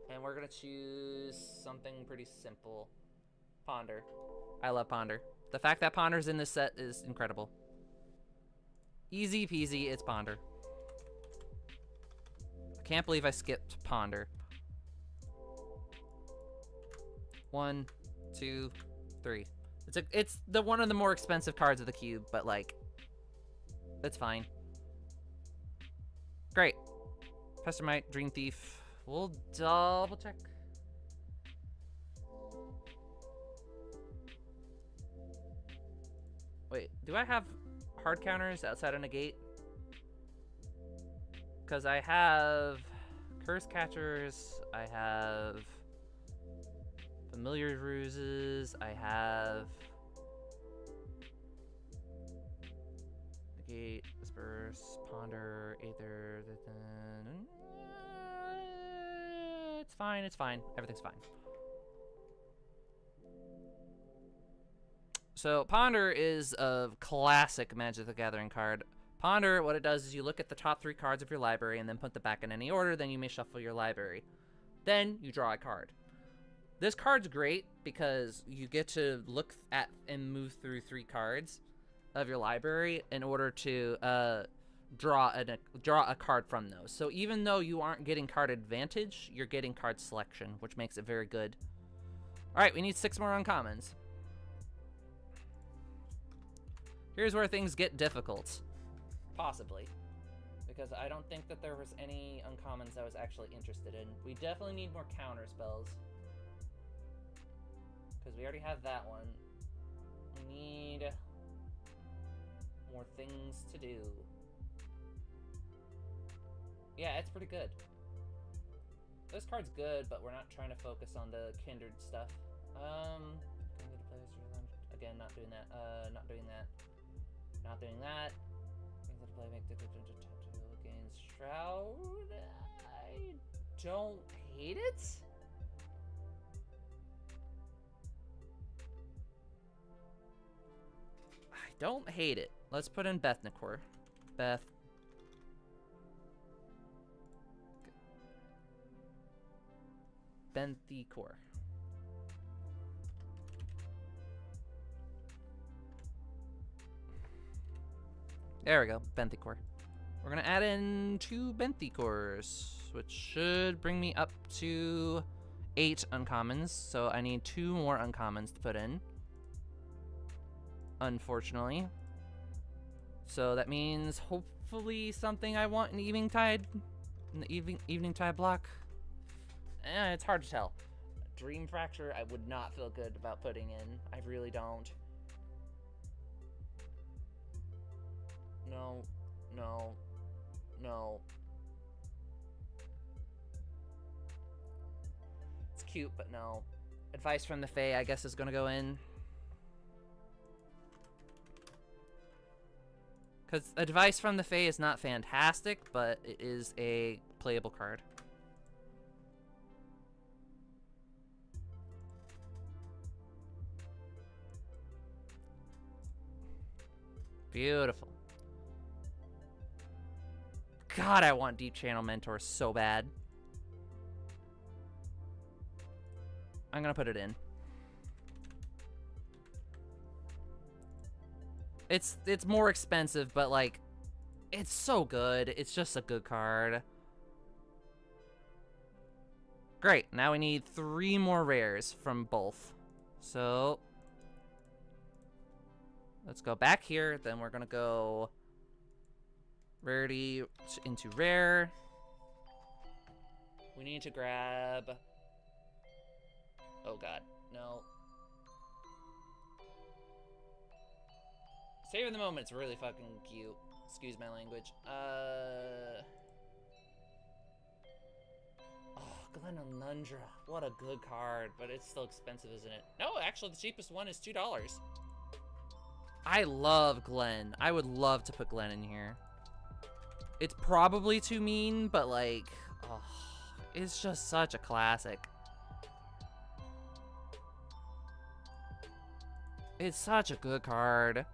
And we're gonna choose something pretty simple. Ponder. I love Ponder. The fact that Ponder's in this set is incredible. Easy peasy, it's Ponder. I can't believe I skipped Ponder. 1, 2, 3. It's the one of the more expensive cards of the cube, but like, it's fine. Great. Pestermite, Dream Thief. We'll double check. Wait, do I have hard counters outside of negate? Because I have Curse Catchers, I have Familiar Ruses, I have negate, disperse, ponder, aether. It's fine, it's fine. Everything's fine. So Ponder is a classic Magic the Gathering card. Ponder, what it does is you look at the top 3 cards of your library and then put them back in any order, then you may shuffle your library. Then you draw a card. This card's great because you get to look at and move through 3 cards of your library in order to draw a card from those. So even though you aren't getting card advantage, you're getting card selection, which makes it very good. Alright, we need 6 more uncommons. Here's where things get difficult. Possibly. Because I don't think that there was any uncommons I was actually interested in. We definitely need more counter spells. Because we already have that one. We need more things to do. Yeah, it's pretty good. This card's good, but we're not trying to focus on the kindred stuff. Again, not doing that. Not doing that. Not doing that. Things that play make the against Shroud. I don't hate it. I don't hate it. Let's put in Bethnicor. Benthicor. There we go, Benthicor. We're gonna add in 2 Benthicors, which should bring me up to 8 uncommons. So I need 2 more uncommons to put in, unfortunately. So that means hopefully something I want in the Eveningtide, in the Eveningtide block. It's hard to tell. Dream Fracture, I would not feel good about putting in. I really don't. No. No. No. It's cute, but no. Advice from the Fae, I guess, is gonna go in. Because Advice from the Fae is not fantastic, but it is a playable card. Beautiful. God, I want Deep Channel Mentor so bad. I'm gonna put it in. It's more expensive, but like, it's so good. It's just a good card. Great, now we need 3 more rares from both. So, let's go back here, then we're gonna go rarity into rare. We need to grab... Oh god, no. Saving the Moment's really fucking cute. Excuse my language. Oh, Glen Elendra. What a good card, but it's still expensive, isn't it? No, actually, the cheapest one is $2. I love Glen. I would love to put Glen in here. It's probably too mean, but like, oh, it's just such a classic. It's such a good card.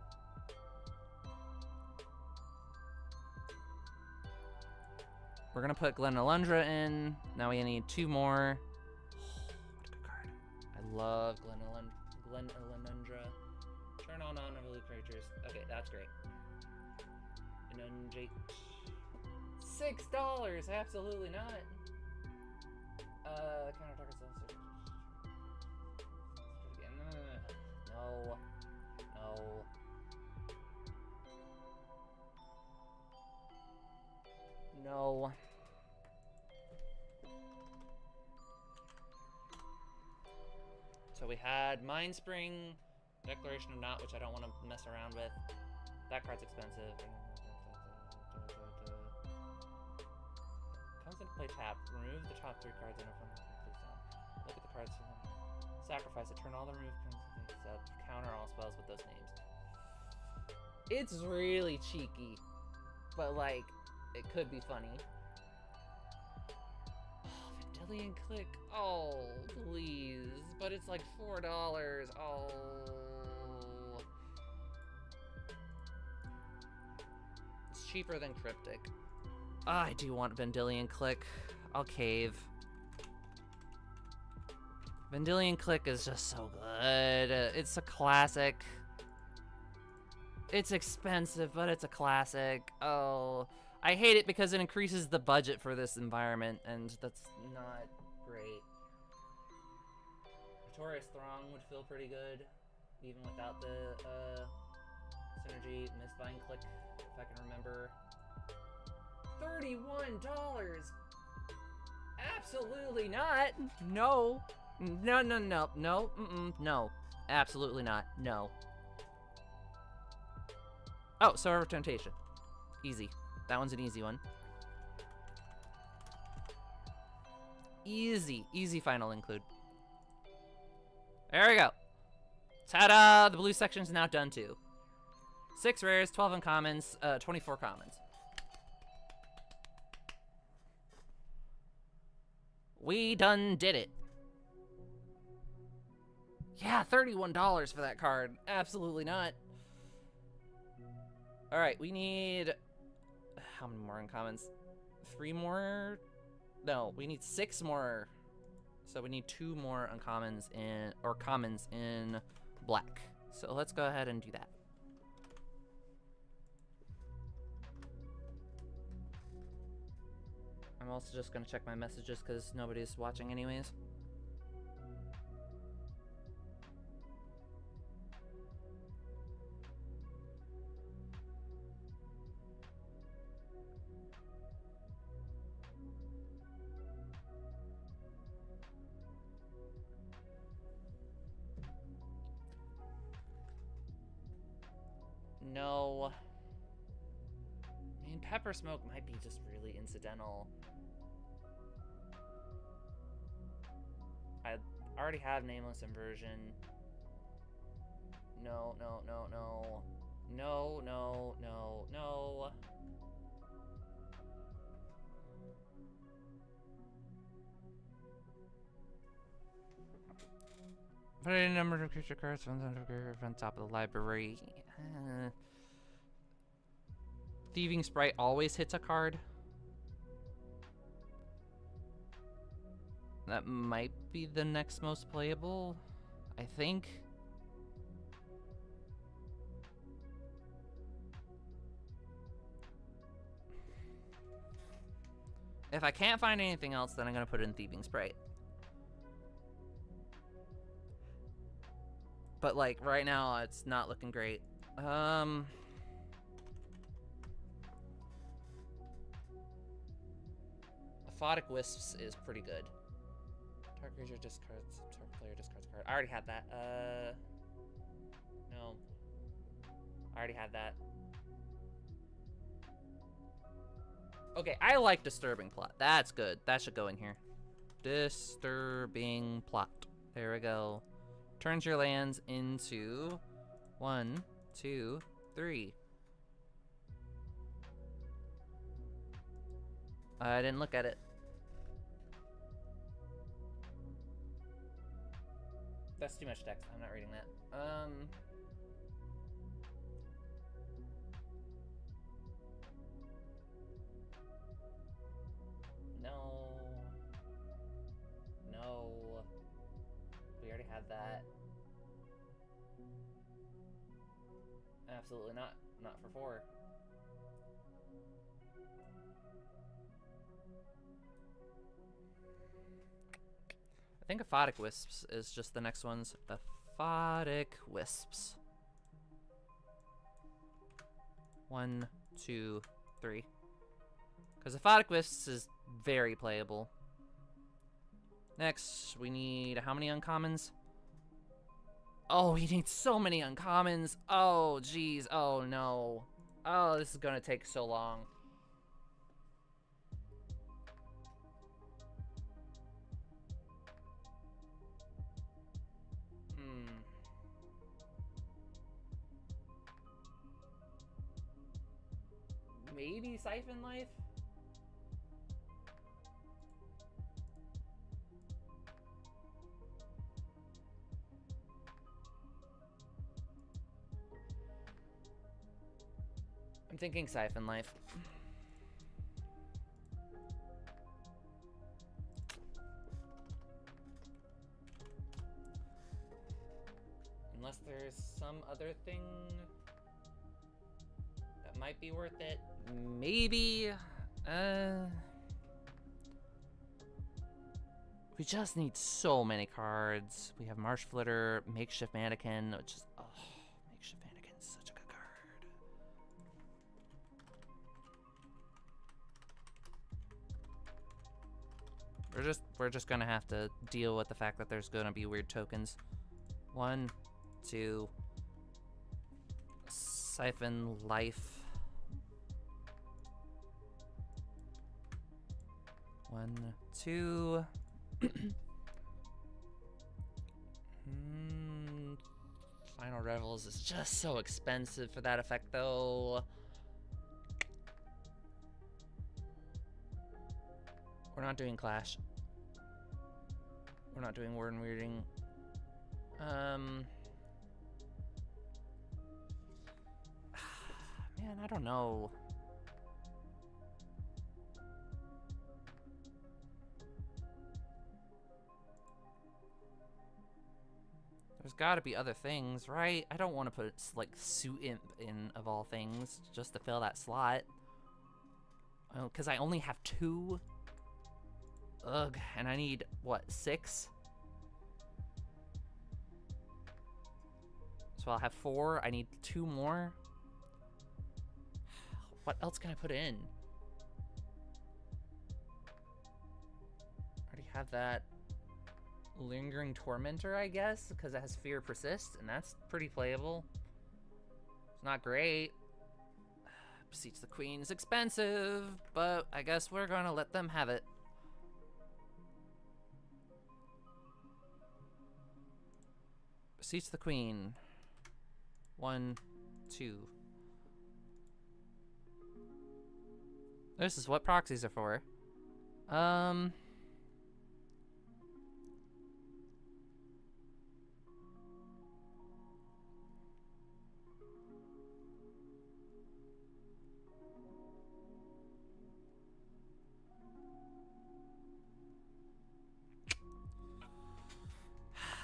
We're gonna put Glen Elendra in. Now we need 2 more. Oh, what a good card. I love Glen Elendra. Turn on non-evolved creatures. Okay, that's great. Inundate. $6! Absolutely not. Counter target self. No. No. No. So we had Mind Spring, Declaration of Not, which I don't want to mess around with. That card's expensive. Comes into play tap. Remove the top 3 cards in a front. Please don't. Look at the cards. Sacrifice it. Turn all the removed cards up. Counter all spells with those names. It's really cheeky, but like, it could be funny. Oh, Vendilion Click. Oh, please. But it's like $4. Oh. It's cheaper than Cryptic. I do want Vendilion Click. I'll cave. Vendilion Click is just so good. It's a classic. It's expensive, but it's a classic. Oh, I hate it because it increases the budget for this environment, and that's not great. Notorious Throng would feel pretty good, even without the synergy. Mistbind Click, if I can remember. $31! Absolutely not! No! No, no, no, no, no. Absolutely not, no. Oh, Sower of Temptation. Easy. That one's an easy one. Easy. Easy final include. There we go. Ta-da! The blue section's now done too. 6 rares, 12 uncommons, 24 commons. We done did it. Yeah, $31 for that card. Absolutely not. Alright, we need... How many more uncommons? 3 more? No, we need 6 more. So we need 2 more uncommons in... or commons in black. So let's go ahead and do that. I'm also just gonna check my messages because nobody's watching anyways. No. Pepper Smoke might be just really incidental. I already have Nameless Inversion. No, no, no, no. No, no, no, no. Put a number of creature cards on top of the library. Thieving Sprite always hits a card. That might be the next most playable, I think. If I can't find anything else, then I'm gonna put in Thieving Sprite. But like right now, it's not looking great. Aphotic Wisps is pretty good. Target creature discards, target player discards card. I already had that. No. I already had that. Okay, I like Disturbing Plot. That's good. That should go in here. Disturbing Plot. There we go. Turns your lands into 1, 2, 3. I didn't look at it. That's too much text. I'm not reading that. No. No. We already had that. Absolutely not. Not for 4. I think Aphotic Wisps is just the next one's. Aphotic Wisps. 1, 2, 3. Because Aphotic Wisps is very playable. Next, we need how many uncommons? Oh, we need so many uncommons. Oh, geez. Oh, no. Oh, this is going to take so long. Maybe Siphon Life? I'm thinking Siphon Life. Unless there's some other thing that might be worth it. Maybe. We just need so many cards. We have Marsh Flitter, Makeshift Mannequin, which is Makeshift Mannequin is such a good card. We're just gonna have to deal with the fact that there's gonna be weird tokens. 1, 2, Siphon Life. 1, 2. Final Revels is just so expensive for that effect, though. We're not doing Clash. We're not doing Word and Weirding. Man, I don't know. There's gotta be other things, right? I don't want to put, like, Suit Imp in, of all things, just to fill that slot. Oh, because I only have 2? Ugh, and I need, what, 6? So I'll have 4. I need 2 more. What else can I put in? I already have that. Lingering Tormentor, I guess, because it has Fear Persist, and that's pretty playable. It's not great, Beseech the Queen is expensive, but I guess we're gonna let them have it. Beseech the Queen. 1, 2. This is what proxies are for. I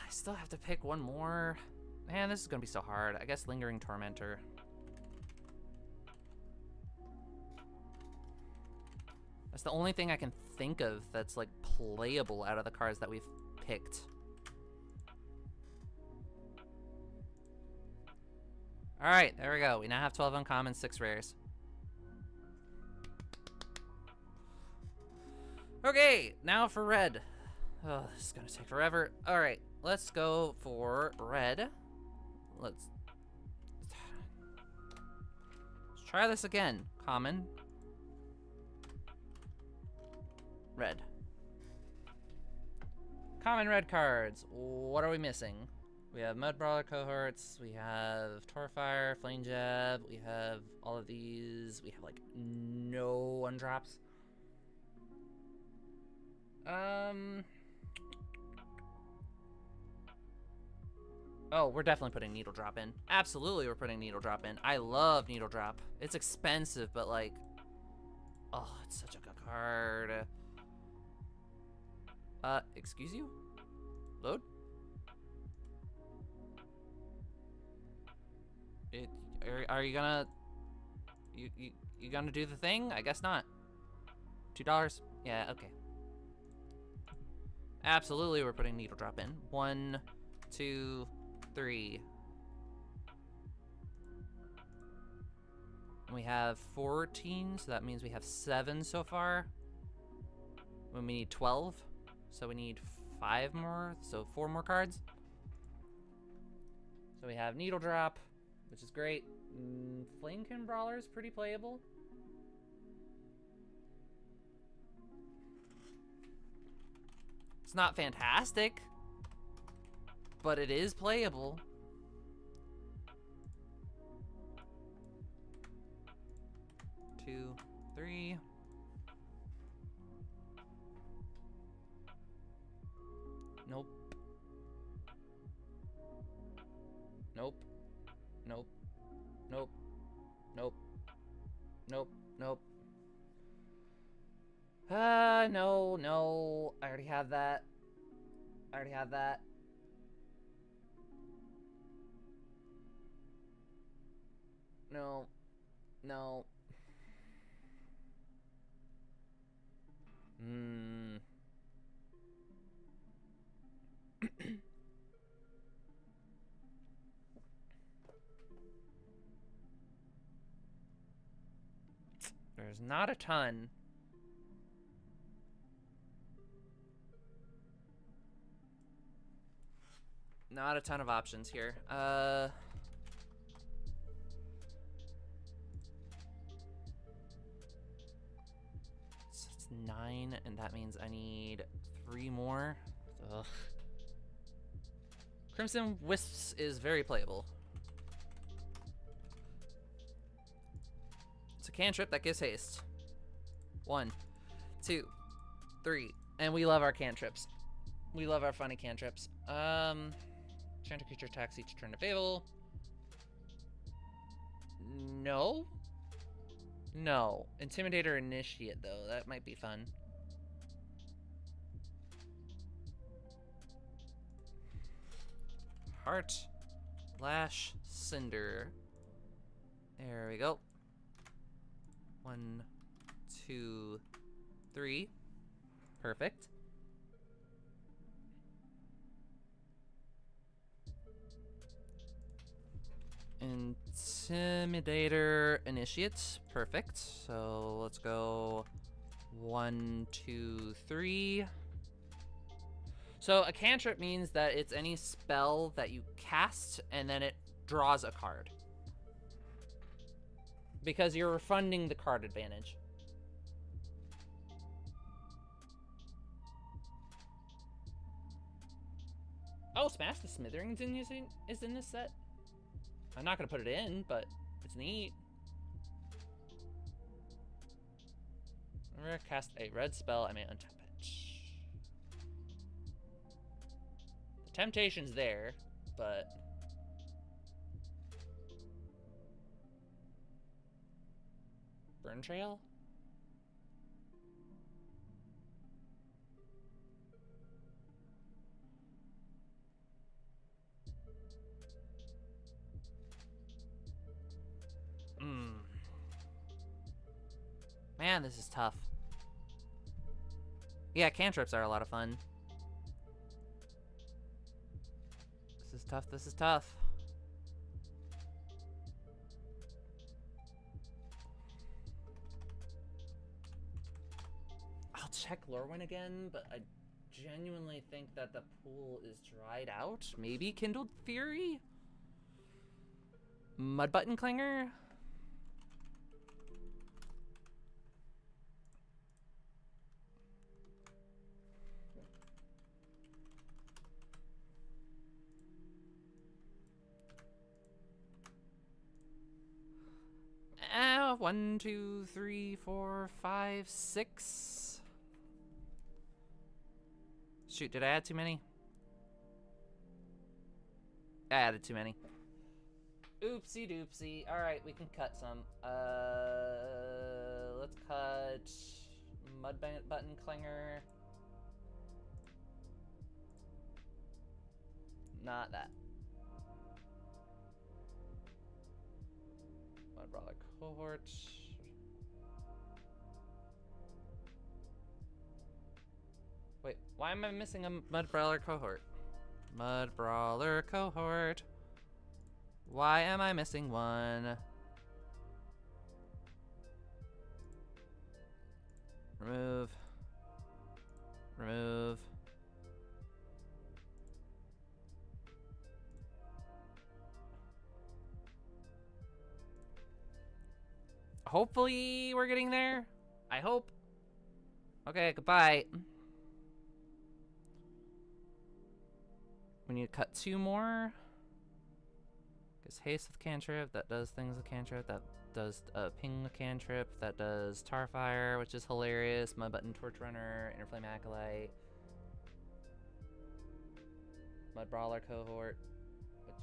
still have to pick one more. Man, this is gonna be so hard. I guess Lingering Tormentor. That's the only thing I can think of that's like playable out of the cards that we've picked. All right, there we go. We now have 12 uncommons, 6 rares. Okay, now for red. Oh, this is gonna take forever. All right, let's go for red. Let's try this again. Common. Red. Common red cards. What are we missing? We have Mudbrawler cohorts, we have Torfire, Flame Jab, we have all of these. We have like no undrops. Oh, we're definitely putting Needle Drop in. Absolutely, we're putting Needle Drop in. I love Needle Drop. It's expensive, but like, oh, it's such a good card. Excuse you? Load? Are you gonna, you gonna do the thing? I guess not. $2? Yeah, okay. Absolutely, we're putting Needle Drop in. 1, 2, 3. We have 14, so that means we have 7 so far. When we need 12, so we need 5 more, so 4 more cards. So we have Needle Drop, which is great. Flamekin Brawler is pretty playable. It's not fantastic, but it is playable. Two, 3. Nope. Nope. Nope. Nope. Nope. Nope. Nope. No, no. I already have that. I already have that. No. No. There's not a ton. Not a ton of options here. So it's 9, and that means I need 3 more. Ugh. Crimson Wisps is very playable. It's a cantrip that gives haste. 1, 2, 3. And we love our cantrips. We love our funny cantrips. Enchanted creature attacks each turn to Fable. No? No. Intimidator Initiate, though. That might be fun. Heart. Lash. Cinder. There we go. 1, 2, 3. Perfect. Intimidator Initiate. Perfect. So let's go 1, 2, 3. So a cantrip means that it's any spell that you cast and then it draws a card. Because you're refunding the card advantage. Oh, Smash the Smithereens is in this set. I'm not gonna put it in, but it's neat. I'm gonna cast a red spell. I may untap it. The temptation's there, but Burn Trail? Man, this is tough. Yeah, cantrips are a lot of fun. This is tough, this is tough. I'll check Lorwyn again, but I genuinely think that the pool is dried out. Maybe Kindled Fury? Mudbutton Clinger? One, two, three, four, five, six. Shoot, did I add too many? I added too many. Oopsie doopsie. Alright, we can cut some. Let's cut Mudbutton Clinger. Not that. Mudbrawler Cohort. Wait, why am I missing a Mudbrawler Cohort? Mudbrawler Cohort. Why am I missing one? Remove. Remove. Hopefully we're getting there. I hope. Okay, goodbye. We need to cut two more. Because haste with cantrip, that does things with cantrip, that does ping with cantrip, that does Tarfire, which is hilarious, Mudbutton Torch Runner, Interflame Acolyte, Mudbrawler Cohort, which...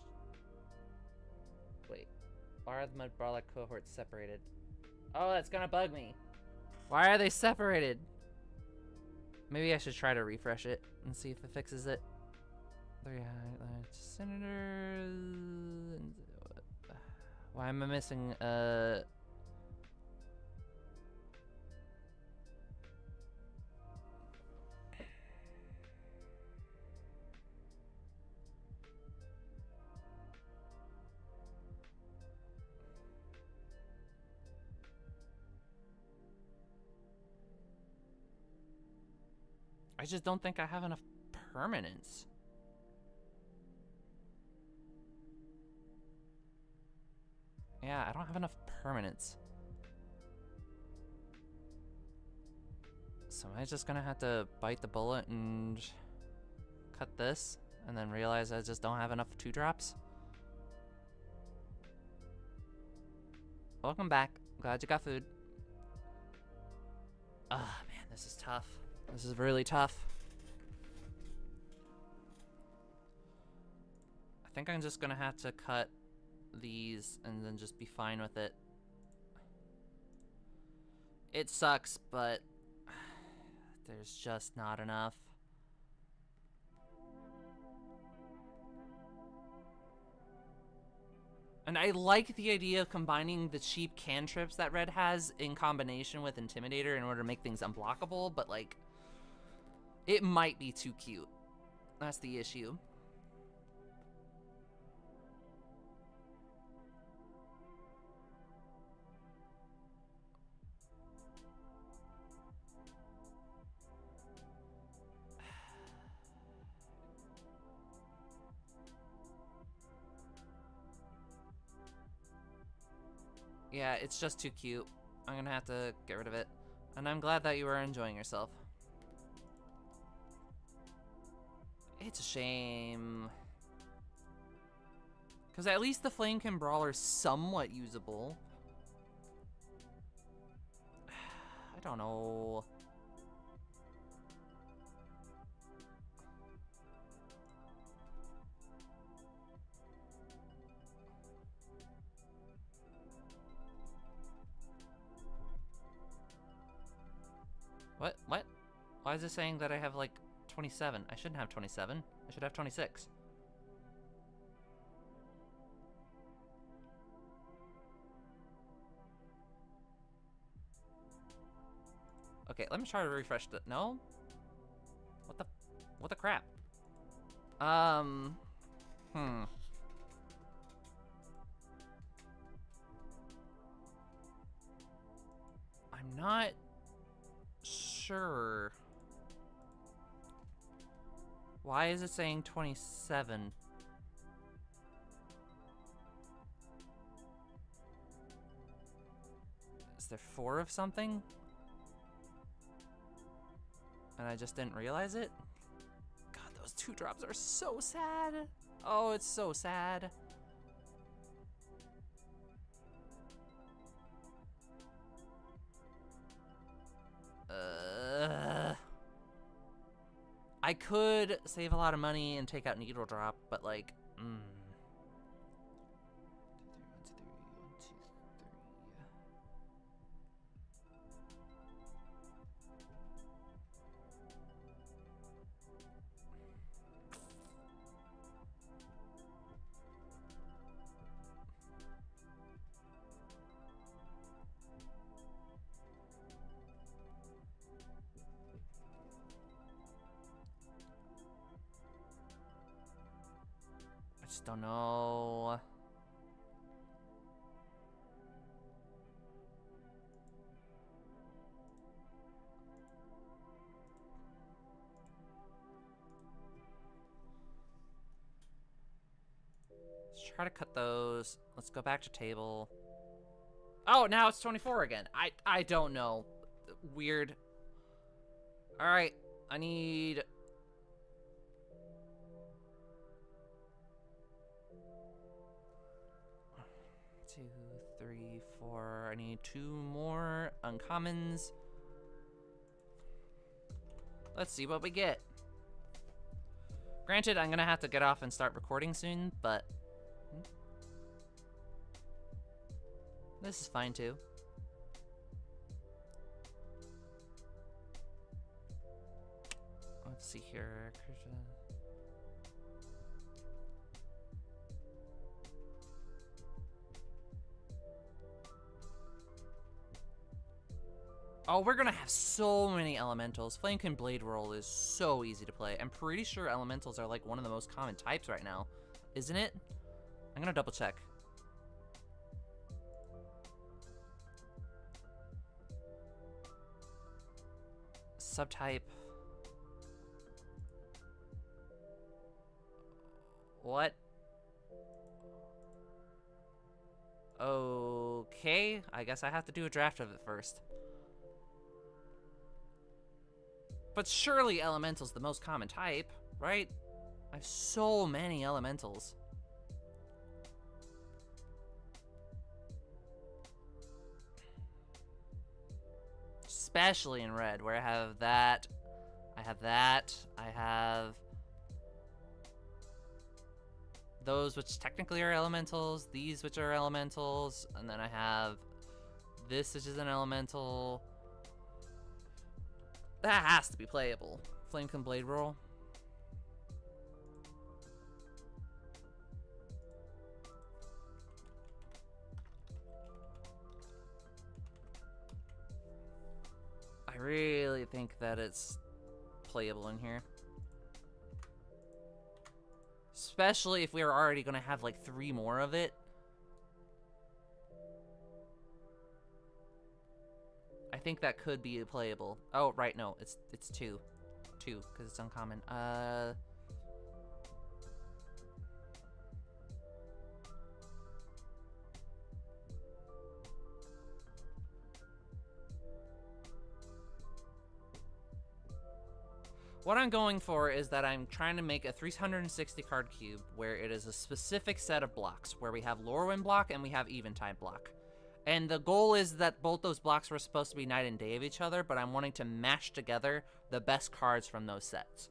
Wait, why are the Mudbrawler cohorts separated? Oh, that's gonna bug me. Why are they separated? Maybe I should try to refresh it and see if it fixes it. Three highlights, senators. Why am I missing I just don't think I have enough permanence. Yeah, I don't have enough permanence. So am I just gonna have to bite the bullet and cut this and then realize I just don't have enough 2-drops? Welcome back. Glad you got food. Ah, man, this is tough. This is really tough. I think I'm just gonna have to cut these and then just be fine with it. It sucks, but there's just not enough. And I like the idea of combining the cheap cantrips that Red has in combination with Intimidator in order to make things unblockable, but like, it might be too cute. That's the issue. Yeah, it's just too cute. I'm gonna have to get rid of it. And I'm glad that you are enjoying yourself. It's a shame. Because at least the Flamekin Brawler's somewhat usable. I don't know. What? What? Why is it saying that I have like 27? I shouldn't have 27. I should have 26. Okay, let me try to refresh the. No? What the crap? I'm not sure. Why is it saying 27? Is there 4 of something? And I just didn't realize it? God, those 2 drops are so sad. Oh, it's so sad. I could save a lot of money and take out Needle Drop, but like, I just don't know. Let's try to cut those. Let's go back to table. Oh, now it's 24 again. I don't know. Weird. All right, I need. Two, three, four. I need 2 more uncommons. Let's see what we get. Granted, I'm gonna have to get off and start recording soon, but this is fine too. Let's see here. Oh, we're gonna have so many elementals. Flamekin Blade Roll is so easy to play. I'm pretty sure elementals are like one of the most common types right now, isn't it? I'm gonna double check. Subtype. What? Okay, I guess I have to do a draft of it first. But surely elemental's the most common type, right? I have so many elementals. Especially in red, where I have that, I have those which technically are elementals, these which are elementals, and then I have this which is an elemental. That has to be playable. Flamekin Blade Roll. I really think that it's playable in here. Especially if we are already gonna have like 3 more of it. I think that could be playable. Oh, right, no, it's 2. 2, because it's uncommon. What I'm going for is that I'm trying to make a 360 card cube where it is a specific set of blocks, where we have Lorwyn block and we have Eventide block. And the goal is that both those blocks were supposed to be night and day of each other, but I'm wanting to mash together the best cards from those sets.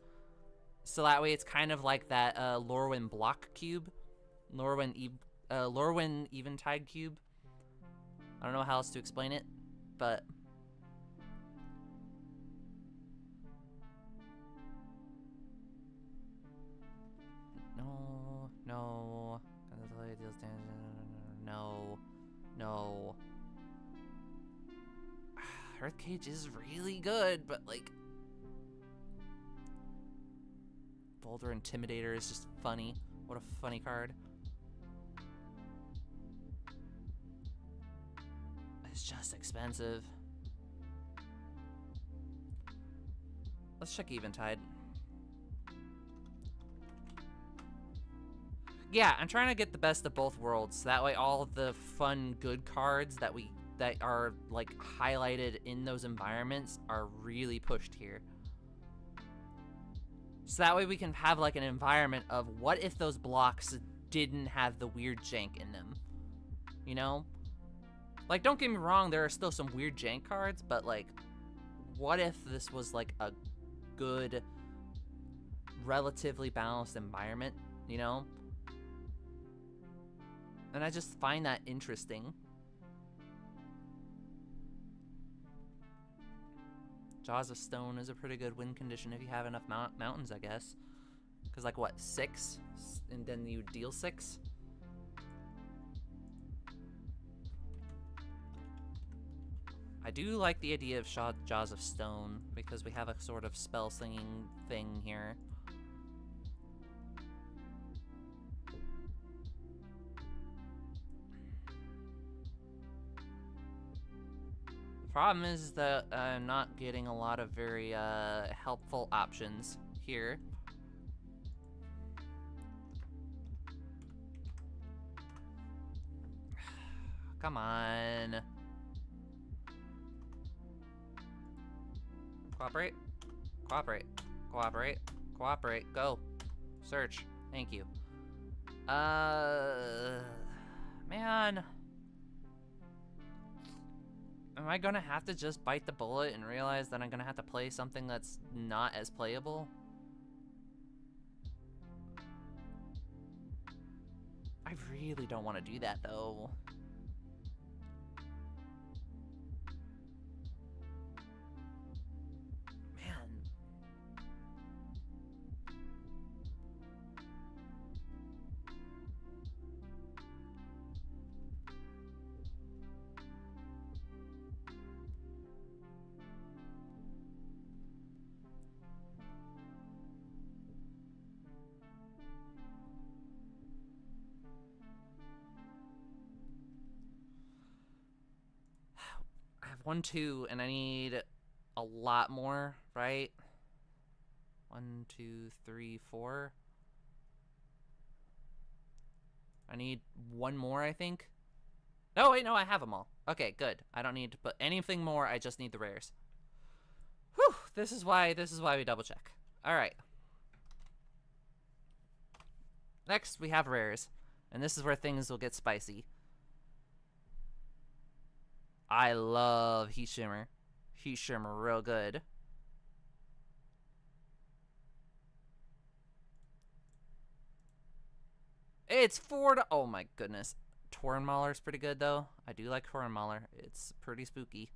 So that way it's kind of like that Lorwyn block cube, Lorwyn Eventide cube. I don't know how else to explain it, but... No. No. Earth Cage is really good, but like... Boulder Intimidator is just funny. What a funny card. It's just expensive. Let's check Eventide. Yeah, I'm trying to get the best of both worlds. So that way all the fun, good cards that are like highlighted in those environments are really pushed here. So that way we can have like an environment of what if those blocks didn't have the weird jank in them, you know? Like, don't get me wrong, there are still some weird jank cards, but like, what if this was like a good, relatively balanced environment, you know? And I just find that interesting. Jaws of Stone is a pretty good win condition if you have enough mountains, I guess. Because, like, what, 6? And then you deal 6? I do like the idea of Jaws of Stone, because we have a sort of spell slinging thing here. Problem is that I'm not getting a lot of very helpful options here. Come on. Cooperate. Cooperate. Cooperate. Cooperate. Go. Search. Thank you. Man. Am I gonna have to just bite the bullet and realize that I'm gonna have to play something that's not as playable? I really don't want to do that, though. Man. I have 1, 2, and I need a lot more, right? 1, 2, 3, 4. I need 1 more, I think. No, wait, no, I have them all. Okay, good. I don't need to put anything more. I just need the rares. Whew, this is why we double check. All right. Next, we have rares, and this is where things will get spicy. I love Heat Shimmer. Heat Shimmer, real good. It's 4 to... Oh my goodness. Tauren Mauler's pretty good, though. I do like Tauren Mauler. It's pretty spooky.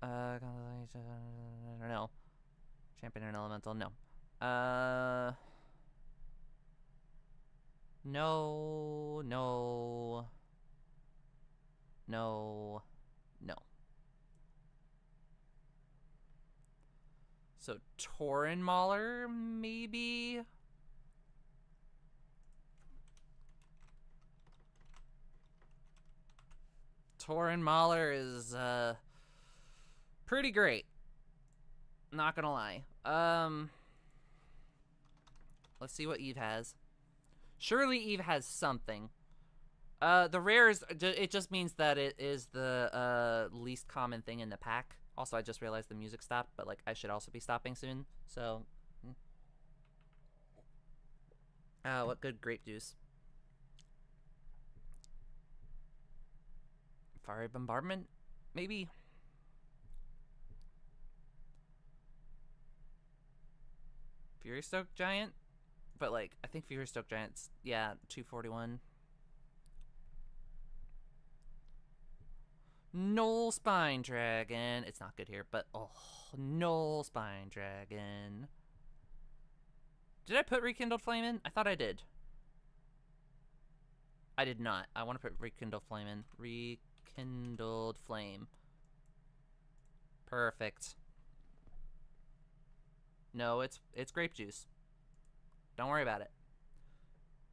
I don't know. Champion and Elemental, no. No. So, Tauren Mauler, maybe? Tauren Mauler is, pretty great. Not gonna lie. Let's see what Eve has. Surely Eve has something. The rares, it just means that it is the least common thing in the pack. Also, I just realized the music stopped, but like I should also be stopping soon. So, what good grape juice? Fiery Bombardment, maybe. Fury Stoke Giant, but like I think Fury Stoke Giant's 241. Null Spine Dragon. It's not good here, but oh, Null Spine Dragon. Did I put Rekindled Flame in? I thought I did. I did not. I want to put Rekindled Flame in. Rekindled Flame. Perfect. No, it's grape juice. Don't worry about it.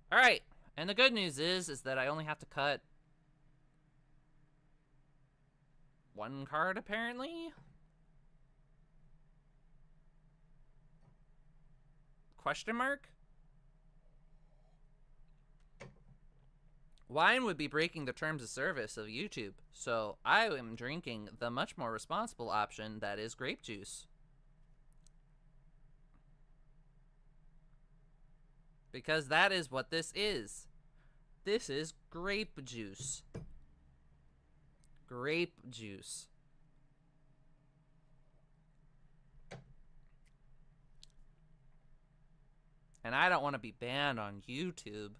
All right. And the good news is that I only have to cut one card apparently. Question mark? Wine would be breaking the terms of service of YouTube, so I am drinking the much more responsible option that is grape juice. Because that is what this is. This is grape juice. Grape juice. And I don't want to be banned on YouTube.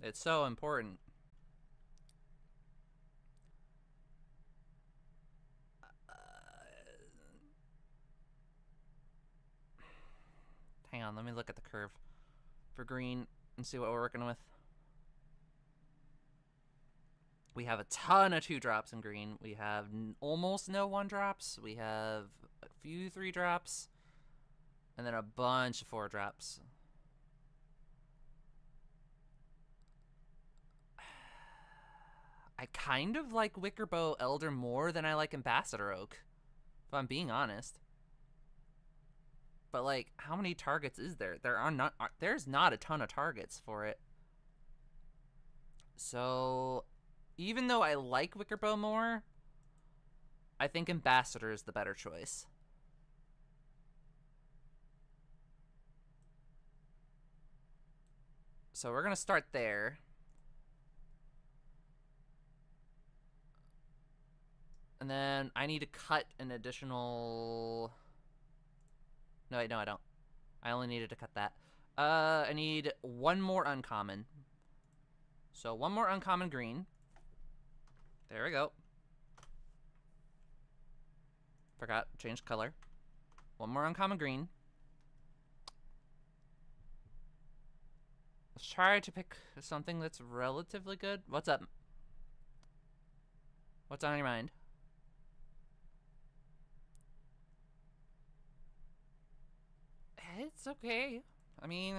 It's so important. Hang on, let me look at the curve for green and see what we're working with. We have a ton of 2-drops in green. We have almost no 1-drops. We have a few 3-drops. And then a bunch of 4-drops. I kind of like Wickerbow Elder more than I like Ambassador Oak, if I'm being honest. But like, how many targets is there? There's not a ton of targets for it. So, even though I like Wickerbow more, I think Ambassador is the better choice. So we're gonna start there. And then I need to cut an additional... No, I don't. I only needed to cut that. I need one more uncommon. So one more uncommon green. There we go. Forgot, changed color. One more uncommon green. Let's try to pick something that's relatively good. What's up? What's on your mind? It's okay. I mean...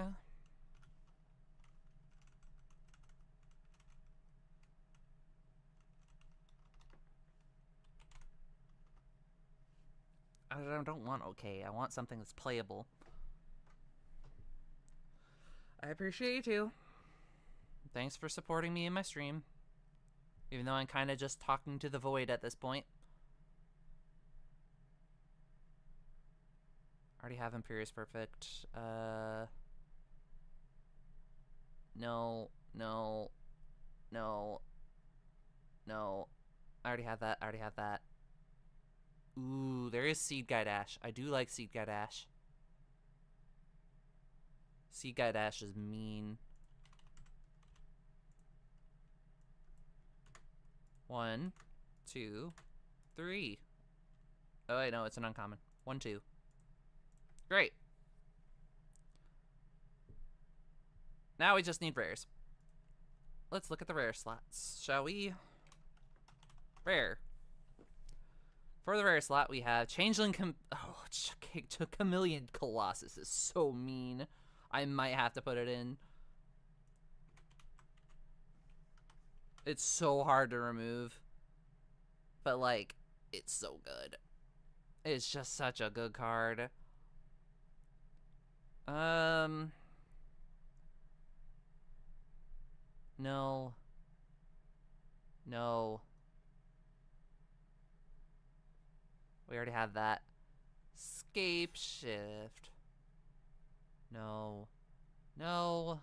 I don't want okay. I want something that's playable. I appreciate you too. Thanks for supporting me in my stream. Even though I'm kind of just talking to the void at this point. Already have Imperious Perfect. No. I already have that. Ooh, there is Seed Guide Ash. I do like Seed Guide Ash. Seed Guide Ash is mean. 1, 2, 3. Oh wait, no, it's an uncommon. 1, 2. Great. Now we just need rares. Let's look at the rare slots, shall we? Rare. For the rare slot, we have Changeling Chameleon Colossus is so mean. I might have to put it in. It's so hard to remove. But, like, it's so good. It's just such a good card. No. No. We already have that. Scape shift. No. No.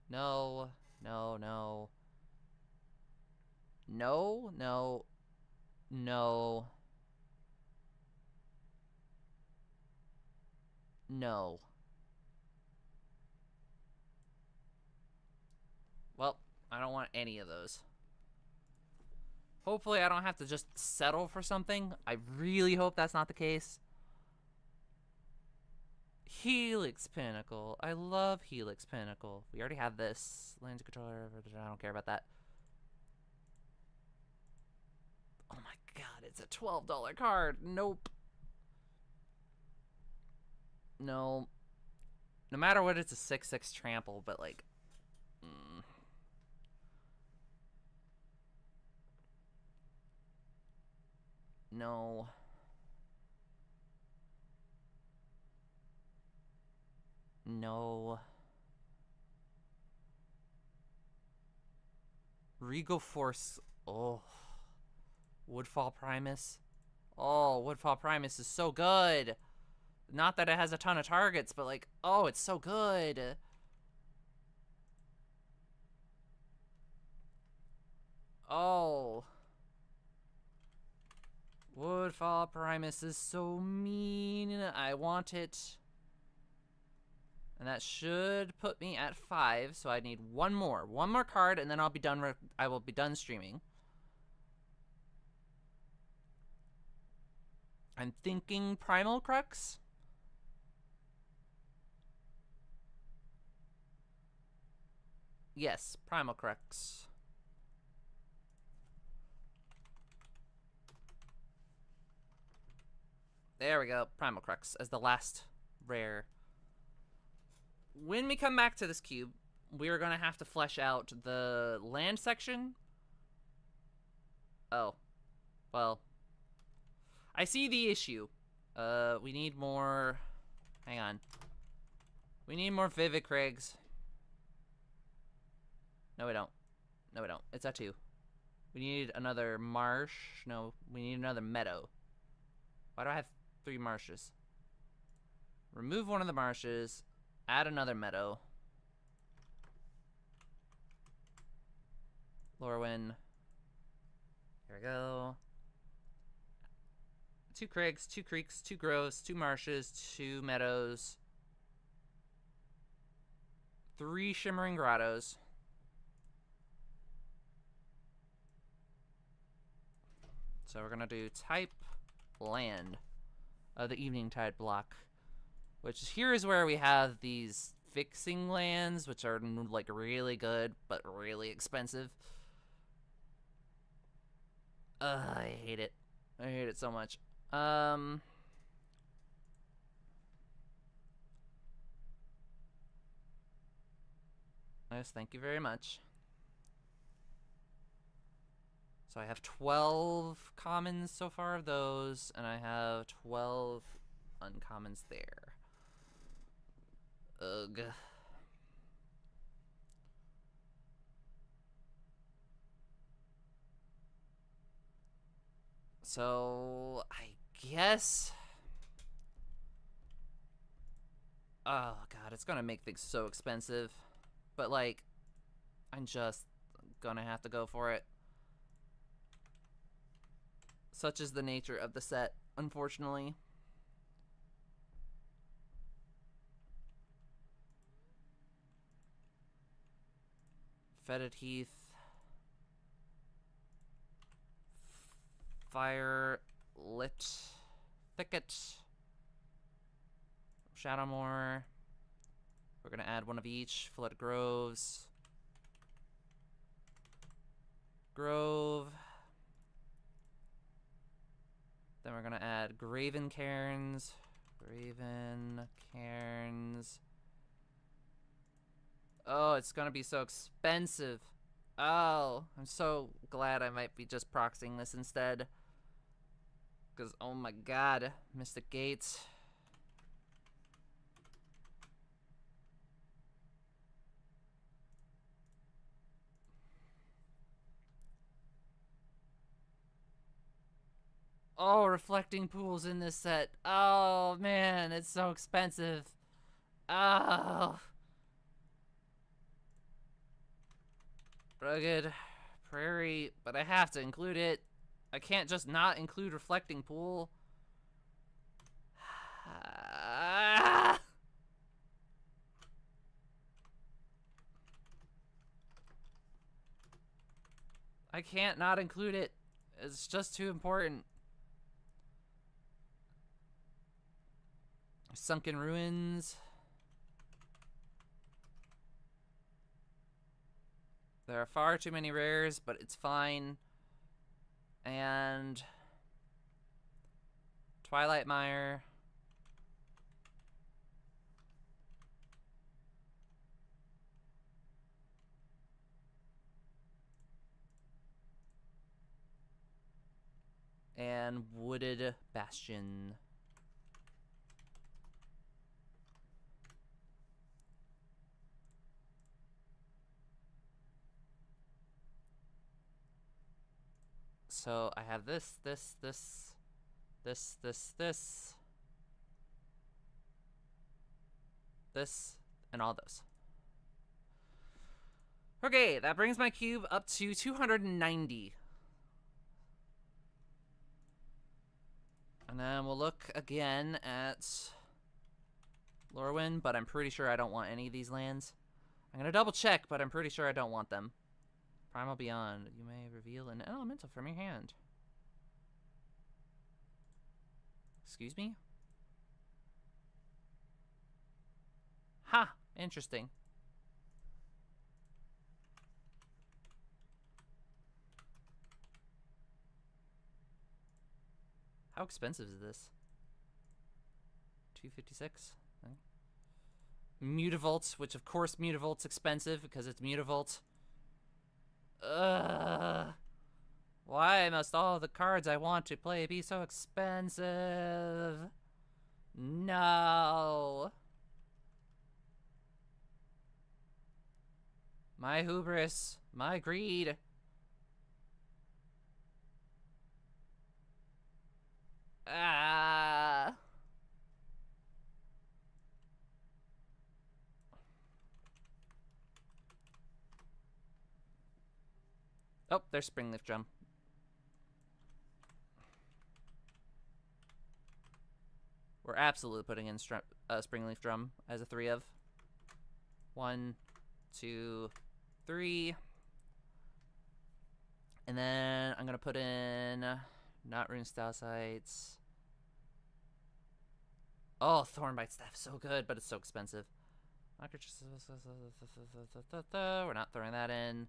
No. No, no. No, no. No. No. Well, I don't want any of those. Hopefully I don't have to just settle for something. I really hope that's not the case. Helix Pinnacle. I love Helix Pinnacle. We already have this. Lands controller. I don't care about that. Oh my god, it's a $12 card. Nope. No. No matter what, it's a 6/6 trample, but like... No. No. Regal Force. Oh. Woodfall Primus. Oh, Woodfall Primus is so good. Not that it has a ton of targets, but like, oh, it's so good. Oh. Woodfall Primus is so mean. I want it. And that should put me at 5, so I need one more. One more card, and then I'll be done. I will be done streaming. I'm thinking Primal Crux. Yes, Primal Crux. There we go, Primal Crux as the last rare. When we come back to this cube, we are going to have to flesh out the land section. Oh. Well. I see the issue. We need more... Hang on. We need more Vivid Craigs. No, we don't. No, we don't. It's at 2. We need another marsh. No, we need another meadow. Why do I have 3 marshes? Remove one of the marshes. Add another meadow. Lorwyn. Here we go. 2 craigs, 2 creeks, 2 groves, 2 marshes, 2 meadows. 3 shimmering grottos. So we're gonna do type land. The Evening Tide block. Which here is where we have these fixing lands, which are like really good, but really expensive. I hate it. I hate it so much. Yes, thank you very much. So I have 12 commons so far of those, and I have 12 uncommons there. Ugh. So, I guess... Oh, God, it's gonna make things so expensive. But, like, I'm just gonna have to go for it. Such is the nature of the set, unfortunately. Fetid Heath. Fire Lit Thicket. Shadowmoor. We're gonna add one of each. Flood Groves. Grove. Then we're gonna add Graven Cairns. Graven Cairns. Oh, it's gonna be so expensive. Oh, I'm so glad I might be just proxying this instead. Because, oh my god, Mystic Gates. Oh, reflecting pools in this set. Oh, man, it's so expensive. Oh. Rugged Prairie, but I have to include it. I can't just not include reflecting pool. I can't not include it. It's just too important. Sunken Ruins. There are far too many rares, but it's fine. And Twilight Mire. And Wooded Bastion. So I have this, and all those. Okay, that brings my cube up to 290. And then we'll look again at Lorwyn, but I'm pretty sure I don't want any of these lands. I'm gonna double check, but I'm pretty sure I don't want them. Primal Beyond. You may reveal an elemental from your hand. Excuse me? Ha! Interesting. How expensive is this? 256. Okay. Mutavault, which of course Mutavault's expensive because it's Mutavault. Ugh. Why must all the cards I want to play be so expensive? No. My hubris, my greed. Ah. Oh, there's Springleaf Drum. We're absolutely putting in Springleaf Drum as a 3 of. 1, 2, 3. And then I'm gonna put in not Rune Stalsites. Oh, Thornbite Staff, so good, but it's so expensive. We're not throwing that in.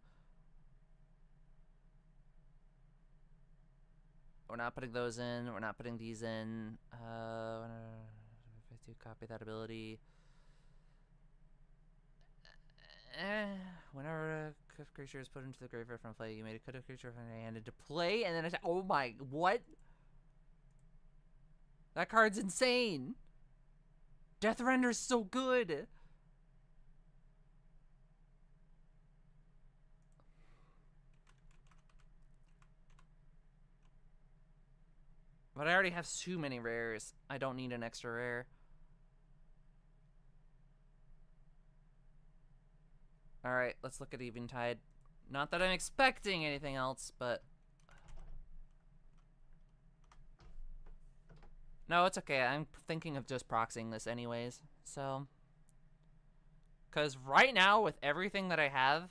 We're not putting those in. We're not putting these in. If I do copy that ability. Whenever a creature is put into the graveyard from play, you made a creature from your hand into play, and then it's oh my, what? That card's insane. Death Render's so good. But I already have too many rares. I don't need an extra rare. Alright, let's look at Eventide. Not that I'm expecting anything else, but... No, it's okay. I'm thinking of just proxying this anyways, so... Because right now, with everything that I have,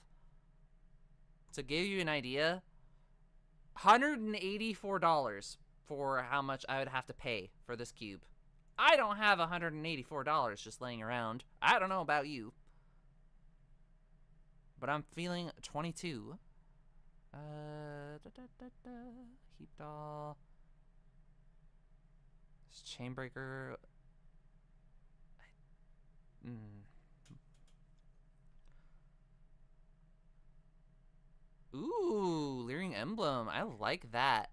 to give you an idea, $184 for how much I would have to pay for this cube. I don't have $184 just laying around. I don't know about you. But I'm feeling 22. Heap Doll. Chainbreaker. Ooh, Leering Emblem. I like that.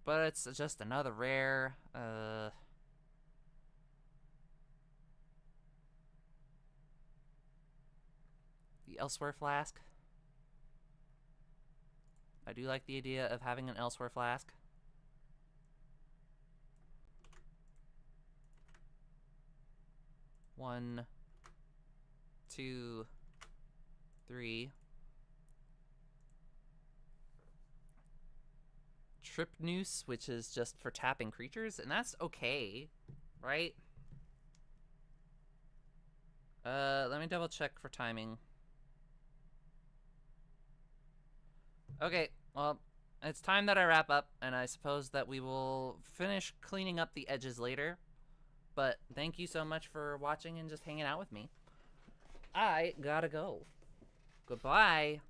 But it's just another rare. The Elsewhere Flask. I do like the idea of having an Elsewhere flask. One, two, three. Trip Noose, which is just for tapping creatures, and that's okay, right? Let me double check for timing. Okay, well, it's time that I wrap up, and I suppose that we will finish cleaning up the edges later. But thank you so much for watching and just hanging out with me. I gotta go. Goodbye.